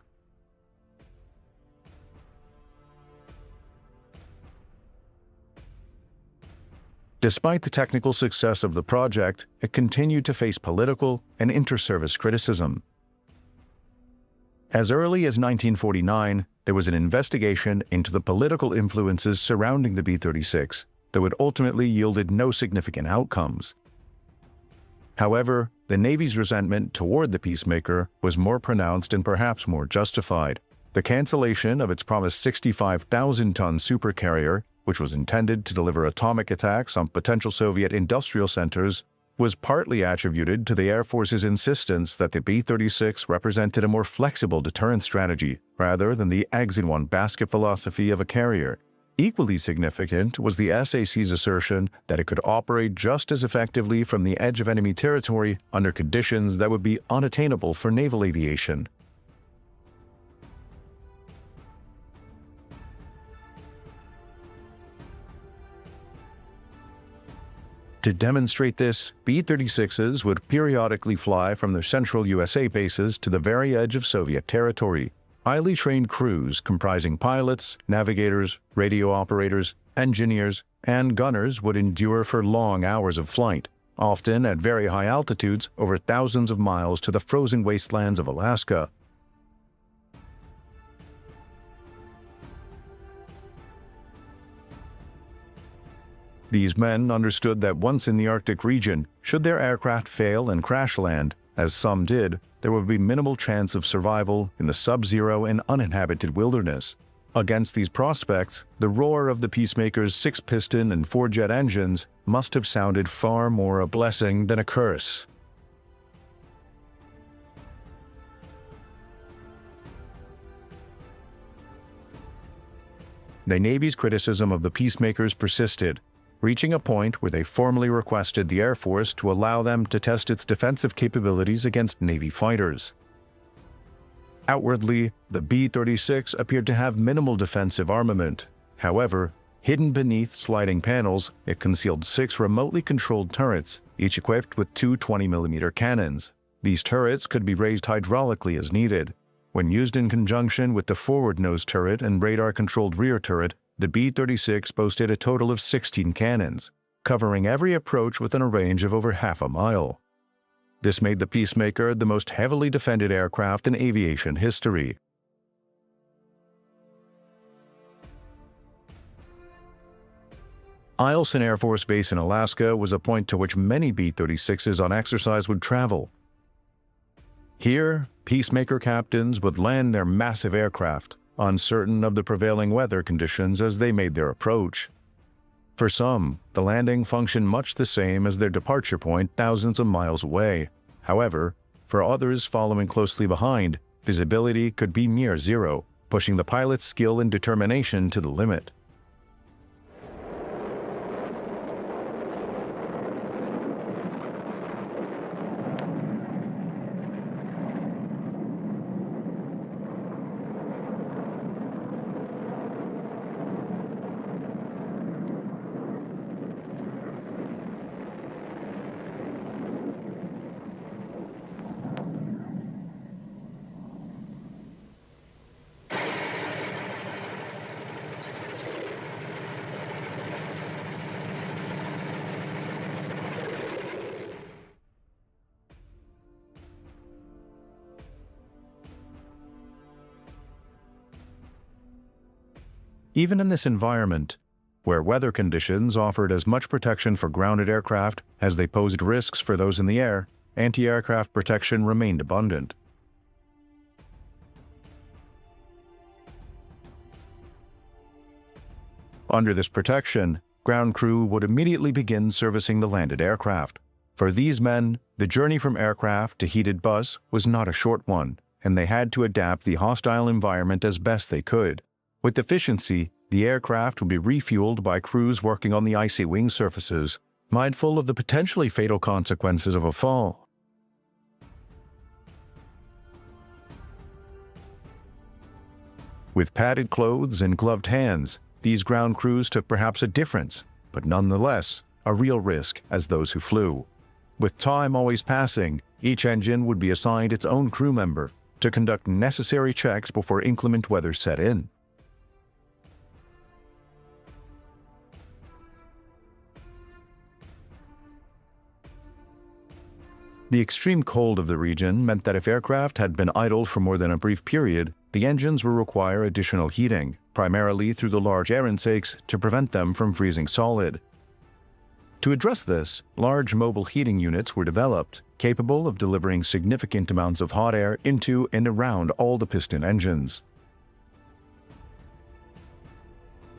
Despite the technical success of the project, it continued to face political and inter-service criticism. As early as 1949, there was an investigation into the political influences surrounding the B-36, though it ultimately yielded no significant outcomes. However, the Navy's resentment toward the Peacemaker was more pronounced and perhaps more justified. The cancellation of its promised 65,000-ton supercarrier, which was intended to deliver atomic attacks on potential Soviet industrial centers, was partly attributed to the Air Force's insistence that the B-36 represented a more flexible deterrent strategy rather than the eggs-in-one-basket philosophy of a carrier. Equally significant was the SAC's assertion that it could operate just as effectively from the edge of enemy territory under conditions that would be unattainable for naval aviation. To demonstrate this, B-36s would periodically fly from their central USA bases to the very edge of Soviet territory. Highly trained crews comprising pilots, navigators, radio operators, engineers, and gunners would endure for long hours of flight, often at very high altitudes over thousands of miles to the frozen wastelands of Alaska. These men understood that once in the Arctic region, should their aircraft fail and crash land, as some did, there would be minimal chance of survival in the sub-zero and uninhabited wilderness. Against these prospects, the roar of the Peacemaker's 6-piston and 4-jet engines must have sounded far more a blessing than a curse. The Navy's criticism of the Peacemakers persisted, reaching a point where they formally requested the Air Force to allow them to test its defensive capabilities against Navy fighters. Outwardly, the B-36 appeared to have minimal defensive armament. However, hidden beneath sliding panels, it concealed 6 remotely controlled turrets, each equipped with 2 20mm cannons. These turrets could be raised hydraulically as needed. When used in conjunction with the forward nose turret and radar-controlled rear turret, the B-36 boasted a total of 16 cannons, covering every approach within a range of over half a mile. This made the Peacemaker the most heavily defended aircraft in aviation history. Eielson Air Force Base in Alaska was a point to which many B-36s on exercise would travel. Here, Peacemaker captains would land their massive aircraft, uncertain of the prevailing weather conditions as they made their approach. For some, the landing functioned much the same as their departure point thousands of miles away. However, for others following closely behind, visibility could be near zero, pushing the pilot's skill and determination to the limit. Even in this environment, where weather conditions offered as much protection for grounded aircraft as they posed risks for those in the air, anti-aircraft protection remained abundant. Under this protection, ground crew would immediately begin servicing the landed aircraft. For these men, the journey from aircraft to heated bus was not a short one, and they had to adapt the hostile environment as best they could. With efficiency, the aircraft would be refueled by crews working on the icy wing surfaces, mindful of the potentially fatal consequences of a fall. With padded clothes and gloved hands, these ground crews took perhaps a difference, but nonetheless, a real risk as those who flew. With time always passing, each engine would be assigned its own crew member to conduct necessary checks before inclement weather set in. The extreme cold of the region meant that if aircraft had been idle for more than a brief period, the engines would require additional heating, primarily through the large air intakes, to prevent them from freezing solid. To address this, large mobile heating units were developed, capable of delivering significant amounts of hot air into and around all the piston engines.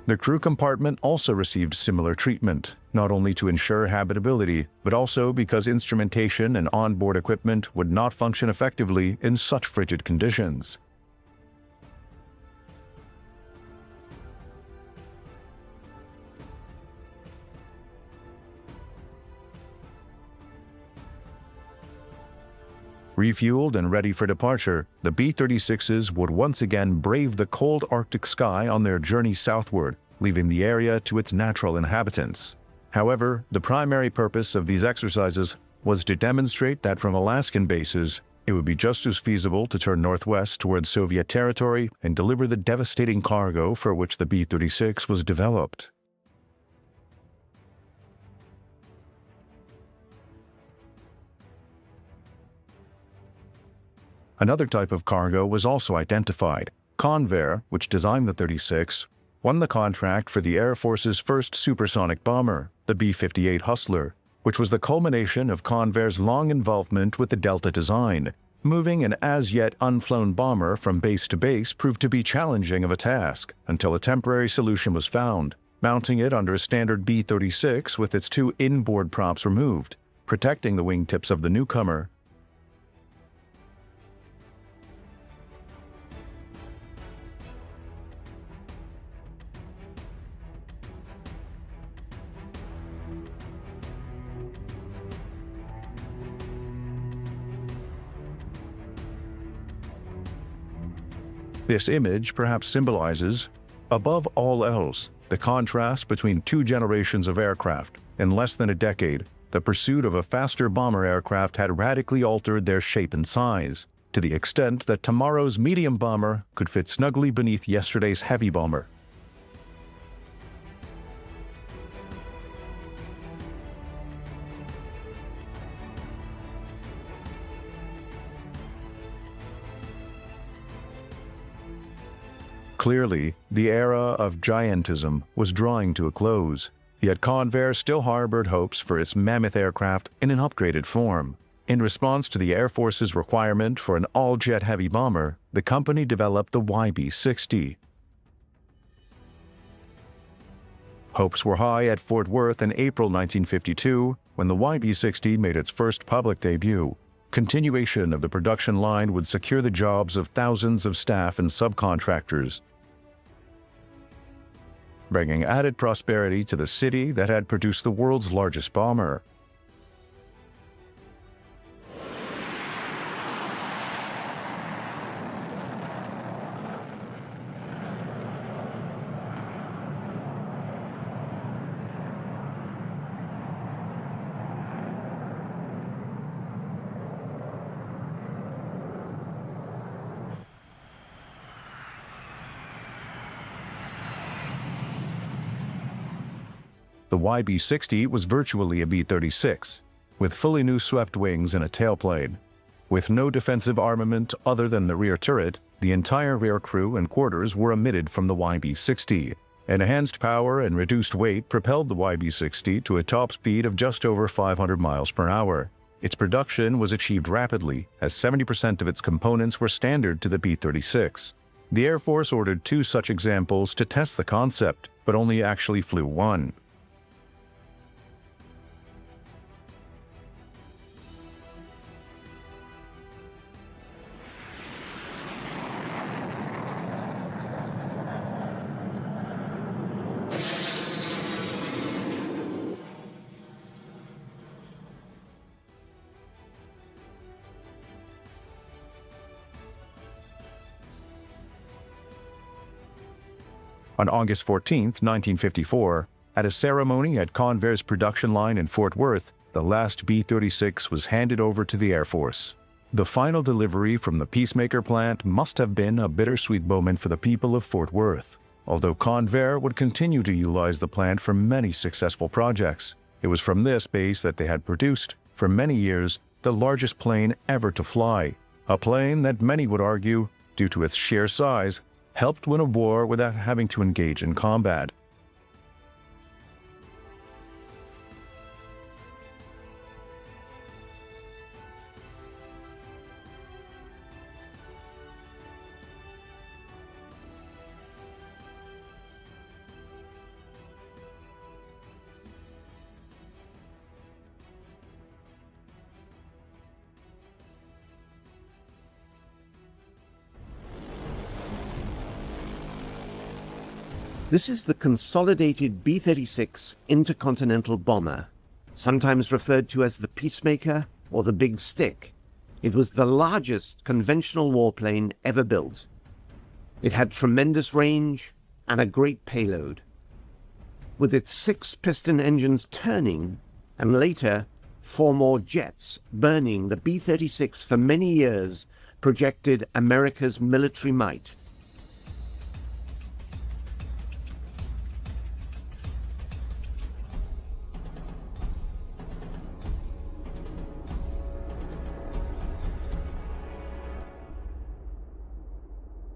The crew compartment also received similar treatment, not only to ensure habitability, but also because instrumentation and onboard equipment would not function effectively in such frigid conditions. Refueled and ready for departure, the B-36s would once again brave the cold Arctic sky on their journey southward, leaving the area to its natural inhabitants. However, the primary purpose of these exercises was to demonstrate that from Alaskan bases, it would be just as feasible to turn northwest towards Soviet territory and deliver the devastating cargo for which the B-36 was developed. Another type of cargo was also identified. Convair, which designed the 36, won the contract for the Air Force's first supersonic bomber, the B-58 Hustler, which was the culmination of Convair's long involvement with the Delta design. Moving an as-yet unflown bomber from base to base proved to be challenging of a task, until a temporary solution was found, mounting it under a standard B-36 with its two inboard props removed, protecting the wingtips of the newcomer. This image perhaps symbolizes, above all else, the contrast between two generations of aircraft. In less than a decade, the pursuit of a faster bomber aircraft had radically altered their shape and size, to the extent that tomorrow's medium bomber could fit snugly beneath yesterday's heavy bomber. Clearly, the era of Giantism was drawing to a close, yet Convair still harbored hopes for its mammoth aircraft in an upgraded form. In response to the Air Force's requirement for an all-jet heavy bomber, the company developed the YB-60. Hopes were high at Fort Worth in April 1952, when the YB-60 made its first public debut. Continuation of the production line would secure the jobs of thousands of staff and subcontractors, bringing added prosperity to the city that had produced the world's largest bomber. The YB-60 was virtually a B-36, with fully new swept wings and a tailplane. With no defensive armament other than the rear turret, the entire rear crew and quarters were omitted from the YB-60. Enhanced power and reduced weight propelled the YB-60 to a top speed of just over 500 miles per hour. Its production was achieved rapidly, as 70% of its components were standard to the B-36. The Air Force ordered 2 such examples to test the concept, but only actually flew one. On August 14, 1954, at a ceremony at Convair's production line in Fort Worth, the last B-36 was handed over to the Air Force. The final delivery from the Peacemaker plant must have been a bittersweet moment for the people of Fort Worth. Although Convair would continue to utilize the plant for many successful projects, it was from this base that they had produced, for many years, the largest plane ever to fly. A plane that many would argue, due to its sheer size, helped win a war without having to engage in combat. This is the consolidated B-36 intercontinental bomber, sometimes referred to as the Peacemaker or the Big Stick. It was the largest conventional warplane ever built. It had tremendous range and a great payload. With its 6 piston engines turning, and later 4 more jets burning, the B-36 for many years projected America's military might.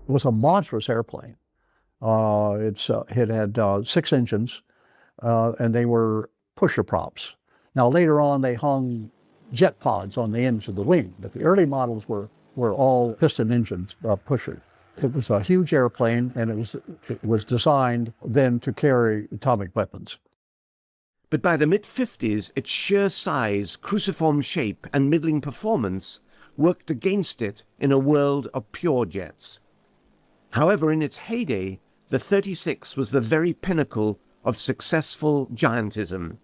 It was a monstrous airplane. It had 6 engines, and they were pusher props. Now later on, they hung jet pods on the ends of the wing, but the early models were all piston engines, pushers. It was a huge airplane, and it was designed then to carry atomic weapons. But by the mid-50s, its sheer size, cruciform shape, and middling performance worked against it in a world of pure jets. However, in its heyday, the 36 was the very pinnacle of successful giantism.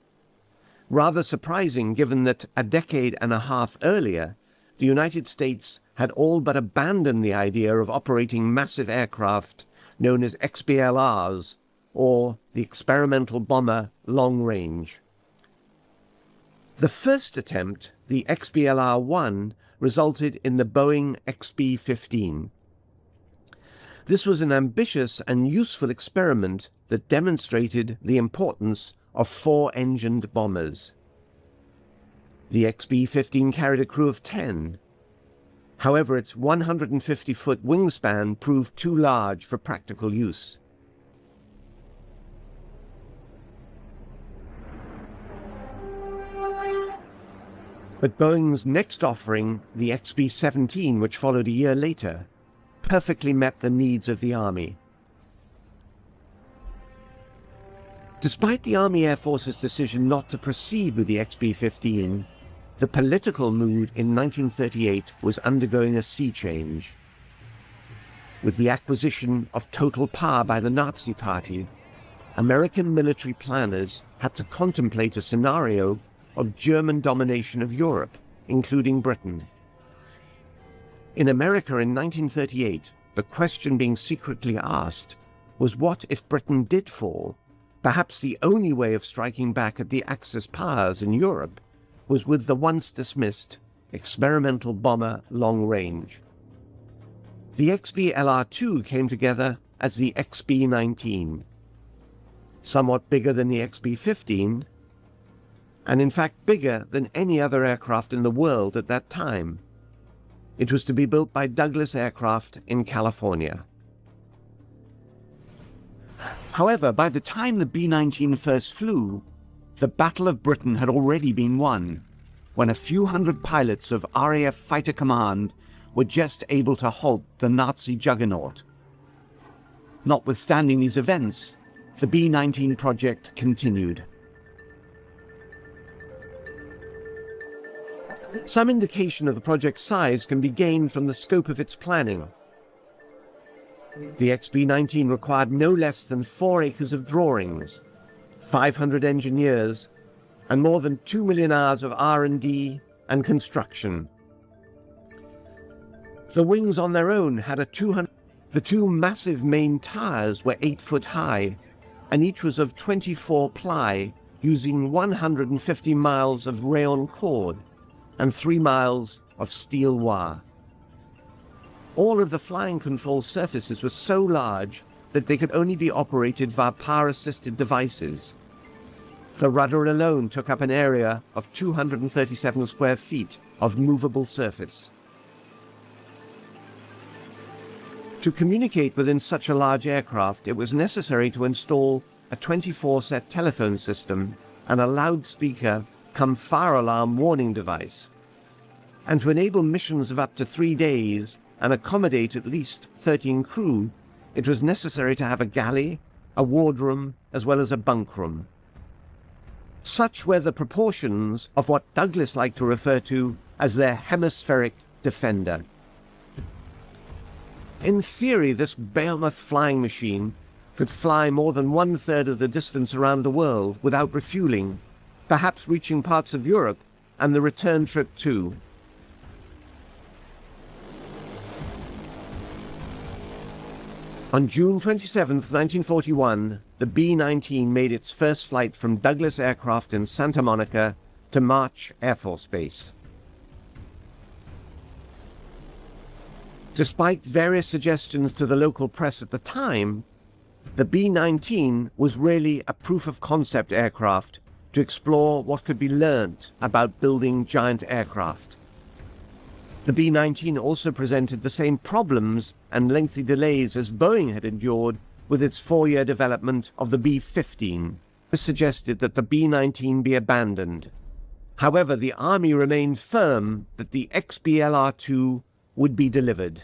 Rather surprising given that a decade and a half earlier, the United States had all but abandoned the idea of operating massive aircraft known as XBLRs, or the Experimental Bomber Long Range. The first attempt, the XBLR-1, resulted in the Boeing XB-15. This was an ambitious and useful experiment that demonstrated the importance of 4-engined bombers. The XB-15 carried a crew of 10. However, its 150-foot wingspan proved too large for practical use. But Boeing's next offering, the XB-17, which followed a year later, perfectly met the needs of the Army. Despite the Army Air Force's decision not to proceed with the XB-15, the political mood in 1938 was undergoing a sea change. With the acquisition of total power by the Nazi Party, American military planners had to contemplate a scenario of German domination of Europe, including Britain. In America in 1938, the question being secretly asked was, what if Britain did fall? Perhaps the only way of striking back at the Axis powers in Europe was with the once dismissed experimental bomber long range. The XBLR-2 came together as the XB-19, somewhat bigger than the XB-15, and in fact bigger than any other aircraft in the world at that time. It was to be built by Douglas Aircraft in California. However, by the time the B-19 first flew, the Battle of Britain had already been won, when a few hundred pilots of RAF Fighter Command were just able to halt the Nazi juggernaut. Notwithstanding these events, the B-19 project continued. Some indication of the project's size can be gained from the scope of its planning. The XB-19 required no less than 4 acres of drawings, 500 engineers, and more than 2 million hours of R&D and construction. The wings on their own had a 200... The two massive main tires were 8 foot high, and each was of 24 ply, using 150 miles of rayon cord and 3 miles of steel wire. All of the flying control surfaces were so large that they could only be operated via power-assisted devices. The rudder alone took up an area of 237 square feet of movable surface. To communicate within such a large aircraft, it was necessary to install a 24-set telephone system and a loudspeaker cum fire alarm warning device. And to enable missions of up to 3 days and accommodate at least 13 crew, it was necessary to have a galley, a wardroom, as well as a bunk room. Such were the proportions of what Douglas liked to refer to as their hemispheric defender. In theory, this behemoth flying machine could fly more than 1/3 of the distance around the world without refueling, perhaps reaching parts of Europe and the return trip too. On June 27, 1941, the B-19 made its first flight from Douglas Aircraft in Santa Monica to Mach Air Force Base. Despite various suggestions to the local press at the time, the B-19 was really a proof-of-concept aircraft to explore what could be learnt about building giant aircraft. The B-19 also presented the same problems and lengthy delays as Boeing had endured with its 4-year development of the B-15. This suggested that the B-19 be abandoned. However, the Army remained firm that the XBLR-2 would be delivered.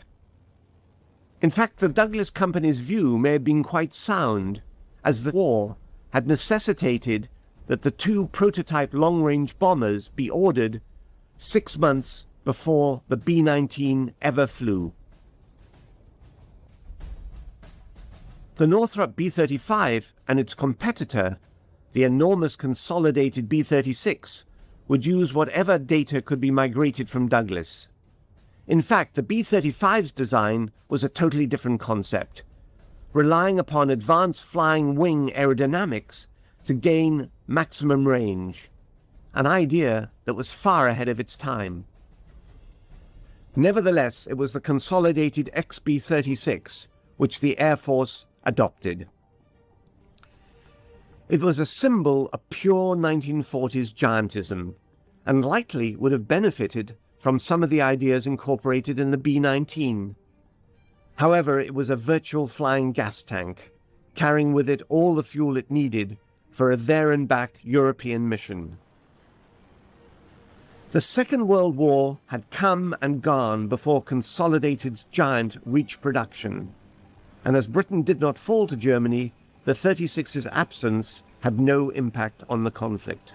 In fact, the Douglas Company's view may have been quite sound, as the war had necessitated that the 2 prototype long-range bombers be ordered 6 months before the B-19 ever flew. The Northrop B-35 and its competitor, the enormous consolidated B-36, would use whatever data could be migrated from Douglas. In fact, the B-35's design was a totally different concept, relying upon advanced flying wing aerodynamics to gain maximum range, an idea that was far ahead of its time. Nevertheless, it was the consolidated XB-36 which the Air Force adopted. It was a symbol of pure 1940s giantism, and likely would have benefited from some of the ideas incorporated in the B-19. However, it was a virtual flying gas tank, carrying with it all the fuel it needed for a there-and-back European mission. The Second World War had come and gone before Consolidated's giant reached production, and as Britain did not fall to Germany, the 36's absence had no impact on the conflict,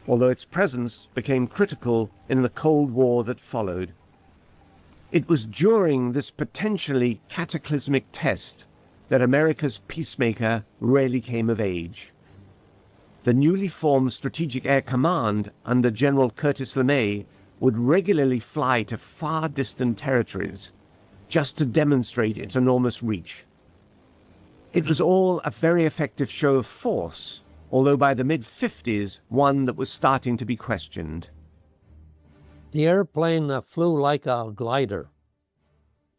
although its presence became critical in the Cold War that followed. It was during this potentially cataclysmic test that America's peacemaker really came of age. The newly formed Strategic Air Command under General Curtis LeMay would regularly fly to far distant territories just to demonstrate its enormous reach. It was all a very effective show of force, although by the mid-50s, one that was starting to be questioned. The airplane flew like a glider.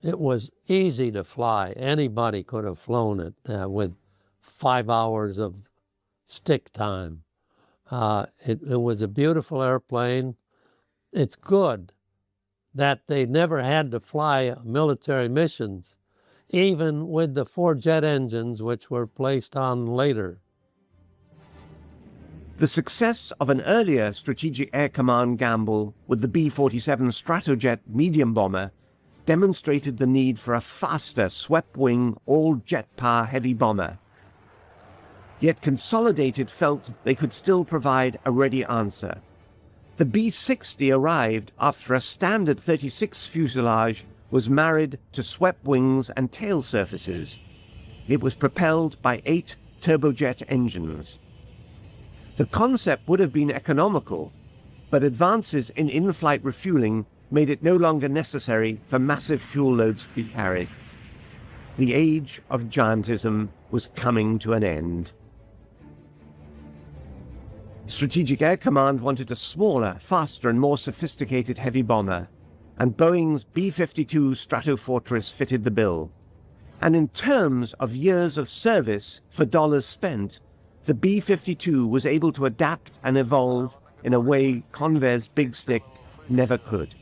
It was easy to fly. Anybody could have flown it with 5 hours of stick time. It was a beautiful airplane. It's good that they never had to fly military missions, even with the 4 jet engines which were placed on later. The success of an earlier Strategic Air Command gamble with the B-47 Stratojet medium bomber demonstrated the need for a faster swept-wing, all-jet power heavy bomber. Yet Consolidated felt they could still provide a ready answer. The B-60 arrived after a standard 36 fuselage was married to swept wings and tail surfaces. It was propelled by 8 turbojet engines. The concept would have been economical, but advances in in-flight refueling made it no longer necessary for massive fuel loads to be carried. The age of Giantism was coming to an end. Strategic Air Command wanted a smaller, faster and more sophisticated heavy bomber, and Boeing's B-52 Stratofortress fitted the bill. And in terms of years of service for dollars spent, the B-52 was able to adapt and evolve in a way Convair's Big Stick never could.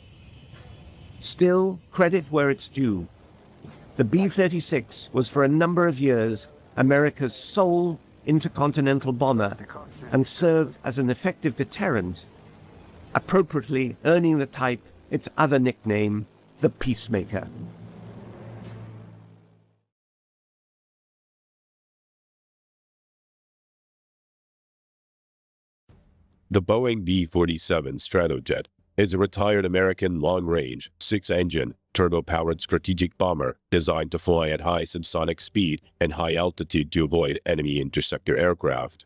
Still, credit where it's due. The B-36 was for a number of years America's sole intercontinental bomber and served as an effective deterrent, appropriately earning the type its other nickname, the Peacemaker. The Boeing B-47 Stratojet is a retired American long-range, 6-engine, turbo-powered strategic bomber designed to fly at high subsonic speed and high altitude to avoid enemy interceptor aircraft.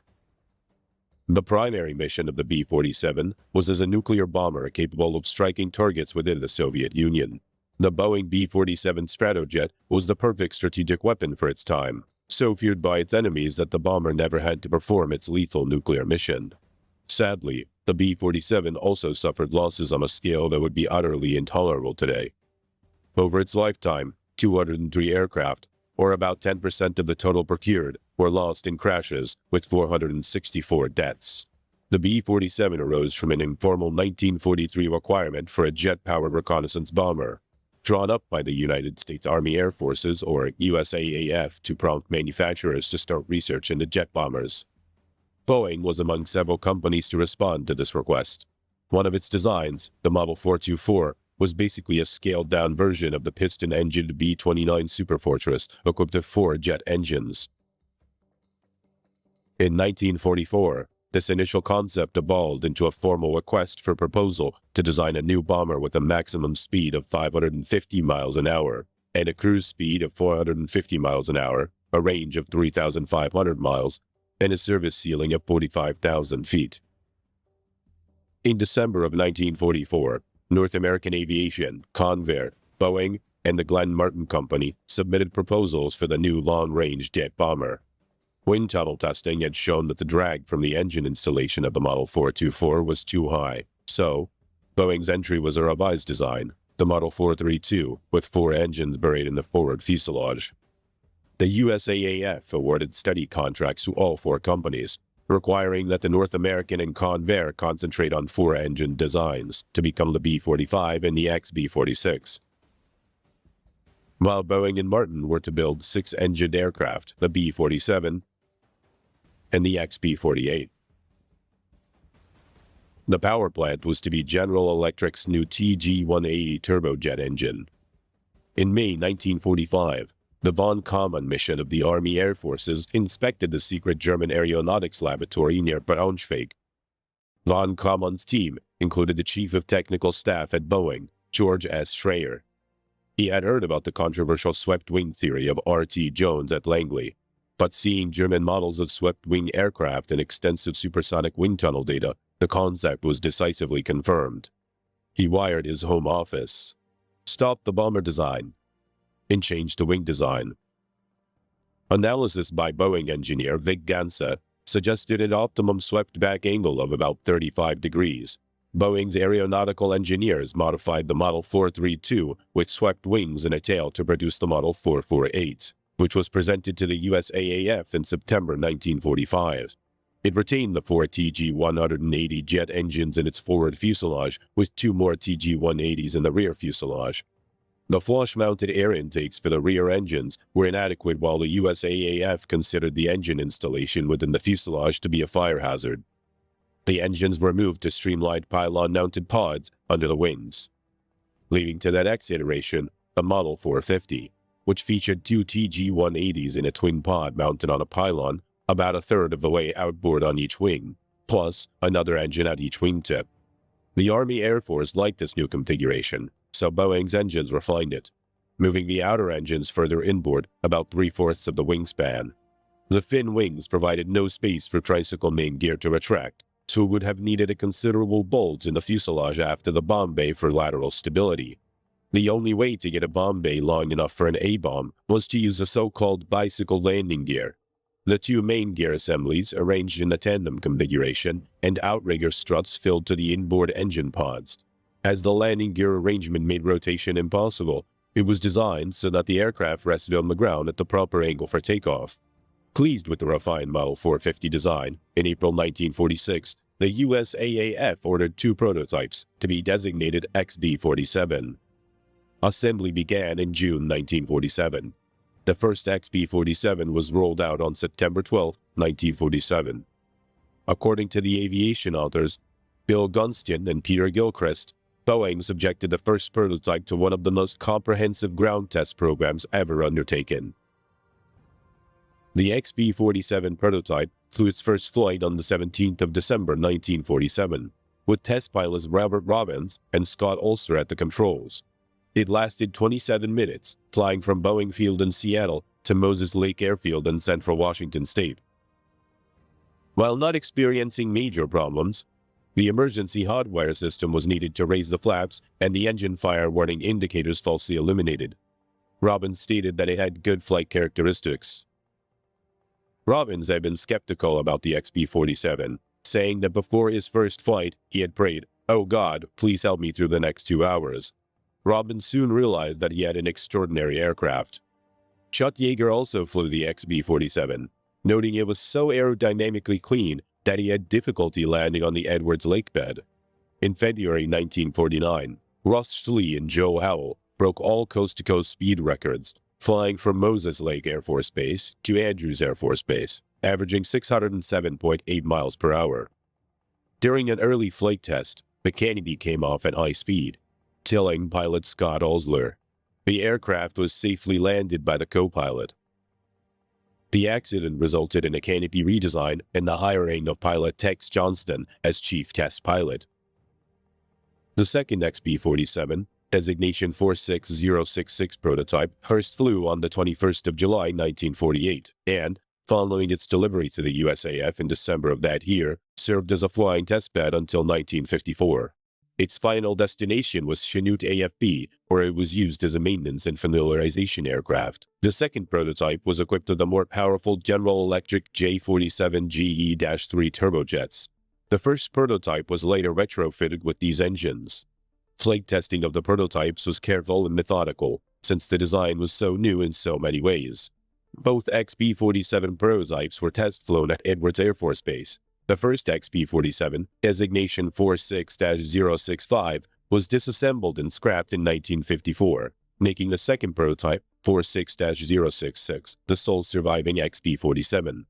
The primary mission of the B-47 was as a nuclear bomber capable of striking targets within the Soviet Union. The Boeing B-47 Stratojet was the perfect strategic weapon for its time, so feared by its enemies that the bomber never had to perform its lethal nuclear mission. Sadly, the B-47 also suffered losses on a scale that would be utterly intolerable today. Over its lifetime, 203 aircraft, or about 10% of the total procured, were lost in crashes, with 464 deaths. The B-47 arose from an informal 1943 requirement for a jet-powered reconnaissance bomber, drawn up by the United States Army Air Forces, or USAAF, to prompt manufacturers to start research into jet bombers. Boeing was among several companies to respond to this request. One of its designs, the Model 424, was basically a scaled-down version of the piston-engined B-29 Superfortress, equipped with 4 jet engines. In 1944, this initial concept evolved into a formal request for proposal to design a new bomber with a maximum speed of 550 miles an hour and a cruise speed of 450 miles an hour, a range of 3,500 miles, and a service ceiling of 45,000 feet. In December of 1944, North American Aviation, Convair, Boeing, and the Glenn Martin Company submitted proposals for the new long-range jet bomber. Wind tunnel testing had shown that the drag from the engine installation of the Model 424 was too high, so Boeing's entry was a revised design, the Model 432, with 4 engines buried in the forward fuselage. The USAAF awarded study contracts to all 4 companies, requiring that the North American and Convair concentrate on 4-engine designs to become the B-45 and the XB-46. While Boeing and Martin were to build 6-engined aircraft, the B-47 and the XB-48. The power plant was to be General Electric's new TG-180 turbojet engine. In May 1945, the von Kaumann mission of the Army Air Forces inspected the secret German aeronautics laboratory near Braunschweig. Von Kaumann's team included the Chief of Technical Staff at Boeing, George S. Schreier. He had heard about the controversial swept-wing theory of R.T. Jones at Langley, but seeing German models of swept-wing aircraft and extensive supersonic wind tunnel data, the concept was decisively confirmed. He wired his home office, stopped the bomber design, and changed the wing design. Analysis by Boeing engineer Vic Gansa suggested an optimum swept-back angle of about 35 degrees. Boeing's aeronautical engineers modified the Model 432 with swept wings and a tail to produce the Model 448, which was presented to the USAAF in September 1945. It retained the 4 TG-180 jet engines in its forward fuselage, with 2 more TG-180s in the rear fuselage. The flush-mounted air intakes for the rear engines were inadequate, while the USAAF considered the engine installation within the fuselage to be a fire hazard. The engines were moved to streamlined pylon-mounted pods under the wings, leading to the next iteration, the Model 450, which featured 2 TG-180s in a twin pod mounted on a pylon about a third of the way outboard on each wing, plus another engine at each wingtip. The Army Air Force liked this new configuration, so Boeing's engines refined it, moving the outer engines further inboard about 3/4 of the wingspan. The fin wings provided no space for tricycle main gear to retract, so it would have needed a considerable bulge in the fuselage after the bomb bay for lateral stability. The only way to get a bomb bay long enough for an A-bomb was to use a so-called bicycle landing gear. The 2 main gear assemblies, arranged in a tandem configuration, and outrigger struts filled to the inboard engine pods. As the landing gear arrangement made rotation impossible, it was designed so that the aircraft rested on the ground at the proper angle for takeoff. Pleased with the refined Model 450 design, in April 1946, the USAAF ordered 2 prototypes to be designated XB-47. Assembly began in June 1947. The first XB-47 was rolled out on September 12, 1947. According to the aviation authors, Bill Gunston and Peter Gilchrist, Boeing subjected the first prototype to one of the most comprehensive ground test programs ever undertaken. The XB-47 prototype flew its first flight on the 17th of December 1947, with test pilots Robert Robbins and Scott Ulster at the controls. It lasted 27 minutes, flying from Boeing Field in Seattle to Moses Lake Airfield in central Washington state. While not experiencing major problems, the emergency hotwire system was needed to raise the flaps and the engine fire warning indicators falsely illuminated. Robbins stated that it had good flight characteristics. Robbins had been skeptical about the XB-47, saying that before his first flight, he had prayed, "Oh God, please help me through the next 2 hours." Robbins soon realized that he had an extraordinary aircraft. Chuck Yeager also flew the XB-47, noting it was so aerodynamically clean that he had difficulty landing on the Edwards Lake bed. In February 1949, Russ Schley and Joe Howell broke all coast-to-coast speed records, flying from Moses Lake Air Force Base to Andrews Air Force Base, averaging 607.8 miles per hour. During an early flight test, the canopy came off at high speed, killing pilot Scott Ulster. The aircraft was safely landed by the co-pilot. The accident resulted in a canopy redesign and the hiring of pilot Tex Johnston as chief test pilot. The second XB-47, designation 46066 prototype, first flew on the 21st of July 1948, and, following its delivery to the USAF in December of that year, served as a flying testbed until 1954. Its final destination was Chanute AFB, where it was used as a maintenance and familiarization aircraft. The second prototype was equipped with the more powerful General Electric J47GE-3 turbojets. The first prototype was later retrofitted with these engines. Flight testing of the prototypes was careful and methodical, since the design was so new in so many ways. Both XB-47 prototypes were test flown at Edwards Air Force Base. The first XB-47, designation 46-065, was disassembled and scrapped in 1954, making the second prototype, 46-066, the sole surviving XB-47.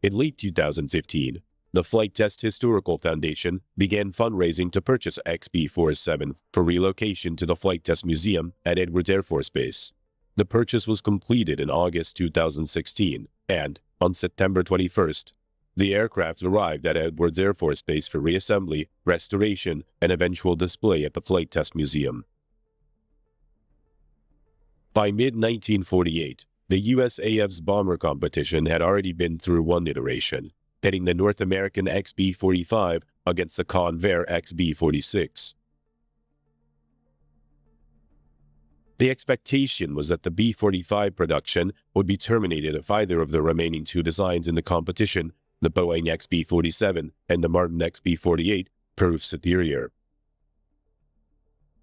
In late 2015, the Flight Test Historical Foundation began fundraising to purchase XB-47 for relocation to the Flight Test Museum at Edwards Air Force Base. The purchase was completed in August 2016, and, on September 21st, the aircraft arrived at Edwards Air Force Base for reassembly, restoration, and eventual display at the Flight Test Museum. By mid-1948, the USAF's bomber competition had already been through one iteration, pitting the North American XB-45 against the Convair XB-46. The expectation was that the B-45 production would be terminated if either of the remaining 2 designs in the competition, the Boeing XB-47 and the Martin XB-48, proved superior.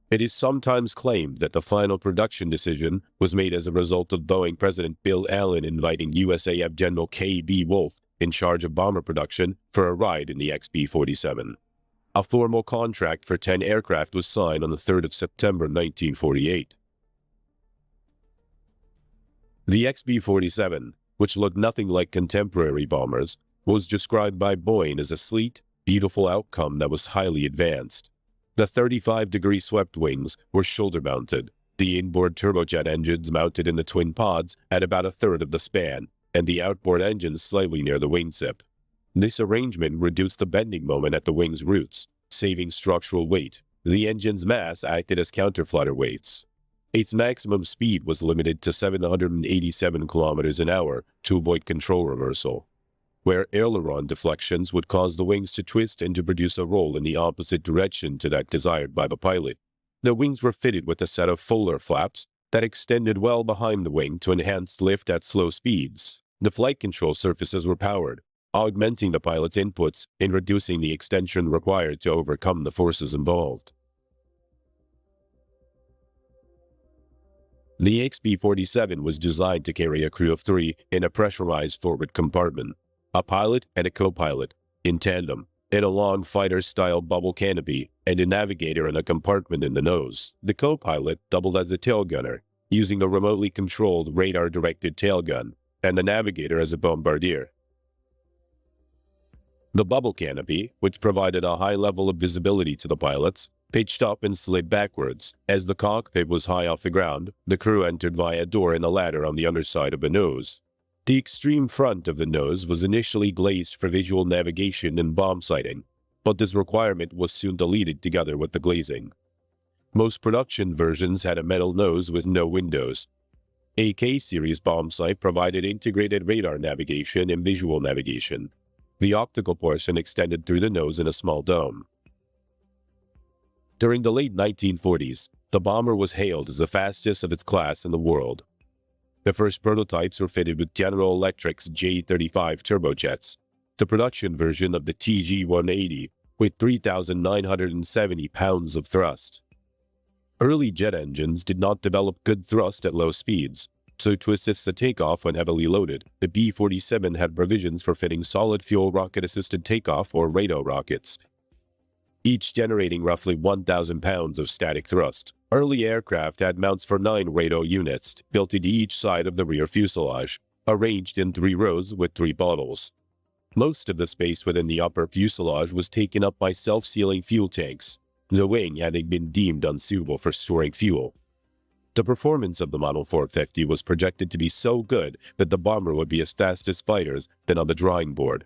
It is sometimes claimed that the final production decision was made as a result of Boeing President Bill Allen inviting USAF General K.B. Wolfe in charge of bomber production, for a ride in the XB-47. A formal contract for 10 aircraft was signed on the 3rd of September 1948. The XB-47, which looked nothing like contemporary bombers, was described by Boeing as a sleek, beautiful outcome that was highly advanced. The 35-degree swept wings were shoulder-mounted, the inboard turbojet engines mounted in the twin pods at about a third of the span, and the outboard engines slightly near the wingtip. This arrangement reduced the bending moment at the wing's roots, saving structural weight. The engine's mass acted as counterflutter weights. Its maximum speed was limited to 787 kilometers an hour to avoid control reversal, where aileron deflections would cause the wings to twist and to produce a roll in the opposite direction to that desired by the pilot. The wings were fitted with a set of Fuller flaps that extended well behind the wing to enhance lift at slow speeds. The flight control surfaces were powered, augmenting the pilot's inputs and reducing the extension required to overcome the forces involved. The XB-47 was designed to carry a crew of 3 in a pressurized forward compartment, a pilot and a co-pilot, in tandem, in a long fighter-style bubble canopy, and a navigator in a compartment in the nose. The co-pilot doubled as a tail gunner, using a remotely controlled radar-directed tail gun, and the navigator as a bombardier. The bubble canopy, which provided a high level of visibility to the pilots, pitched up and slid backwards. As the cockpit was high off the ground, the crew entered via a door in a ladder on the underside of the nose. The extreme front of the nose was initially glazed for visual navigation and bomb sighting, but this requirement was soon deleted together with the glazing. Most production versions had a metal nose with no windows. A K-series bomb sight provided integrated radar navigation and visual navigation. The optical portion extended through the nose in a small dome. During the late 1940s, the bomber was hailed as the fastest of its class in the world. The first prototypes were fitted with General Electric's J-35 turbojets, the production version of the TG-180, with 3,970 pounds of thrust. Early jet engines did not develop good thrust at low speeds, so to assist the takeoff when heavily loaded, the B-47 had provisions for fitting solid-fuel rocket-assisted takeoff or RATO rockets, each generating roughly 1,000 pounds of static thrust. Early aircraft had mounts for 9 RATO units, built into each side of the rear fuselage, arranged in 3 rows with 3 bottles. Most of the space within the upper fuselage was taken up by self-sealing fuel tanks, the wing having been deemed unsuitable for storing fuel. The performance of the Model 450 was projected to be so good that the bomber would be as fast as fighters than on the drawing board.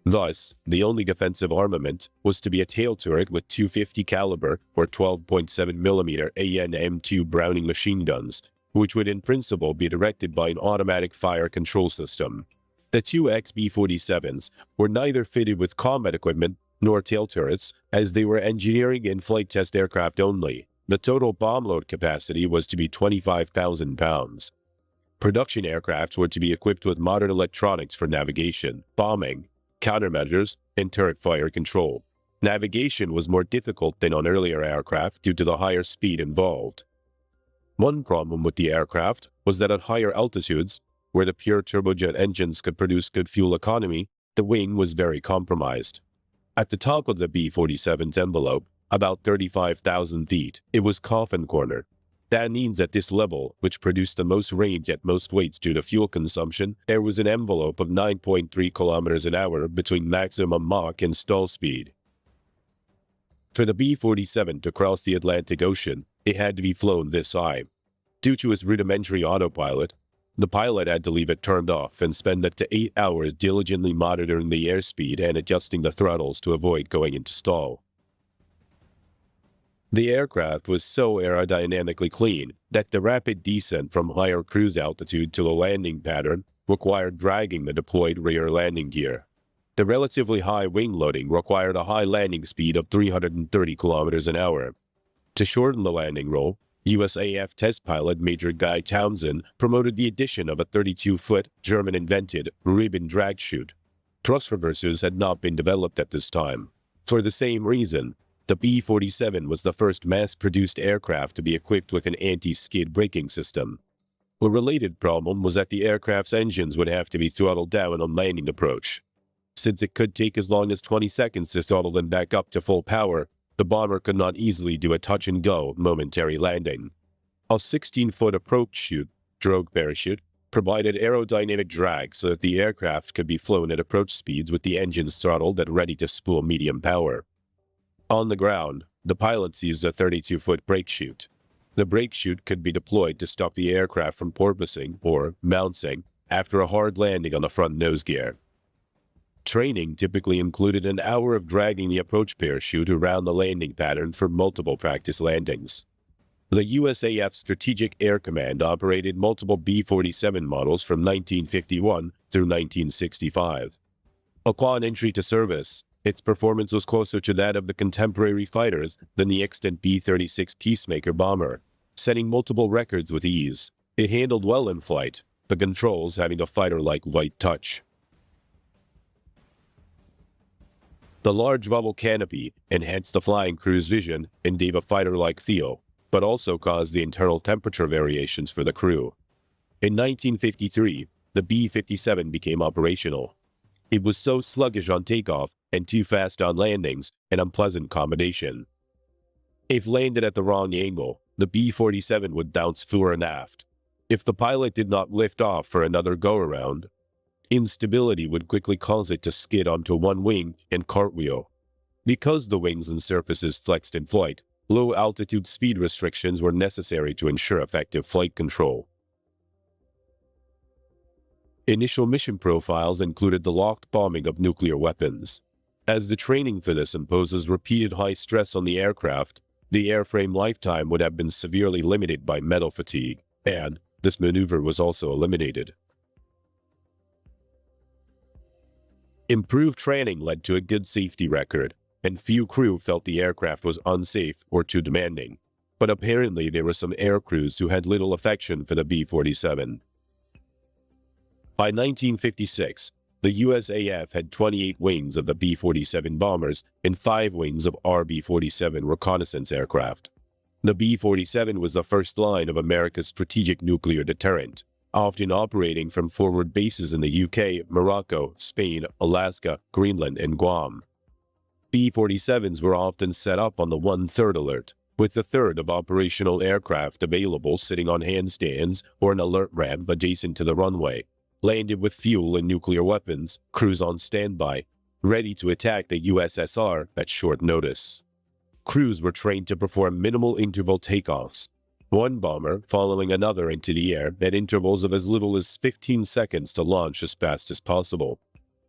Thus, the only defensive armament was to be a tail turret with 250 caliber or 12.7 mm AN-M2 Browning machine guns, which would in principle be directed by an automatic fire control system. The 2 XB-47s were neither fitted with combat equipment nor tail turrets, as they were engineering and flight test aircraft only. The total bomb load capacity was to be 25,000 pounds. Production aircraft were to be equipped with modern electronics for navigation, bombing, countermeasures, and turret fire control. Navigation was more difficult than on earlier aircraft due to the higher speed involved. One problem with the aircraft was that at higher altitudes, where the pure turbojet engines could produce good fuel economy, the wing was very compromised. At the top of the B-47's envelope, about 35,000 feet, it was coffin corner. That means at this level, which produced the most range at most weights due to fuel consumption, there was an envelope of 9.3 kilometers an hour between maximum Mach and stall speed. For the B-47 to cross the Atlantic Ocean, it had to be flown this high. Due to its rudimentary autopilot, the pilot had to leave it turned off and spend up to 8 hours diligently monitoring the airspeed and adjusting the throttles to avoid going into stall. The aircraft was so aerodynamically clean that the rapid descent from higher cruise altitude to the landing pattern required dragging the deployed rear landing gear. The relatively high wing loading required a high landing speed of 330 kilometers an hour. To shorten the landing roll, USAF test pilot Major Guy Townsend promoted the addition of a 32-foot German-invented ribbon drag chute. Thrust reversers had not been developed at this time. For the same reason, the B-47 was the first mass-produced aircraft to be equipped with an anti-skid braking system. A related problem was that the aircraft's engines would have to be throttled down on landing approach. Since it could take as long as 20 seconds to throttle them back up to full power, the bomber could not easily do a touch-and-go momentary landing. A 16-foot approach chute, drogue parachute, provided aerodynamic drag so that the aircraft could be flown at approach speeds with the engines throttled and ready to spool medium power. On the ground, the pilots used a 32-foot brake chute. The brake chute could be deployed to stop the aircraft from porpoising or bouncing after a hard landing on the front nose gear. Training typically included an hour of dragging the approach parachute around the landing pattern for multiple practice landings. The USAF Strategic Air Command operated multiple B-47 models from 1951 through 1965. Upon entry to service, its performance was closer to that of the contemporary fighters than the extant B-36 Peacemaker bomber, setting multiple records with ease. It handled well in flight, the controls having a fighter-like light touch. The large bubble canopy enhanced the flying crew's vision and gave a fighter-like feel, but also caused the internal temperature variations for the crew. In 1953, the B-57 became operational. It was so sluggish on takeoff and too fast on landings, an unpleasant combination. If landed at the wrong angle, the B-47 would bounce fore and aft. If the pilot did not lift off for another go-around, instability would quickly cause it to skid onto one wing and cartwheel. Because the wings and surfaces flexed in flight, low-altitude speed restrictions were necessary to ensure effective flight control. Initial mission profiles included the locked bombing of nuclear weapons. As the training for this imposes repeated high stress on the aircraft, the airframe lifetime would have been severely limited by metal fatigue, and this maneuver was also eliminated. Improved training led to a good safety record, and few crew felt the aircraft was unsafe or too demanding. But apparently there were some air crews who had little affection for the B-47. By 1956, the USAF had 28 wings of the B-47 bombers and 5 wings of RB-47 reconnaissance aircraft. The B-47 was the first line of America's strategic nuclear deterrent, often operating from forward bases in the UK, Morocco, Spain, Alaska, Greenland, and Guam. B-47s were often set up on the 1/3 alert, with a third of operational aircraft available sitting on handstands or an alert ramp adjacent to the runway, landed with fuel and nuclear weapons, crews on standby, ready to attack the USSR at short notice. Crews were trained to perform minimal interval takeoffs, one bomber following another into the air at intervals of as little as 15 seconds to launch as fast as possible.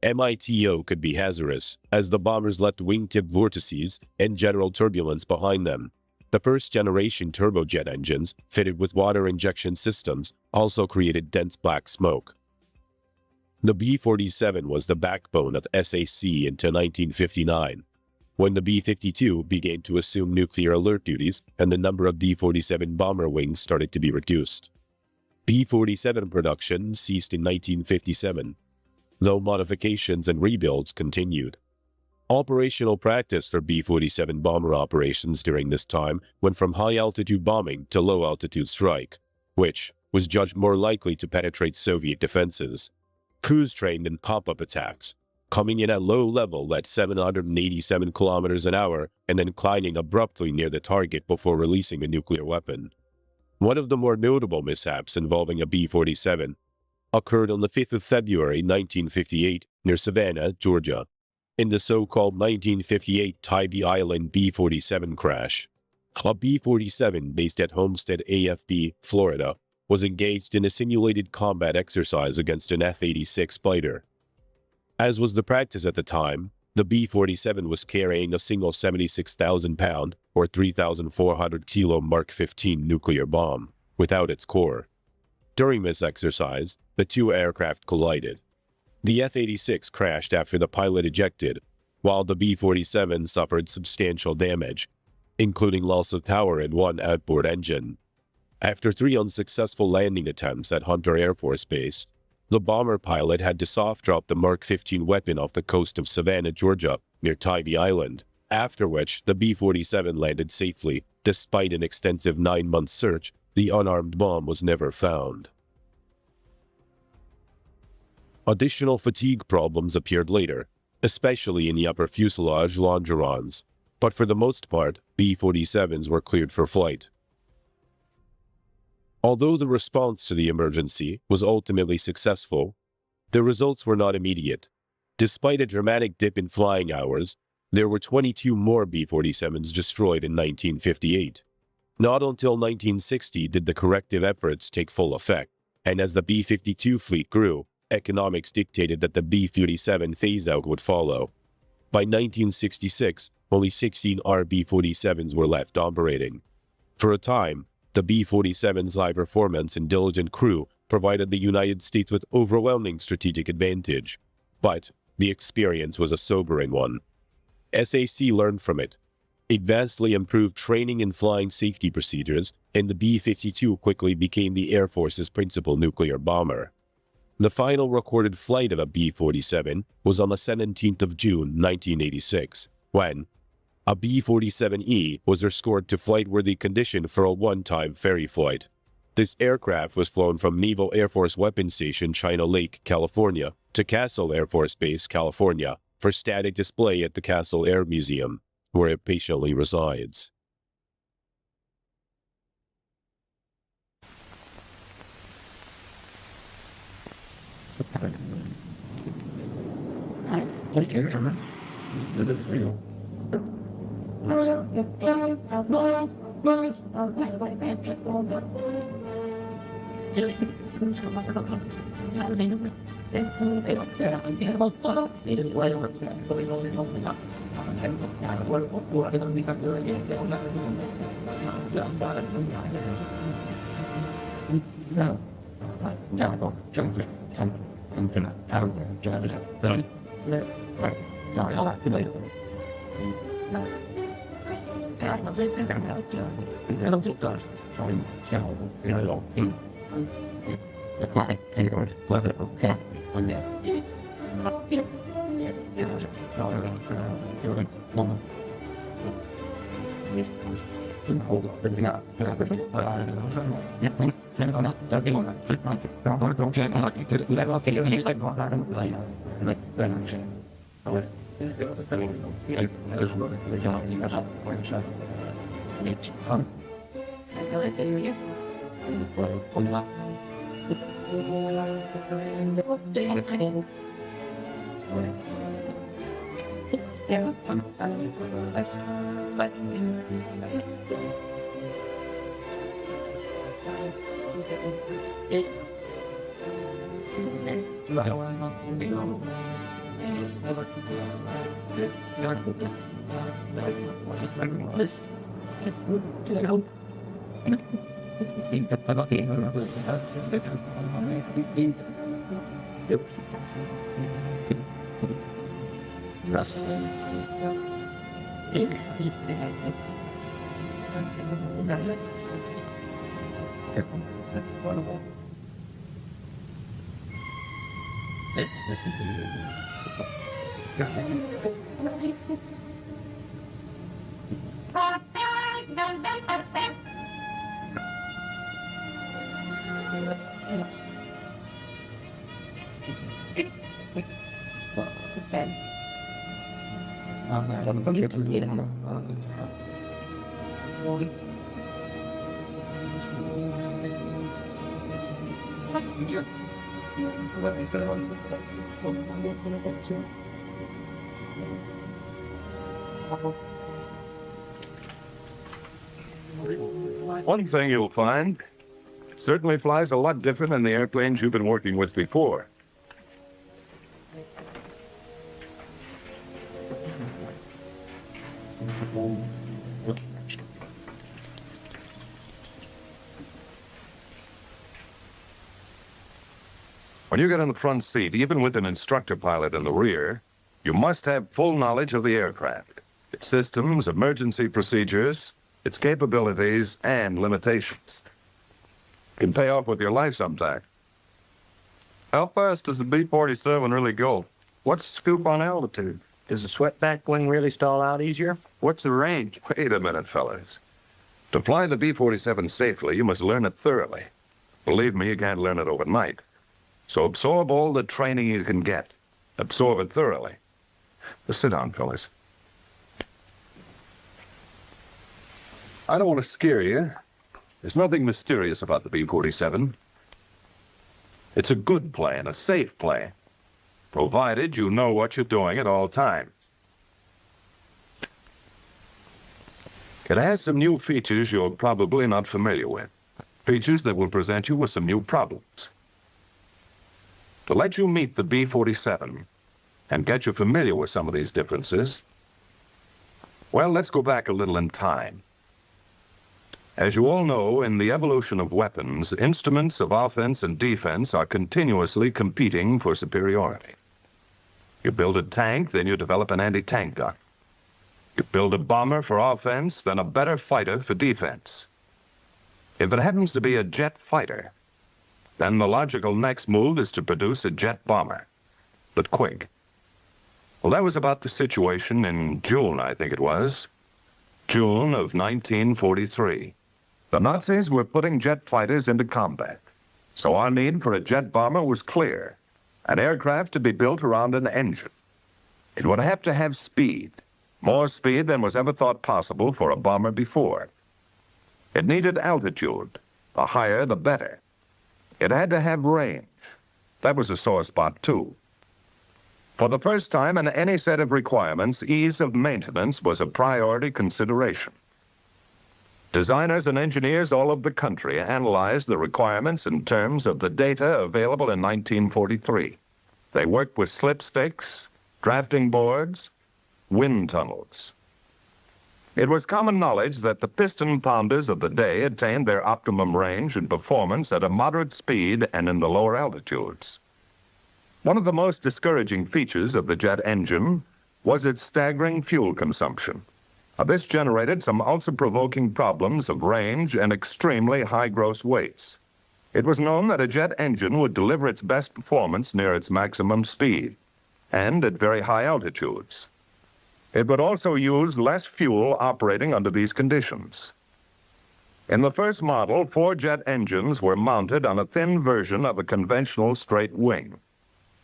MITO could be hazardous, as the bombers left wingtip vortices and general turbulence behind them. The first-generation turbojet engines, fitted with water injection systems, also created dense black smoke. The B-47 was the backbone of SAC until 1959, when the B-52 began to assume nuclear alert duties and the number of B-47 bomber wings started to be reduced. B-47 production ceased in 1957, though modifications and rebuilds continued. Operational practice for B-47 bomber operations during this time went from high-altitude bombing to low-altitude strike, which was judged more likely to penetrate Soviet defenses. Crews trained in pop-up attacks, coming in at low level at 787 kilometers an hour and then gliding abruptly near the target before releasing a nuclear weapon. One of the more notable mishaps involving a B-47 occurred on the 5th of February 1958 near Savannah, Georgia, in the so-called 1958 Tybee Island B-47 crash. A B-47 based at Homestead AFB, Florida, was engaged in a simulated combat exercise against an F-86 fighter. As was the practice at the time, the B-47 was carrying a single 76,000-pound or 3,400-kilo Mark 15 nuclear bomb, without its core. During this exercise, the two aircraft collided. The F-86 crashed after the pilot ejected, while the B-47 suffered substantial damage, including loss of power in one outboard engine. After 3 unsuccessful landing attempts at Hunter Air Force Base, the bomber pilot had to soft-drop the Mark 15 weapon off the coast of Savannah, Georgia, near Tybee Island, after which the B-47 landed safely. Despite an extensive 9-month search, the unarmed bomb was never found. Additional fatigue problems appeared later, especially in the upper fuselage longerons, but for the most part, B-47s were cleared for flight. Although the response to the emergency was ultimately successful, the results were not immediate. Despite a dramatic dip in flying hours, there were 22 more B-47s destroyed in 1958. Not until 1960 did the corrective efforts take full effect, and as the B-52 fleet grew, economics dictated that the B-57 phase-out would follow. By 1966, only 16 RB-47s were left operating. For a time, the B-47's high performance and diligent crew provided the United States with overwhelming strategic advantage, but the experience was a sobering one. SAC learned from it. It vastly improved training and flying safety procedures, and the B-52 quickly became the Air Force's principal nuclear bomber. The final recorded flight of a B-47 was on the 17th of June, 1986, when a B-47E was restored to flight-worthy condition for a one-time ferry flight. This aircraft was flown from Naval Air Force Weapons Station, China Lake, California, to Castle Air Force Base, California, for static display at the Castle Air Museum, where it patiently resides. One thing you'll find, it certainly flies a lot different than the airplanes you've been working with before. When you get in the front seat, even with an instructor pilot in the rear, you must have full knowledge of the aircraft, its systems, emergency procedures, its capabilities, and limitations. It can pay off with your life sometime. How fast does the B-47 really go? What's the scoop on altitude? Does the swept-back wing really stall out easier? What's the range? Wait a minute, fellas. To fly the B-47 safely, you must learn it thoroughly. Believe me, you can't learn it overnight. So absorb all the training you can get. Absorb it thoroughly. Sit down, fellas. I don't want to scare you. There's nothing mysterious about the B-47. It's a good plane, a safe plane, provided you know what you're doing at all times. It has some new features you're probably not familiar with. Features that will present you with some new problems. To let you meet the B-47 and get you familiar with some of these differences, well, let's go back a little in time. As you all know, in the evolution of weapons, instruments of offense and defense are continuously competing for superiority. You build a tank, then you develop an anti-tank gun. You build a bomber for offense, then a better fighter for defense. If it happens to be a jet fighter, then the logical next move is to produce a jet bomber. But quick. Well, that was about the situation in June, I think it was. June of 1943. The Nazis were putting jet fighters into combat. So our need for a jet bomber was clear. An aircraft to be built around an engine. It would have to have speed. More speed than was ever thought possible for a bomber before. It needed altitude. The higher, the better. It had to have range. That was a sore spot, too. For the first time in any set of requirements, ease of maintenance was a priority consideration. Designers and engineers all over the country analyzed the requirements in terms of the data available in 1943. They worked with slipsticks, drafting boards, wind tunnels. It was common knowledge that the piston pounders of the day attained their optimum range and performance at a moderate speed and in the lower altitudes. One of the most discouraging features of the jet engine was its staggering fuel consumption. This generated some also-provoking problems of range and extremely high gross weights. It was known that a jet engine would deliver its best performance near its maximum speed and at very high altitudes. It would also use less fuel operating under these conditions. In the first model, 4 jet engines were mounted on a thin version of a conventional straight wing.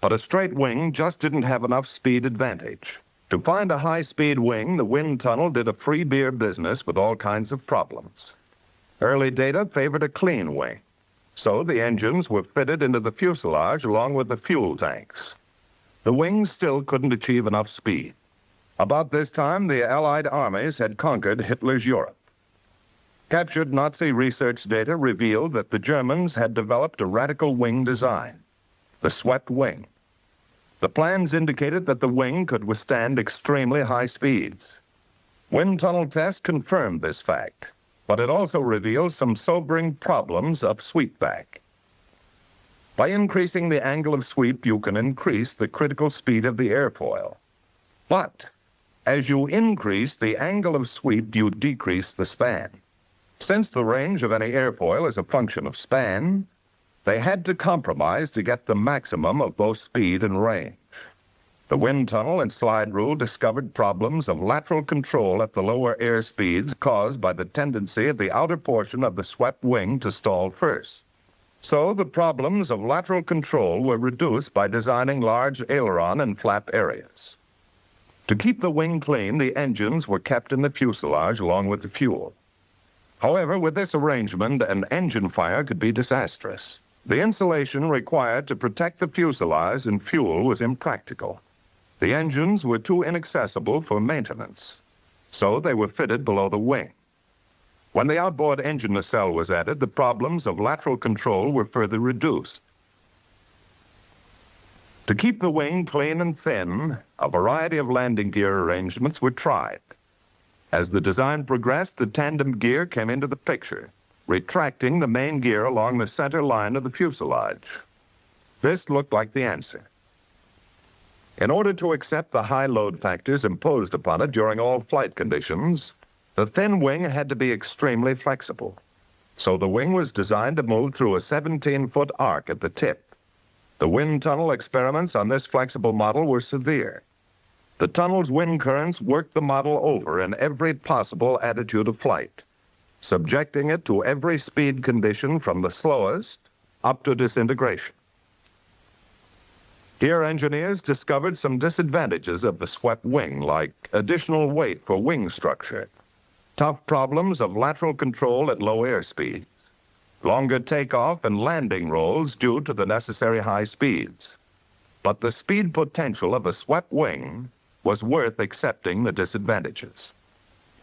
But a straight wing just didn't have enough speed advantage. To find a high-speed wing, the wind tunnel did a free beer business with all kinds of problems. Early data favored a clean wing, so the engines were fitted into the fuselage along with the fuel tanks. The wings still couldn't achieve enough speed. About this time, the Allied armies had conquered Hitler's Europe. Captured Nazi research data revealed that the Germans had developed a radical wing design, the swept wing. The plans indicated that the wing could withstand extremely high speeds. Wind tunnel tests confirmed this fact, but it also revealed some sobering problems of sweepback. By increasing the angle of sweep, you can increase the critical speed of the airfoil. But as you increase the angle of sweep, you decrease the span. Since the range of any airfoil is a function of span, they had to compromise to get the maximum of both speed and range. The wind tunnel and slide rule discovered problems of lateral control at the lower air speeds caused by the tendency of the outer portion of the swept wing to stall first. So the problems of lateral control were reduced by designing large aileron and flap areas. To keep the wing clean, the engines were kept in the fuselage along with the fuel. However, with this arrangement, an engine fire could be disastrous. The insulation required to protect the fuselage and fuel was impractical. The engines were too inaccessible for maintenance, so they were fitted below the wing. When the outboard engine nacelle was added, the problems of lateral control were further reduced. To keep the wing clean and thin, a variety of landing gear arrangements were tried. As the design progressed, the tandem gear came into the picture, retracting the main gear along the center line of the fuselage. This looked like the answer. In order to accept the high load factors imposed upon it during all flight conditions, the thin wing had to be extremely flexible. So the wing was designed to move through a 17-foot arc at the tip. The wind tunnel experiments on this flexible model were severe. The tunnel's wind currents worked the model over in every possible attitude of flight, subjecting it to every speed condition from the slowest up to disintegration. Here, engineers discovered some disadvantages of the swept wing, like additional weight for wing structure, tough problems of lateral control at low airspeeds, longer takeoff and landing rolls due to the necessary high speeds. But the speed potential of a swept wing was worth accepting the disadvantages.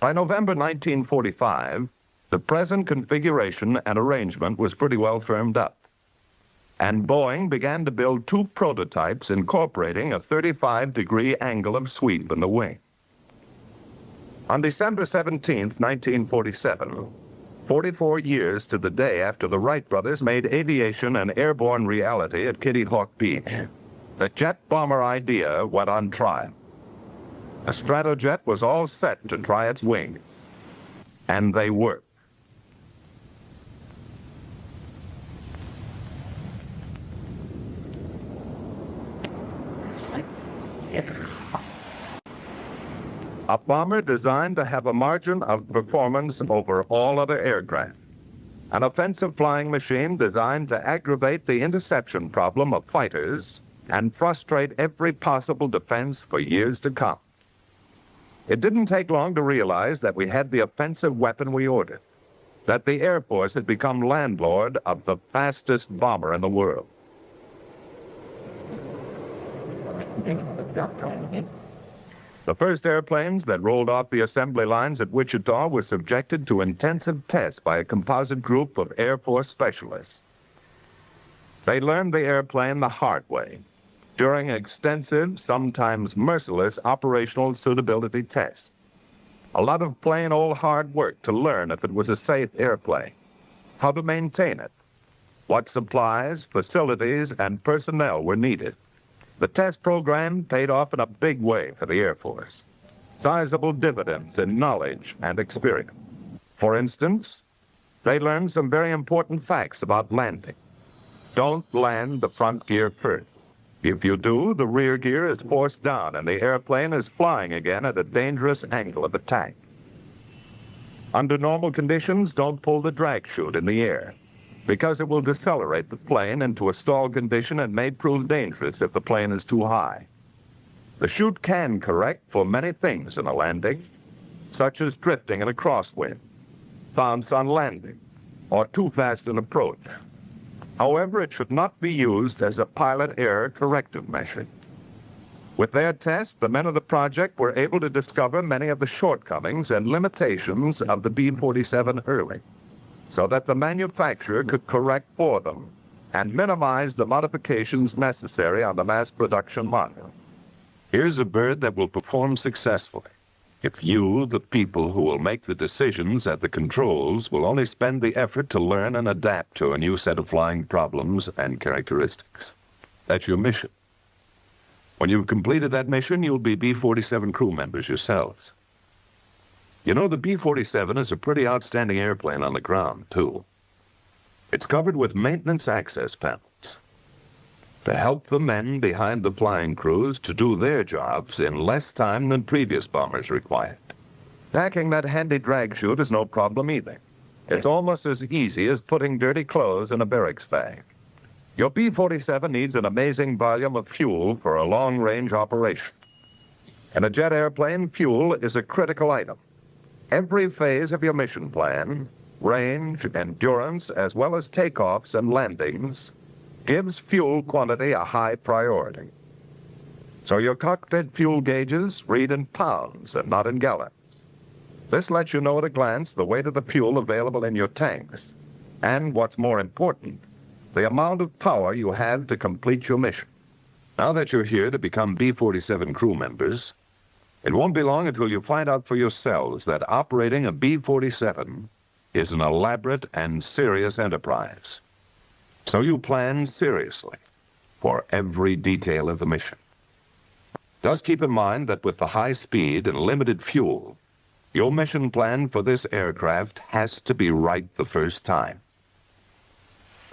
By November 1945, the present configuration and arrangement was pretty well firmed up, and Boeing began to build 2 prototypes incorporating a 35-degree angle of sweep in the wing. On December 17, 1947, 44 years to the day after the Wright brothers made aviation an airborne reality at Kitty Hawk Beach, the jet bomber idea went on trial. A Stratojet was all set to try its wing, and they worked. A bomber designed to have a margin of performance over all other aircraft. An offensive flying machine designed to aggravate the interception problem of fighters and frustrate every possible defense for years to come. It didn't take long to realize that we had the offensive weapon we ordered, that the Air Force had become landlord of the fastest bomber in the world. The first airplanes that rolled off the assembly lines at Wichita were subjected to intensive tests by a composite group of Air Force specialists. They learned the airplane the hard way during extensive, sometimes merciless, operational suitability tests. A lot of plain old hard work to learn if it was a safe airplane, how to maintain it, what supplies, facilities, and personnel were needed. The test program paid off in a big way for the Air Force. Sizable dividends in knowledge and experience. For instance, they learned some very important facts about landing. Don't land the front gear first. If you do, the rear gear is forced down and the airplane is flying again at a dangerous angle of attack. Under normal conditions, don't pull the drag chute in the air, because it will decelerate the plane into a stall condition and may prove dangerous if the plane is too high. The chute can correct for many things in a landing, such as drifting in a crosswind, bounce on landing, or too fast an approach. However, it should not be used as a pilot error corrective measure. With their test, the men of the project were able to discover many of the shortcomings and limitations of the B-47 early, so that the manufacturer could correct for them and minimize the modifications necessary on the mass production model. Here's a bird that will perform successfully if you, the people who will make the decisions at the controls, will only spend the effort to learn and adapt to a new set of flying problems and characteristics. That's your mission. When you've completed that mission, you'll be B-47 crew members yourselves. You know, the B-47 is a pretty outstanding airplane on the ground, too. It's covered with maintenance access panels to help the men behind the flying crews to do their jobs in less time than previous bombers required. Packing that handy drag chute is no problem either. It's almost as easy as putting dirty clothes in a barracks bag. Your B-47 needs an amazing volume of fuel for a long-range operation. In a jet airplane, fuel is a critical item. Every phase of your mission plan, range, endurance, as well as takeoffs and landings, gives fuel quantity a high priority. So your cockpit fuel gauges read in pounds and not in gallons. This lets you know at a glance the weight of the fuel available in your tanks, and what's more important, the amount of power you have to complete your mission. Now that you're here to become B-47 crew members, it won't be long until you find out for yourselves that operating a B-47 is an elaborate and serious enterprise. So you plan seriously for every detail of the mission. Just keep in mind that with the high speed and limited fuel, your mission plan for this aircraft has to be right the first time.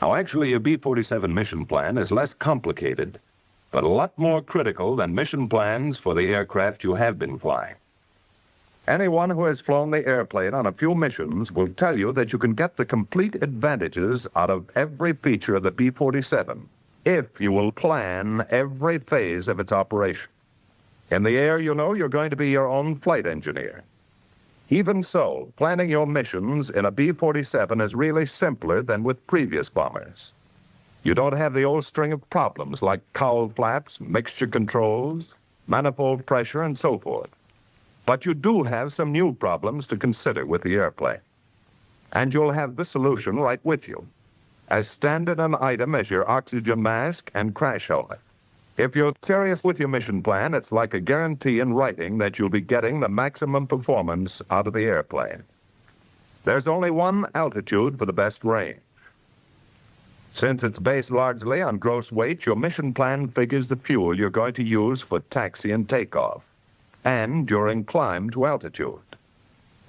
Now, actually, a B-47 mission plan is less complicated, but a lot more critical than mission plans for the aircraft you have been flying. Anyone who has flown the airplane on a few missions will tell you that you can get the complete advantages out of every feature of the B-47 if you will plan every phase of its operation. In the air, you know, you're going to be your own flight engineer. Even so, planning your missions in a B-47 is really simpler than with previous bombers. You don't have the old string of problems like cowl flaps, mixture controls, manifold pressure, and so forth. But you do have some new problems to consider with the airplane. And you'll have the solution right with you, as standard an item as your oxygen mask and crash helmet. If you're serious with your mission plan, it's like a guarantee in writing that you'll be getting the maximum performance out of the airplane. There's only one altitude for the best range. Since it's based largely on gross weight, your mission plan figures the fuel you're going to use for taxi and takeoff, and during climb to altitude.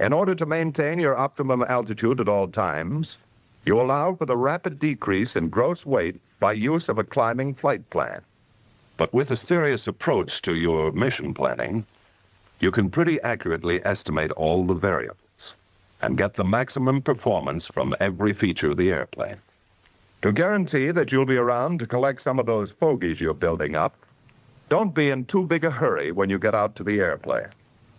In order to maintain your optimum altitude at all times, you allow for the rapid decrease in gross weight by use of a climbing flight plan. But with a serious approach to your mission planning, you can pretty accurately estimate all the variables and get the maximum performance from every feature of the airplane. To guarantee that you'll be around to collect some of those fogies you're building up, don't be in too big a hurry when you get out to the airplane.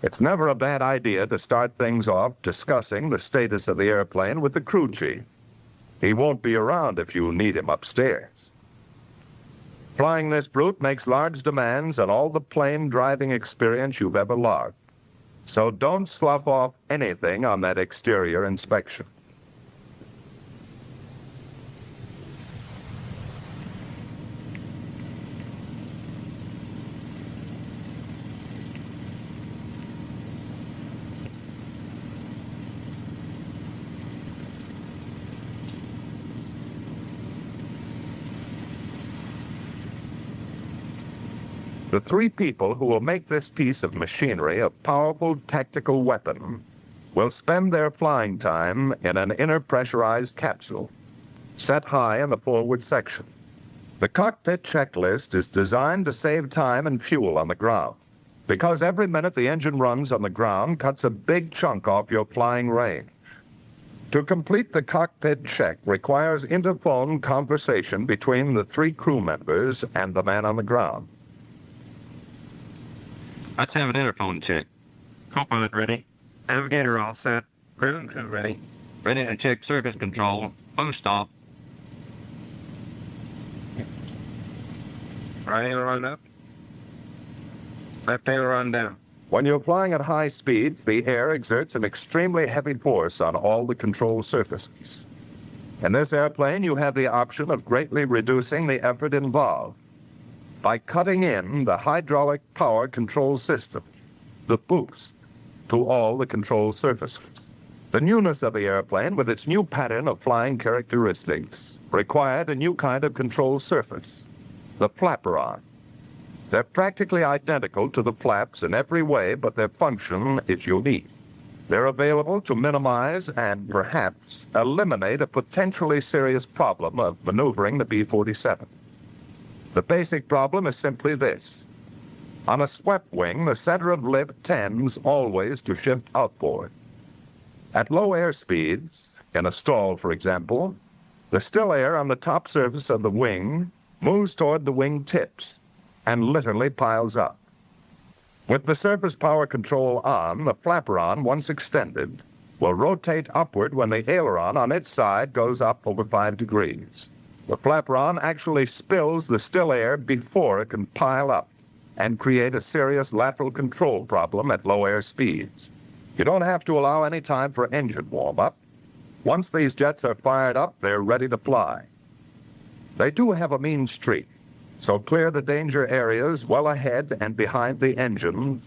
It's never a bad idea to start things off discussing the status of the airplane with the crew chief. He won't be around if you need him upstairs. Flying this brute makes large demands on all the plane driving experience you've ever logged. So don't slough off anything on that exterior inspection. The three people who will make this piece of machinery a powerful tactical weapon will spend their flying time in an inner pressurized capsule, set high in the forward section. The cockpit checklist is designed to save time and fuel on the ground, because every minute the engine runs on the ground cuts a big chunk off your flying range. To complete the cockpit check requires interphone conversation between the three crew members and the man on the ground. Let's have an interphone check. Co-pilot ready. Navigator all set. Crew ready. Ready to check surface control. Boost off. Right aileron up. Left aileron down. When you're flying at high speeds, the air exerts an extremely heavy force on all the control surfaces. In this airplane, you have the option of greatly reducing the effort involved by cutting in the hydraulic power control system, the boost, to all the control surfaces. The newness of the airplane, with its new pattern of flying characteristics, required a new kind of control surface, the flaperon. They're practically identical to the flaps in every way, but their function is unique. They're available to minimize and perhaps eliminate a potentially serious problem of maneuvering the B-47. The basic problem is simply this. On a swept wing, the center of lift tends always to shift outboard. At low air speeds, in a stall for example, the still air on the top surface of the wing moves toward the wing tips and literally piles up. With the surface power control on, the flaperon, once extended, will rotate upward when the aileron on its side goes up over 5 degrees. The flaperon actually spills the still air before it can pile up and create a serious lateral control problem at low air speeds. You don't have to allow any time for engine warm-up. Once these jets are fired up, they're ready to fly. They do have a mean streak, so clear the danger areas well ahead and behind the engine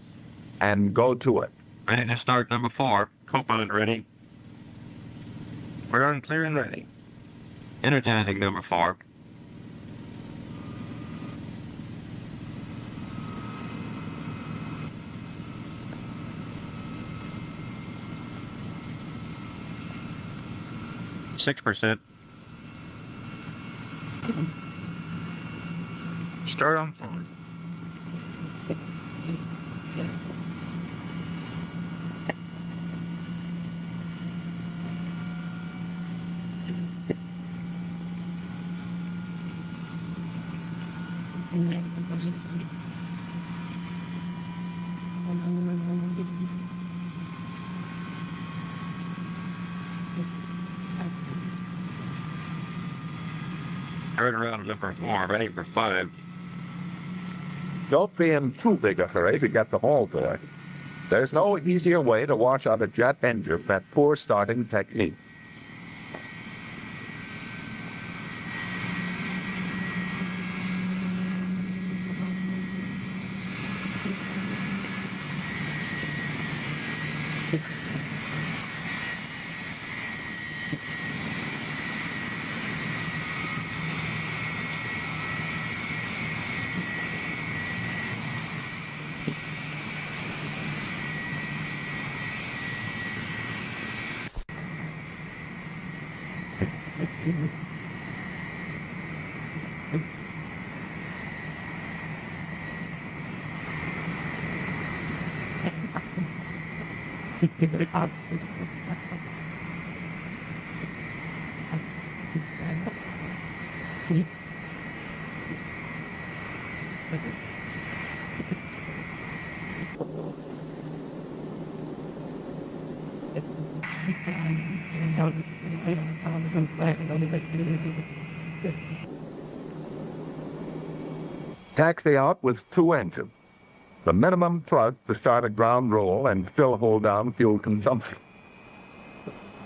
and go to it. Ready to start number 4. Co-pilot ready. We're on clear and ready. Energizing number 4. %. Start on forward. Turn around number 4, ready for 5. Don't be in too big a hurry to get them all there. There's no easier way to wash out a jet engine than poor starting technique. Taxi out with 2 engines. The minimum thrust to start a ground roll and still hold down fuel consumption.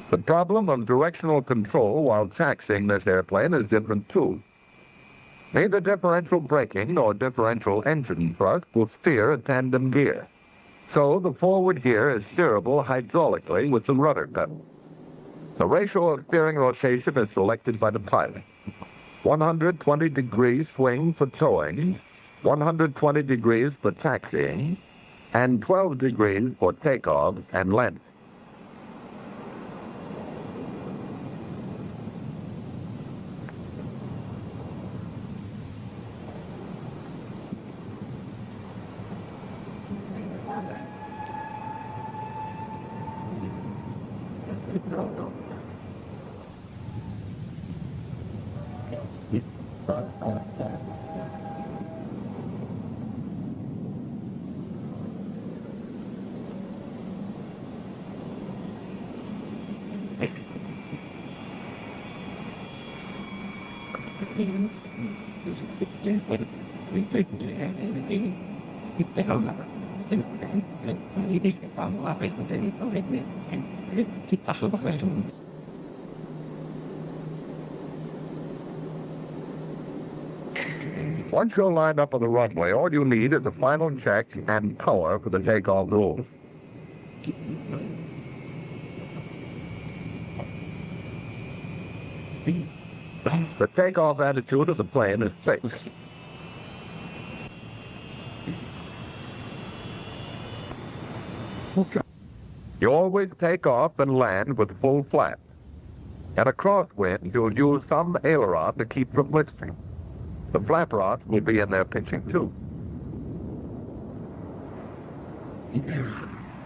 The problem of directional control while taxiing this airplane is different too. Neither differential braking nor differential engine thrust will steer a tandem gear. So the forward gear is steerable hydraulically with the rudder pedal. The ratio of steering rotation is selected by the pilot. 120 degrees swing for towing, 120 degrees for taxiing, and 12 degrees for takeoff and landing. Once you're lined up on the runway, all you need is the final check and power for the takeoff roll. The takeoff attitude of the plane is fixed. You always take off and land with full flap. At a crosswind, you'll use some aileron to keep from lifting. The flap rods will be in there pitching too.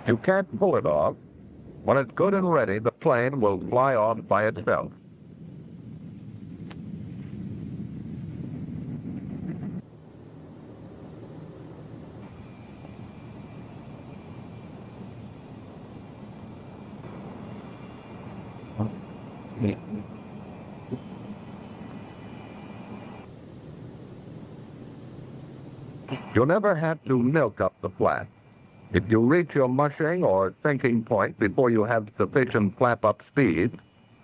You can't pull it off. When it's good and ready, the plane will fly off by itself. You'll never have to milk up the flap. If you reach your mushing or sinking point before you have sufficient flap-up speed,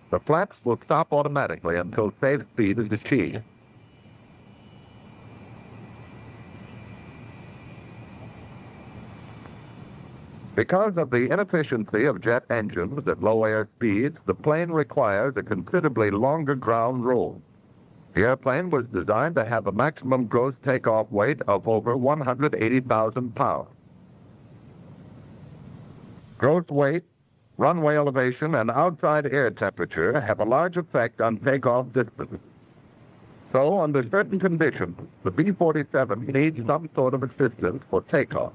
the flaps will stop automatically until safe speed is achieved. Because of the inefficiency of jet engines at low air speeds, the plane requires a considerably longer ground roll. The airplane was designed to have a maximum gross takeoff weight of over 180,000 pounds. Gross weight, runway elevation, and outside air temperature have a large effect on takeoff distance. So, under certain conditions, the B-47 needs some sort of assistance for takeoff.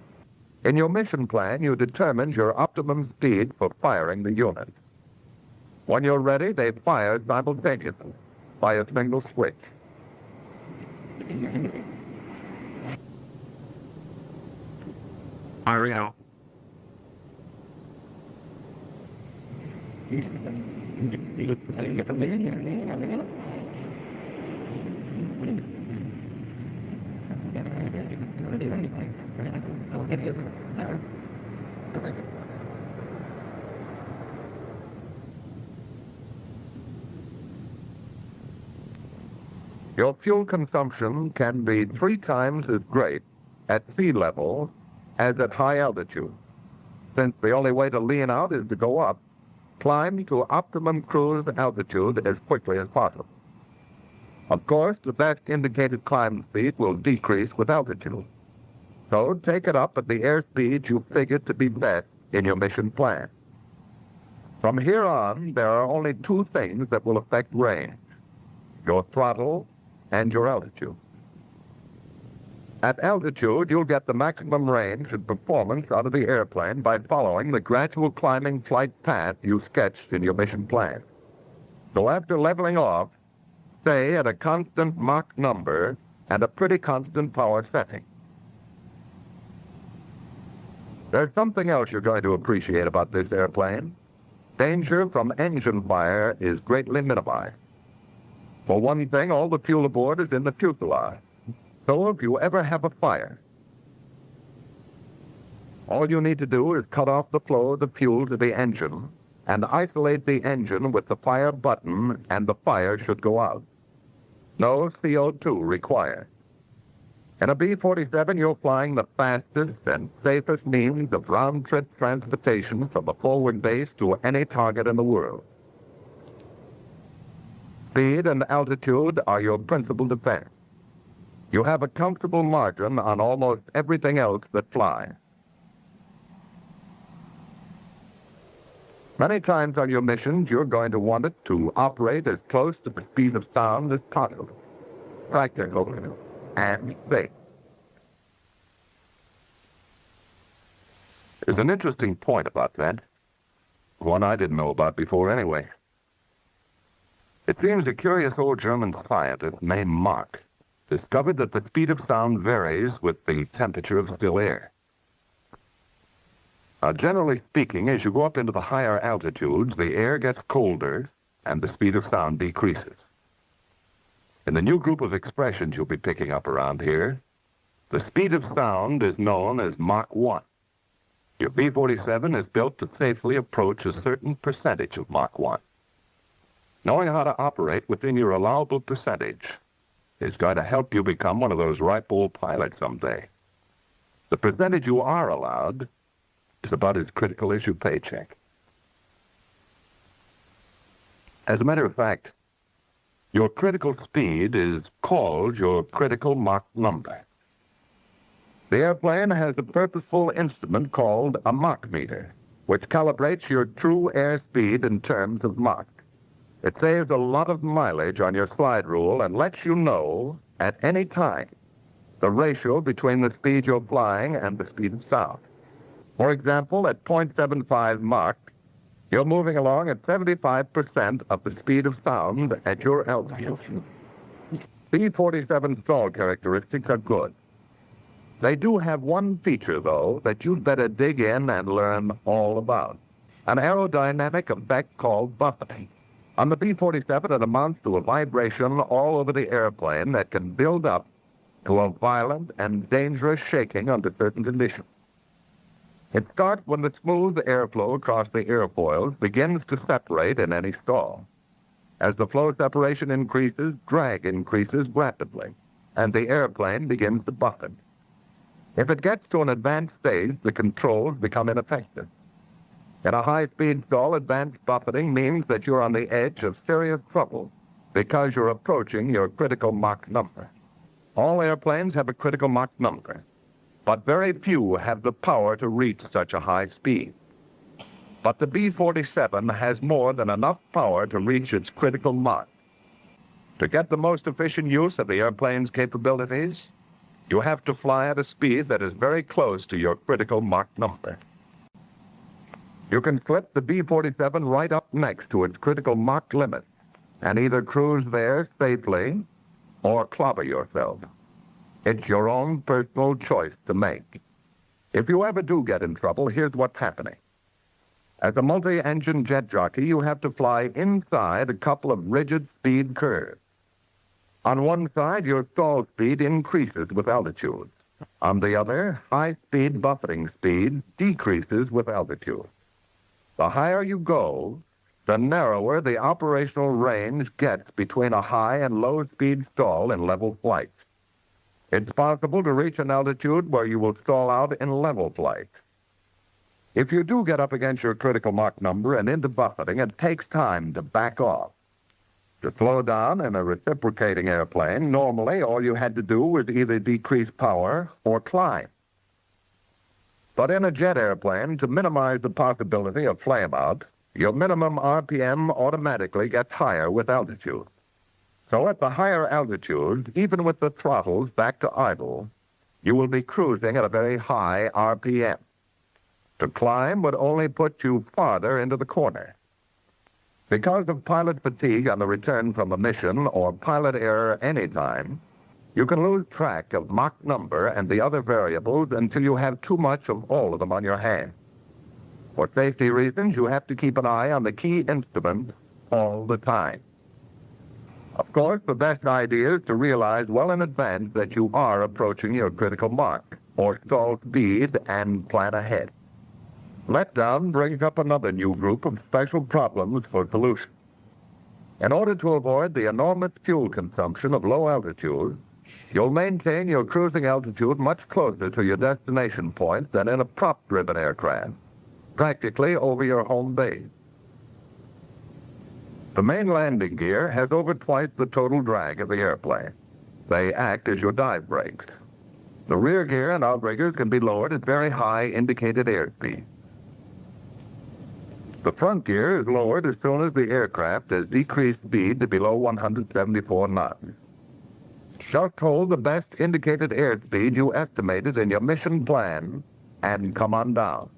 In your mission plan, you determine your optimum speed for firing the unit. When you're ready, they fire simultaneously by a single switch. Here we go. Your fuel consumption can be 3 times as great at sea level as at high altitude. Since the only way to lean out is to go up, climb to optimum cruise altitude as quickly as possible. Of course, the best indicated climb speed will decrease with altitude. So take it up at the airspeed you figured to be best in your mission plan. From here on, there are only 2 things that will affect range: your throttle and your altitude. At altitude, you'll get the maximum range and performance out of the airplane by following the gradual climbing flight path you sketched in your mission plan. So after leveling off, stay at a constant Mach number and a pretty constant power setting. There's something else you're going to appreciate about this airplane. Danger from engine fire is greatly minimized. For one thing, all the fuel aboard is in the fuselage. So if you ever have a fire, all you need to do is cut off the flow of the fuel to the engine and isolate the engine with the fire button, and the fire should go out. No CO2 required. In a B-47, you're flying the fastest and safest means of round-trip transportation from a forward base to any target in the world. Speed and altitude are your principal defense. You have a comfortable margin on almost everything else that flies. Many times on your missions, you're going to want it to operate as close to the speed of sound as possible. Practical and safe. There's an interesting point about that. One I didn't know about before anyway. It seems a curious old German scientist named Mach discovered that the speed of sound varies with the temperature of still air. Generally speaking, as you go up into the higher altitudes, the air gets colder and the speed of sound decreases. In the new group of expressions you'll be picking up around here, the speed of sound is known as Mach 1. Your B-47 is built to safely approach a certain percentage of Mach 1. Knowing how to operate within your allowable percentage is going to help you become one of those ripe old pilots someday. The percentage you are allowed is about as critical as your paycheck. As a matter of fact, your critical speed is called your critical Mach number. The airplane has a purposeful instrument called a Mach meter, which calibrates your true airspeed in terms of Mach. It saves a lot of mileage on your slide rule and lets you know at any time the ratio between the speed you're flying and the speed of sound. For example, at 0.75 Mach, you're moving along at 75% of the speed of sound at your altitude. B-47 stall characteristics are good. They do have one feature, though, that you'd better dig in and learn all about. An aerodynamic effect called buffeting. On the B-47, it amounts to a vibration all over the airplane that can build up to a violent and dangerous shaking under certain conditions. It starts when the smooth airflow across the airfoils begins to separate in any stall. As the flow separation increases, drag increases rapidly, and the airplane begins to buffet. If it gets to an advanced stage, the controls become ineffective. In a high-speed stall, advanced buffeting means that you're on the edge of serious trouble because you're approaching your critical Mach number. All airplanes have a critical Mach number, but very few have the power to reach such a high speed. But the B-47 has more than enough power to reach its critical Mach. To get the most efficient use of the airplane's capabilities, you have to fly at a speed that is very close to your critical Mach number. You can flip the B-47 right up next to its critical Mach limit and either cruise there safely or clobber yourself. It's your own personal choice to make. If you ever do get in trouble, here's what's happening. As a multi-engine jet jockey, you have to fly inside a couple of rigid speed curves. On one side, your stall speed increases with altitude. On the other, high-speed buffeting speed decreases with altitude. The higher you go, the narrower the operational range gets between a high and low-speed stall in level flight. It's possible to reach an altitude where you will stall out in level flight. If you do get up against your critical Mach number and into buffeting, it takes time to back off. To slow down in a reciprocating airplane, normally all you had to do was either decrease power or climb. But in a jet airplane, to minimize the possibility of flameout, your minimum RPM automatically gets higher with altitude. So at the higher altitude, even with the throttles back to idle, you will be cruising at a very high RPM. To climb would only put you farther into the corner. Because of pilot fatigue on the return from a mission or pilot error anytime, you can lose track of Mach number and the other variables until you have too much of all of them on your hands. For safety reasons, you have to keep an eye on the key instrument all the time. Of course, the best idea is to realize well in advance that you are approaching your critical Mach, or stall speed, and plan ahead. Letdown brings up another new group of special problems for solution. In order to avoid the enormous fuel consumption of low altitude, you'll maintain your cruising altitude much closer to your destination point than in a prop-driven aircraft, practically over your home base. The main landing gear has over twice the total drag of the airplane. They act as your dive brakes. The rear gear and outriggers can be lowered at very high indicated airspeed. The front gear is lowered as soon as the aircraft has decreased speed to below 174 knots. Just hold the best indicated airspeed you estimated in your mission plan and come on down.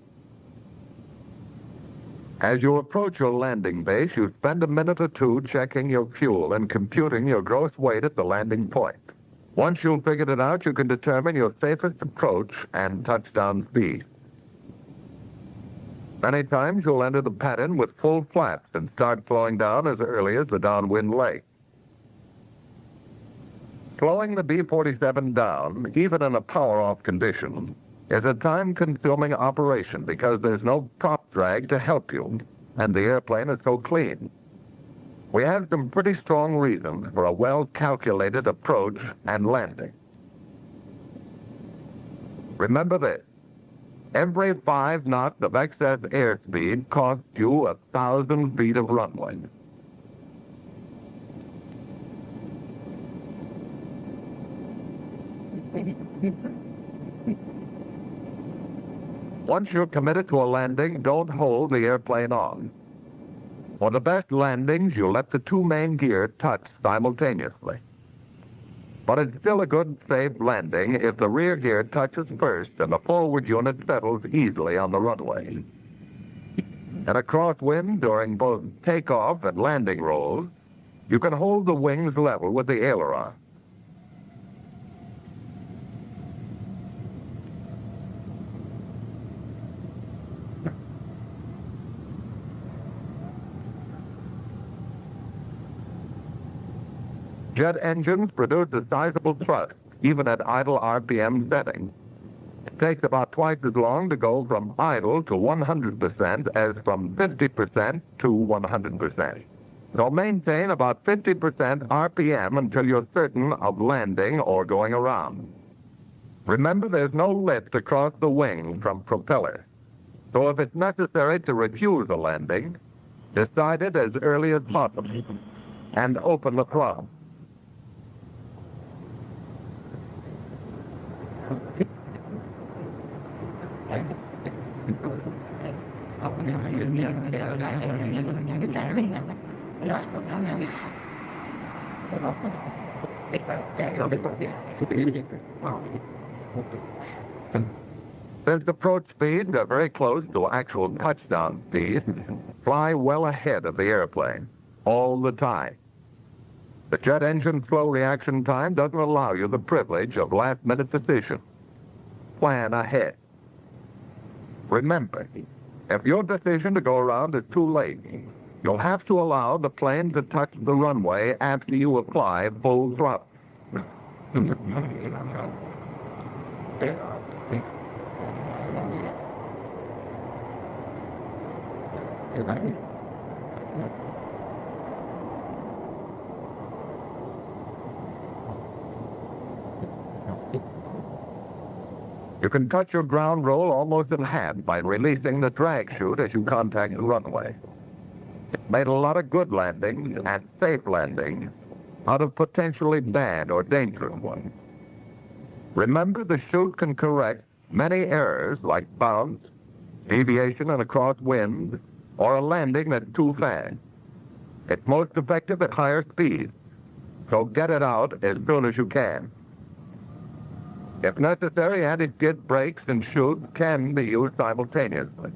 As you approach your landing base, you spend a minute or two checking your fuel and computing your gross weight at the landing point. Once you've figured it out, you can determine your safest approach and touchdown speed. Many times you'll enter the pattern with full flaps and start slowing down as early as the downwind leg. Slowing the B-47 down, even in a power-off condition, is a time-consuming operation because there's no prop drag to help you, and the airplane is so clean. We have some pretty strong reasons for a well-calculated approach and landing. Remember this. Every 5 knots of excess airspeed costs you 1,000 feet of runway. Once you're committed to a landing, don't hold the airplane on. For the best landings, you let the 2 main gears touch simultaneously. But it's still a good, safe landing if the rear gear touches first and the forward unit settles easily on the runway. In a crosswind during both takeoff and landing rolls, you can hold the wings level with the aileron. Jet engines produce a sizable thrust, even at idle RPM settings. It takes about twice as long to go from idle to 100% as from 50% to 100%. So maintain about 50% RPM until you're certain of landing or going around. Remember, there's no lift across the wing from propeller. So if it's necessary to refuse a landing, decide it as early as possible and open the throttle. Since approach speeds are very close to actual touchdown speed, fly well ahead of the airplane, all the time. The jet engine flow reaction time doesn't allow you the privilege of last-minute decision. Plan ahead. Remember, if your decision to go around is too late, you'll have to allow the plane to touch the runway after you apply full thrust. You can cut your ground roll almost in half by releasing the drag chute as you contact the runway. It made a lot of good landings and safe landings out of potentially bad or dangerous ones. Remember, the chute can correct many errors like bounce, deviation in a crosswind, or a landing that's too fast. It's most effective at higher speeds, so get it out as soon as you can. If necessary, anti-skid brakes and chute can be used simultaneously.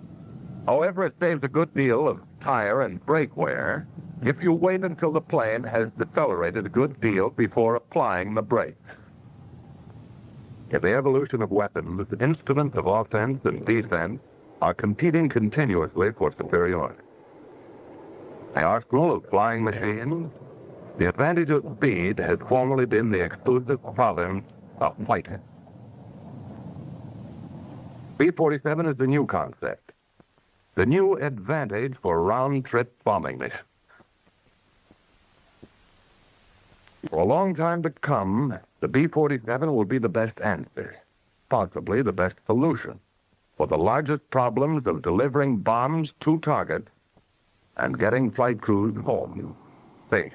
However, it saves a good deal of tire and brake wear if you wait until the plane has decelerated a good deal before applying the brakes. In the evolution of weapons, the instruments of offense and defense are competing continuously for superiority. The arsenal of flying machines, the advantage of speed has formerly been the exclusive province of fighting. B-47 is the new concept, the new advantage for round-trip bombing missions. For a long time to come, the B-47 will be the best answer, possibly the best solution, for the largest problems of delivering bombs to targets and getting flight crews home safe.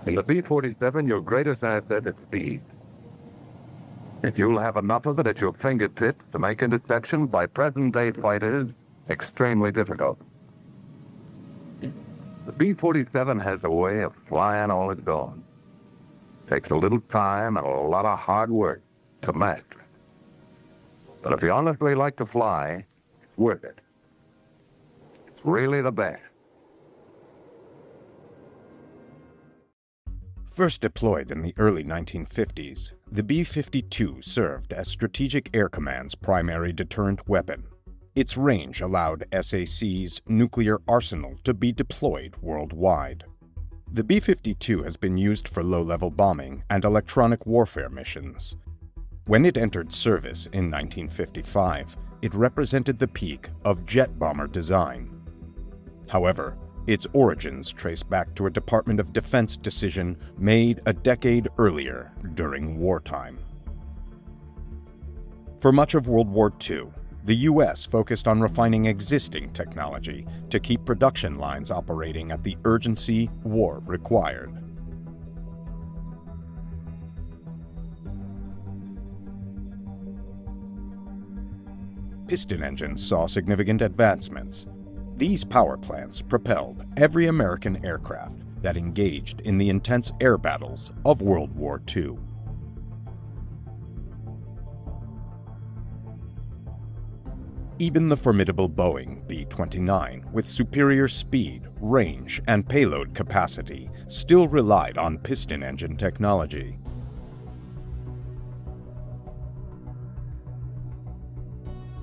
In the B-47, your greatest asset is speed. If you'll have enough of it at your fingertips to make interception by present-day fighters extremely difficult. The B-47 has a way of flying all its own. Takes a little time and a lot of hard work to master. But if you honestly like to fly, it's worth it. It's really the best. First deployed in the early 1950s, the B-52 served as Strategic Air Command's primary deterrent weapon. Its range allowed SAC's nuclear arsenal to be deployed worldwide. The B-52 has been used for low-level bombing and electronic warfare missions. When it entered service in 1955, it represented the peak of jet bomber design. However, its origins trace back to a Department of Defense decision made a decade earlier during wartime. For much of World War II, the U.S. focused on refining existing technology to keep production lines operating at the urgency war required. Piston engines saw significant advancements. These power plants propelled every American aircraft that engaged in the intense air battles of World War II. Even the formidable Boeing B-29, with superior speed, range, and payload capacity, still relied on piston engine technology.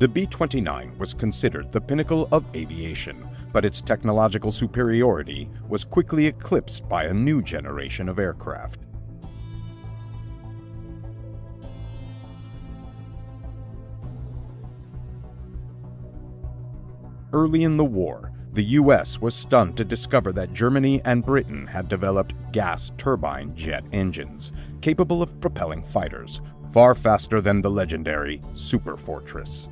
The B-29 was considered the pinnacle of aviation, but its technological superiority was quickly eclipsed by a new generation of aircraft. Early in the war, the U.S. was stunned to discover that Germany and Britain had developed gas turbine jet engines, capable of propelling fighters far faster than the legendary Superfortress.